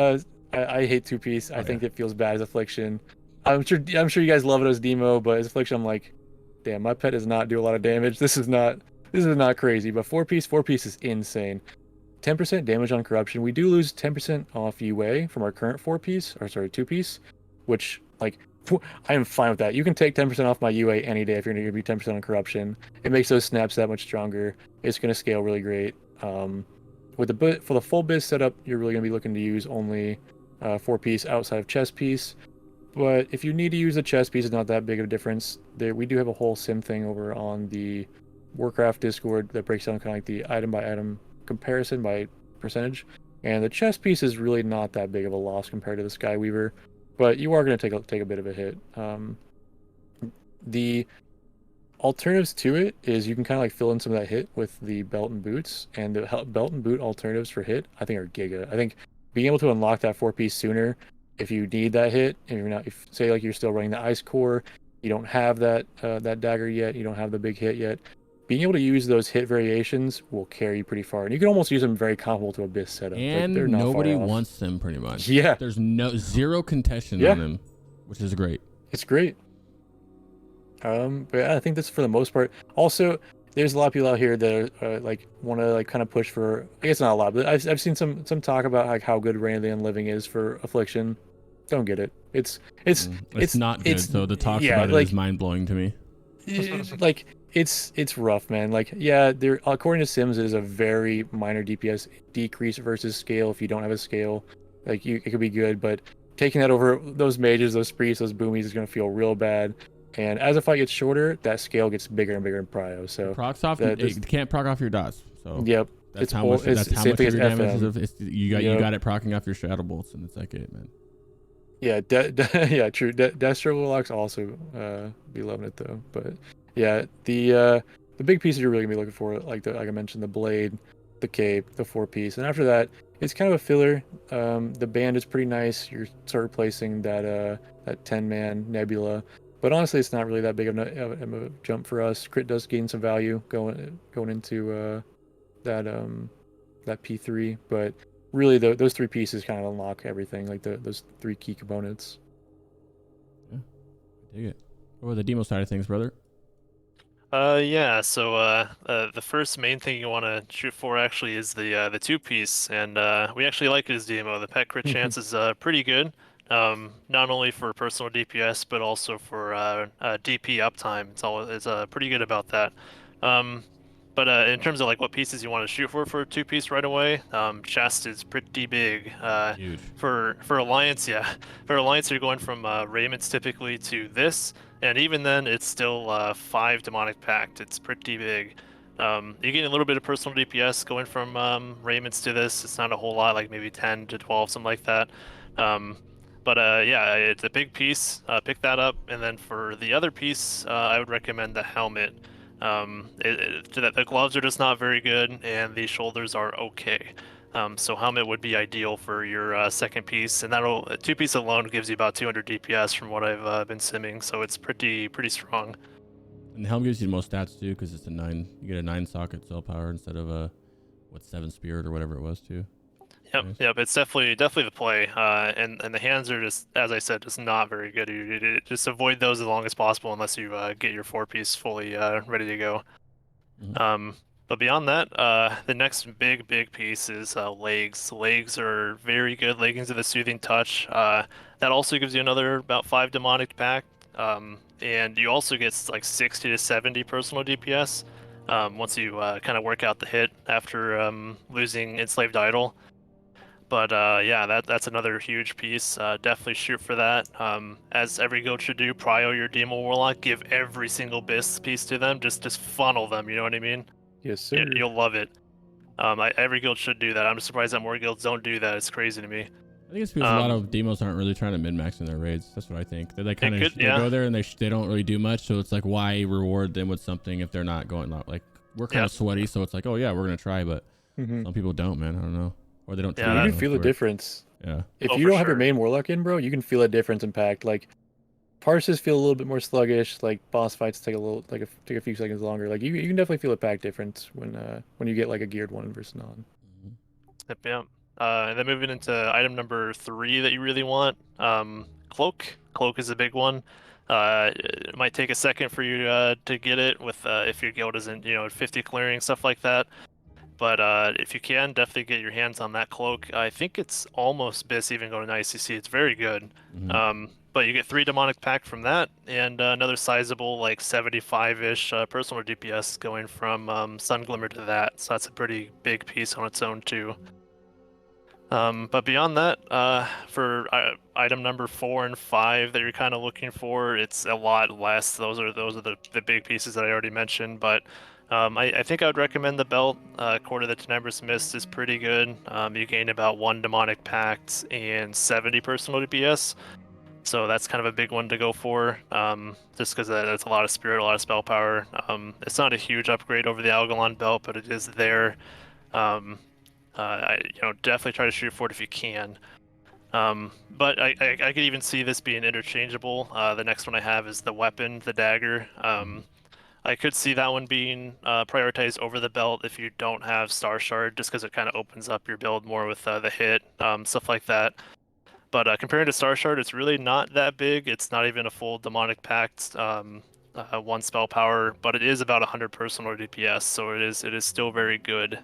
I hate 2-piece. I think it feels bad as Affliction. I'm sure you guys love it as Demo, but as Affliction, I'm like, damn, my pet does not do a lot of damage. This is not crazy. But 4-piece is insane. 10% damage on corruption. We do lose 10% off UA from our current 2-piece, which like I am fine with that. You can take 10% off my UA any day if you're going to give me 10% on corruption. It makes those snaps that much stronger. It's going to scale really great. For the full biz setup, you're really going to be looking to use only 4-piece outside of chest piece. But if you need to use a chest piece, it's not that big of a difference. We do have a whole sim thing over on the Warcraft Discord that breaks down kind of like the item by item comparison by percentage, and the chest piece is really not that big of a loss compared to the Skyweaver, but you are going to take a bit of a hit. The alternatives to it is you can kind of like fill in some of that hit with the belt and boots, and the belt and boot alternatives for hit I think are giga. I think being able to unlock that 4-piece sooner if you need that hit, and you're not, if say like you're still running the ice core, you don't have that dagger yet, you don't have the big hit yet, being able to use those hit variations will carry you pretty far, and you can almost use them very comparable to a Bis setup. And like, nobody wants them pretty much. Yeah, there's zero contention on them, which is great. It's great. But yeah, I think that's for the most part. Also, there's a lot of people out here that are, like want to like kind of push for. I guess not a lot, but I've seen some talk about like how good Reign of the Unliving is for Affliction. Don't get it. It's not good. So the talk about it is mind blowing to me. Like it's rough, man. Like yeah, there according to Sims, it is a very minor DPS decrease versus scale. If you don't have a scale, like it could be good, but taking that over those mages, those priests, those boomies is gonna feel real bad. And as the fight gets shorter, that scale gets bigger and bigger in prio. So procs off, it can't proc off your dots. So yep, that's how much of your damage is. You got it procking off your shadow bolts, and it's like it, man. Yeah, yeah, true. Destro Warlocks also be loving it though. But yeah, the big pieces you're really gonna be looking for, like I mentioned, the blade, the cape, the 4-piece, and after that, it's kind of a filler. The band is pretty nice. You're sort of replacing that 10-man Nebula. But honestly, it's not really that big of a jump for us. Crit does gain some value going into that that P3. But really, those 3 pieces kind of unlock everything, like those 3 key components. Yeah, dig it. What were the demo side of things, brother? Yeah, so the first main thing you want to shoot for actually is the 2-piece, and we actually like it as demo. The pet crit chance is pretty good, not only for personal DPS but also for DP uptime. It's pretty good about that. But in terms of like what pieces you want to shoot for a 2-piece right away, chest is pretty big. Huge. For Alliance, yeah, for Alliance you're going from Raymond's typically to this. And even then, it's still 5 Demonic Pact. It's pretty big. You're getting a little bit of personal DPS going from Raymond's to this. It's not a whole lot, like maybe 10 to 12, something like that. But yeah, it's a big piece. Pick that up. And then for the other piece, I would recommend the helmet. The gloves are just not very good, and the shoulders are okay. So helmet would be ideal for your second piece, and that'll 2-piece alone gives you about 200 DPS from what I've been simming, so it's pretty strong. And the helm gives you the most stats too, because it's a 9. You get a 9 socket cell power instead of a 7 spirit or whatever it was too. Yep, Nice. yep, it's definitely the play. And the hands are just, as I said, just not very good. You just avoid those as long as possible unless you get your 4-piece fully ready to go. Mhm. But beyond that, the next big piece is legs. Legs are very good. Leggings of the Soothing Touch. That also gives you another about 5 Demonic Pact. And you also get like 60 to 70 personal DPS once you kind of work out the hit after losing Enslaved Idol. But yeah, that's another huge piece. Definitely shoot for that. As every guild should do, prio your Demo Warlock. Give every single piece to them. Just funnel them. You know what I mean? Yes, sir. You'll love it. Every guild should do that. I'm surprised that more guilds don't do that. It's crazy to me. I think it's because a lot of demos aren't really trying to min-max in their raids. That's what I think. They like kind of go there and they don't really do much. So it's like, why reward them with something if they're not going like we're kind of sweaty. So it's like, oh yeah, we're gonna try, but some people don't, man. I don't know, or they don't. Yeah, you can feel the difference. Yeah. If you don't have your main Warlock in, bro, you can feel a difference in pact. Like parses feel a little bit more sluggish. Like boss fights take a few seconds longer. Like you can definitely feel a pact difference when you get like a geared one versus non. Yep, yeah. And then moving into item number 3 that you really want, cloak. Cloak is a big one. It might take a second for you to get it with if your guild isn't 50 clearing, stuff like that. But if you can, definitely get your hands on that cloak. I think it's almost BIS even going to ICC. It's very good. But you get 3 Demonic Pact from that, and another sizable, like 75-ish personal DPS going from Sun Glimmer to that. So that's a pretty big piece on its own too. But beyond that, for item number 4 and 5 that you're kind of looking for, it's a lot less. Those are the big pieces that I already mentioned. But I think I would recommend the belt. Court of the Tenebrous Mist is pretty good. You gain about 1 Demonic Pact and 70 personal DPS. So that's kind of a big one to go for, just because that's a lot of spirit, a lot of spell power. It's not a huge upgrade over the Algalon belt, but it is there. Definitely try to shoot for it if you can. But I could even see this being interchangeable. The next one I have is the weapon, the dagger. I could see that one being prioritized over the belt if you don't have Star Shard, just because it kind of opens up your build more with the hit, stuff like that. But comparing to Star Shard, it's really not that big. It's not even a full Demonic Pact, 1 spell power, but it is about 100 personal DPS, so it is still very good.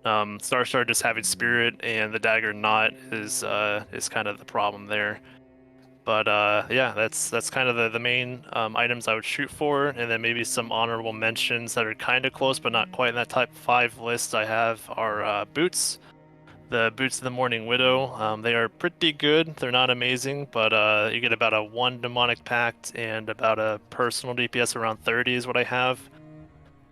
Star Shard just having Spirit and the dagger not is kind of the problem there. But yeah, that's kind of the main items I would shoot for, and then maybe some honorable mentions that are kind of close but not quite in that type 5 list I have are boots. The Boots of the Morning Widow, they are pretty good. They're not amazing, but you get about a 1 Demonic Pact and about a personal DPS around 30 is what I have.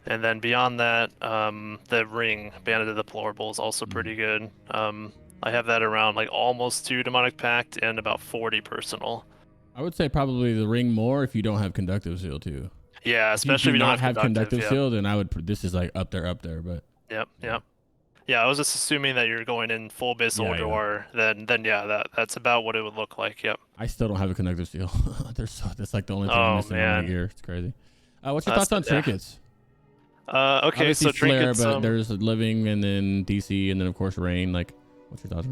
And then beyond that, the ring, Bandit of the Deplorable, is also pretty good. I have that around like almost 2 Demonic Pact and about 40 personal. I would say probably the ring more if you don't have Conductive Seal too. Yeah, especially if you don't have Conductive Seal, then I would. This is like up there. But yep. Yeah, I was just assuming that you're going in full BIS Ulduar. Then yeah, that's about what it would look like. Yep. I still don't have a Conductive Seal. That's like the only thing I'm missing on my gear. It's crazy. What's your thoughts on trinkets? Okay, Obviously so Flare, trinket but some. there's living and then DC and then of course rain. Like, what's your thoughts?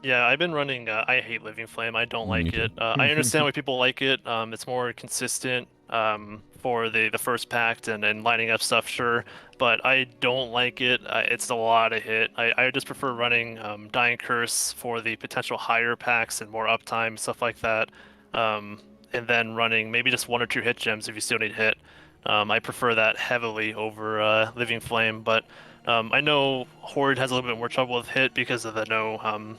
Yeah, I've been running. I hate Living Flame. I don't Me like too. it. I understand why people like it. It's more consistent for the first pact and lining up stuff, sure. But I don't like it. It's a lot of hit. I just prefer running Dying Curse for the potential higher packs and more uptime, stuff like that. And then running maybe just 1 or 2 hit gems if you still need hit. I prefer that heavily over Living Flame, but I know Horde has a little bit more trouble with hit because of the no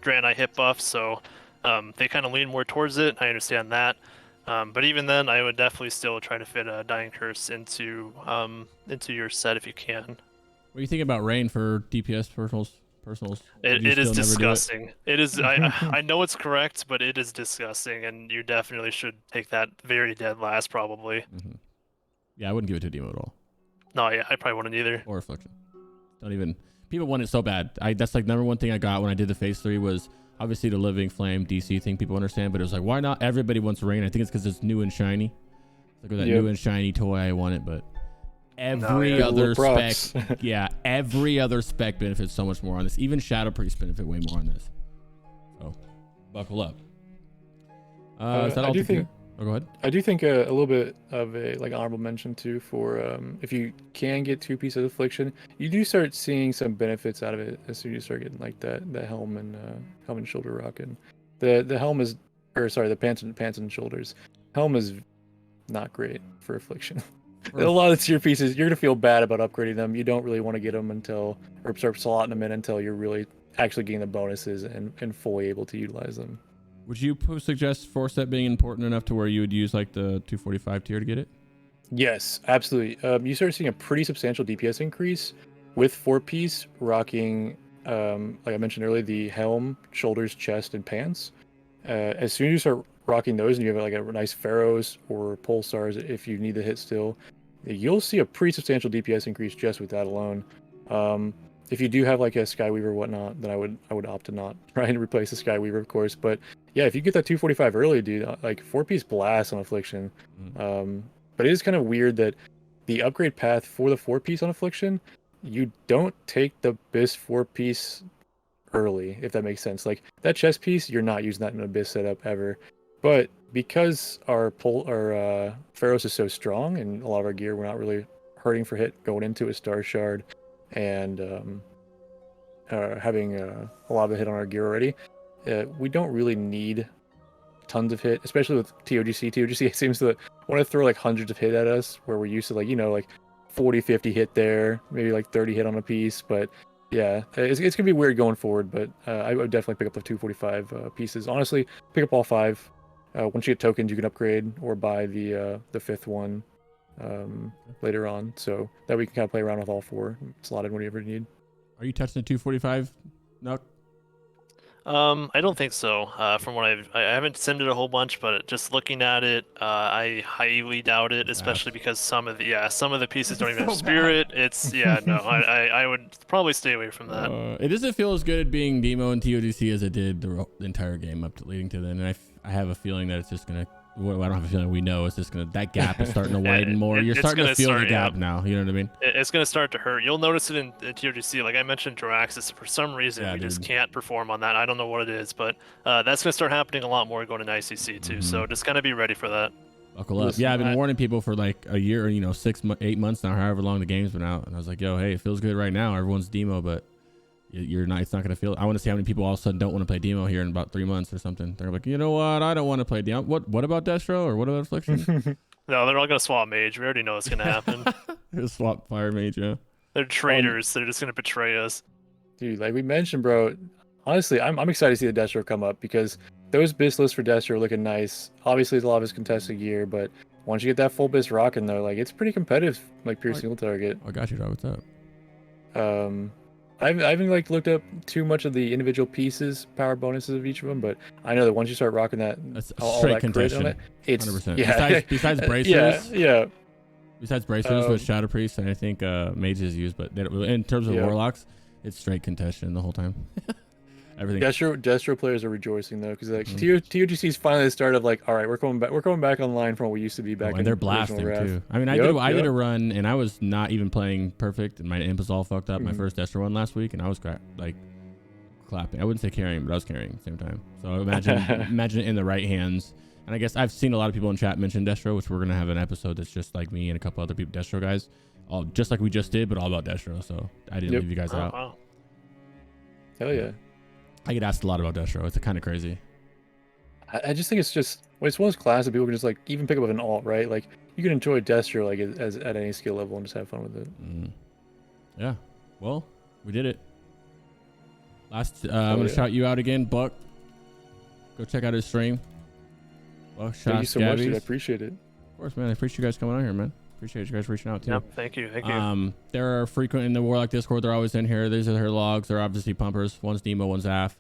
Draenei hit buff, so they kind of lean more towards it. I understand that, but even then, I would definitely still try to fit a Dying Curse into your set if you can. What do you think about rain for DPS personals? It is disgusting. It is. I know it's correct, but it is disgusting, and you definitely should take that very dead last probably. Yeah, I wouldn't give it to Demo at all. No, yeah, I probably wouldn't either. Or Affliction. Don't even. People want it so bad. That's like number one thing I got when I did the phase 3 was obviously the Living Flame DC thing people understand, but it was like, why not everybody wants rain? I think it's because it's new and shiny. It's like with that new and shiny toy, I want it, but every other spec, every other spec benefits so much more on this. Even Shadow Priest benefit way more on this. So buckle up. Is that all? Oh, go ahead. I do think a little bit of a honorable mention too for if you can get 2 pieces of Affliction, you do start seeing some benefits out of it as soon as you start getting like that helm and shoulder rock. And the helm is, or sorry, the pants and shoulders. Helm is not great for Affliction. A lot of the tier pieces, you're gonna feel bad about upgrading them. You don't really want to get them or start slotting them in until you're really actually getting the bonuses and fully able to utilize them. Would you suggest force set being important enough to where you would use like the 245 tier to get it? Yes, absolutely. You start seeing a pretty substantial DPS increase with 4-piece rocking, like I mentioned earlier, the helm, shoulders, chest, and pants. As soon as you start rocking those and you have like a nice Pharaohs or Pulsars if you need the hit still, you'll see a pretty substantial DPS increase just with that alone. If you do have like a Skyweaver or whatnot, then I would opt to not try and replace the Skyweaver, of course. But yeah, if you get that 245 early, dude, like 4-piece blast on Affliction. But it is kind of weird that the upgrade path for the 4-piece on Affliction, you don't take the Abyss 4-piece early, if that makes sense. Like that chest piece, you're not using that in an Abyss setup ever. But because our Pharaohs is so strong and a lot of our gear, we're not really hurting for hit going into a Star Shard and having a lot of the hit on our gear already, we don't really need tons of hit, especially with ToGC. ToGC seems to want to throw like hundreds of hit at us, where we're used to like 40, 50 hit there, maybe like 30 hit on a piece. But yeah, it's gonna be weird going forward. But I would definitely pick up the 245 pieces. Honestly, pick up all 5. Once you get tokens, you can upgrade or buy the 5th one later on, so that we can kind of play around with all 4 slotted whenever you need. Are you touching the 245? No. I don't think so. From what I haven't sent it a whole bunch, but just looking at it, I highly doubt it, especially because some of the pieces don't even have spirit. I would probably stay away from that. It doesn't feel as good being Demo and ToGC as it did the entire game up to leading to then, and I have a feeling that it's just gonna. Well, I don't have a feeling we know. It's just that gap is starting to widen more. You're starting to feel the gap now. You know what I mean? It's gonna start to hurt. You'll notice it in ToGC. Like I mentioned, Jaraxxus. For some reason, we just can't perform on that. I don't know what it is, but that's gonna start happening a lot more going into ICC too. So just kind of be ready for that. Buckle up. Yeah, I've been warning people for like a year, 8 months now, however long the game's been out, and I was like, yo, hey, it feels good right now. Everyone's Demo, but you're not. It's not gonna feel. I want to see how many people all of a sudden don't want to play Demo here in about 3 months or something. They're like, you know what? I don't want to play Demo. What about Destro or what about Affliction? No, they're all gonna swap Mage. We already know it's gonna happen. They'll swap Fire Mage. Yeah. They're traitors. They're just gonna betray us. Dude, like we mentioned, bro. Honestly, I'm excited to see the Destro come up because those BIS lists for Destro are looking nice. Obviously, there's a lot of his contested gear, but once you get that full BIS rocking, though, like it's pretty competitive, like pure single target. I got you, Rob. What's up? I haven't like looked up too much of the individual pieces, power bonuses of each of them, but I know that once you start rocking that, all that crit on it, it's 100%. Yeah. Besides bracers, yeah. Besides bracers with Shadow Priest, and I think mages use, but in terms of Warlocks, it's straight contention the whole time. everything. Destro players are rejoicing though, because like ToGC's finally the start of like, all right, we're going back online from what we used to be back. And they're blasting too. I mean, I did a run, and I was not even playing perfect, and my imp was all fucked up. My first Destro run last week, and I was like clapping. I wouldn't say carrying, but I was carrying at the same time. So imagine it in the right hands. And I guess I've seen a lot of people in chat mention Destro, which we're gonna have an episode that's just like me and a couple other people, Destro guys, all just like we just did, but all about Destro. So I didn't leave you guys out. Wow. Hell yeah. I get asked a lot about Destro. It's kind of crazy. I just think it's just it's one of those classes that people can just like even pick up an alt, right? Like you can enjoy Destro like as at any skill level and just have fun with it. Yeah. Well, we did it. I'm gonna shout you out again, Buck. Go check out his stream. Well, thank you so much, dude. I appreciate it. Of course, man. I appreciate you guys coming on here, man. Appreciate you guys reaching out too. Yep, thank you. They're frequent in the Warlock Discord. They're always in here. These are their logs. They're obviously pumpers. One's Demo, one's Af.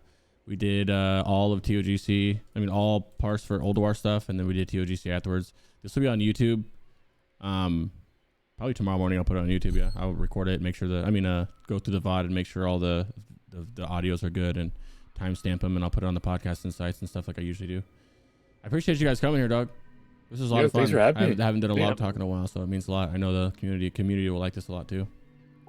We did all of ToGC. I mean, all parse for Ulduar stuff, and then we did ToGC afterwards. This will be on YouTube. Probably tomorrow morning I'll put it on YouTube. Yeah, I'll record it. Make sure go through the VOD and make sure all the audios are good and timestamp them, and I'll put it on the podcast and sites and stuff like I usually do. I appreciate you guys coming here, Doug. This is a lot of fun. Thanks for having me. I haven't done a log talk in a while, so it means a lot. I know the community will like this a lot too.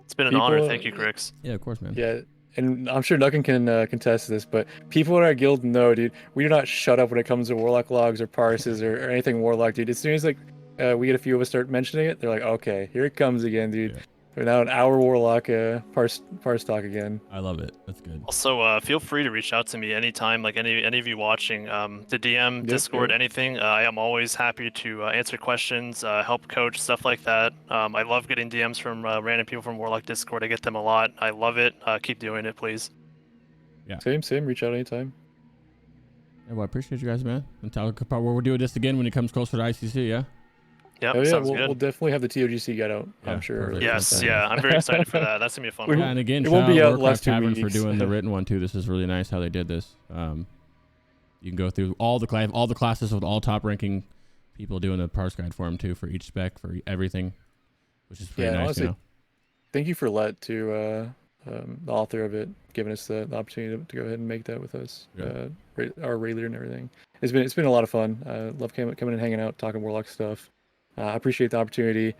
It's been an honor. Thank you, Grix. Yeah, of course, man. Yeah, and I'm sure Nukin can contest to this, but people in our guild know, dude, we do not shut up when it comes to Warlock logs or parses or anything Warlock, dude. As soon as like we get a few of us start mentioning it, they're like, okay, here it comes again, dude. Yeah. We're now an hour Warlock parse talk again. I love it. That's good. Also, feel free to reach out to me anytime, like any of you watching, the DM, Discord, anything. I am always happy to answer questions, help coach, stuff like that. I love getting DMs from random people from Warlock Discord. I get them a lot. I love it. Keep doing it, please. Yeah. Same. Reach out anytime. Yeah, well, I appreciate you guys, man. And we'll do this again when it comes closer to ICC, yeah? Yep, yeah, sounds we'll definitely have the ToGC guide out, I'm sure. Yes, yeah, I'm very excited for that. That's going to be a fun one. Yeah, and again, it won't be out last 2 Tavern weeks. for doing the written one, too. This is really nice how they did this. You can go through all the classes with all top-ranking people doing the parse guide for them, too, for each spec, for everything, which is pretty nice, honestly, thank you for the author of it, giving us the opportunity to go ahead and make that with us, our Ray leader and everything. It's been a lot of fun. Love coming and hanging out, talking Warlock stuff. I appreciate the opportunity.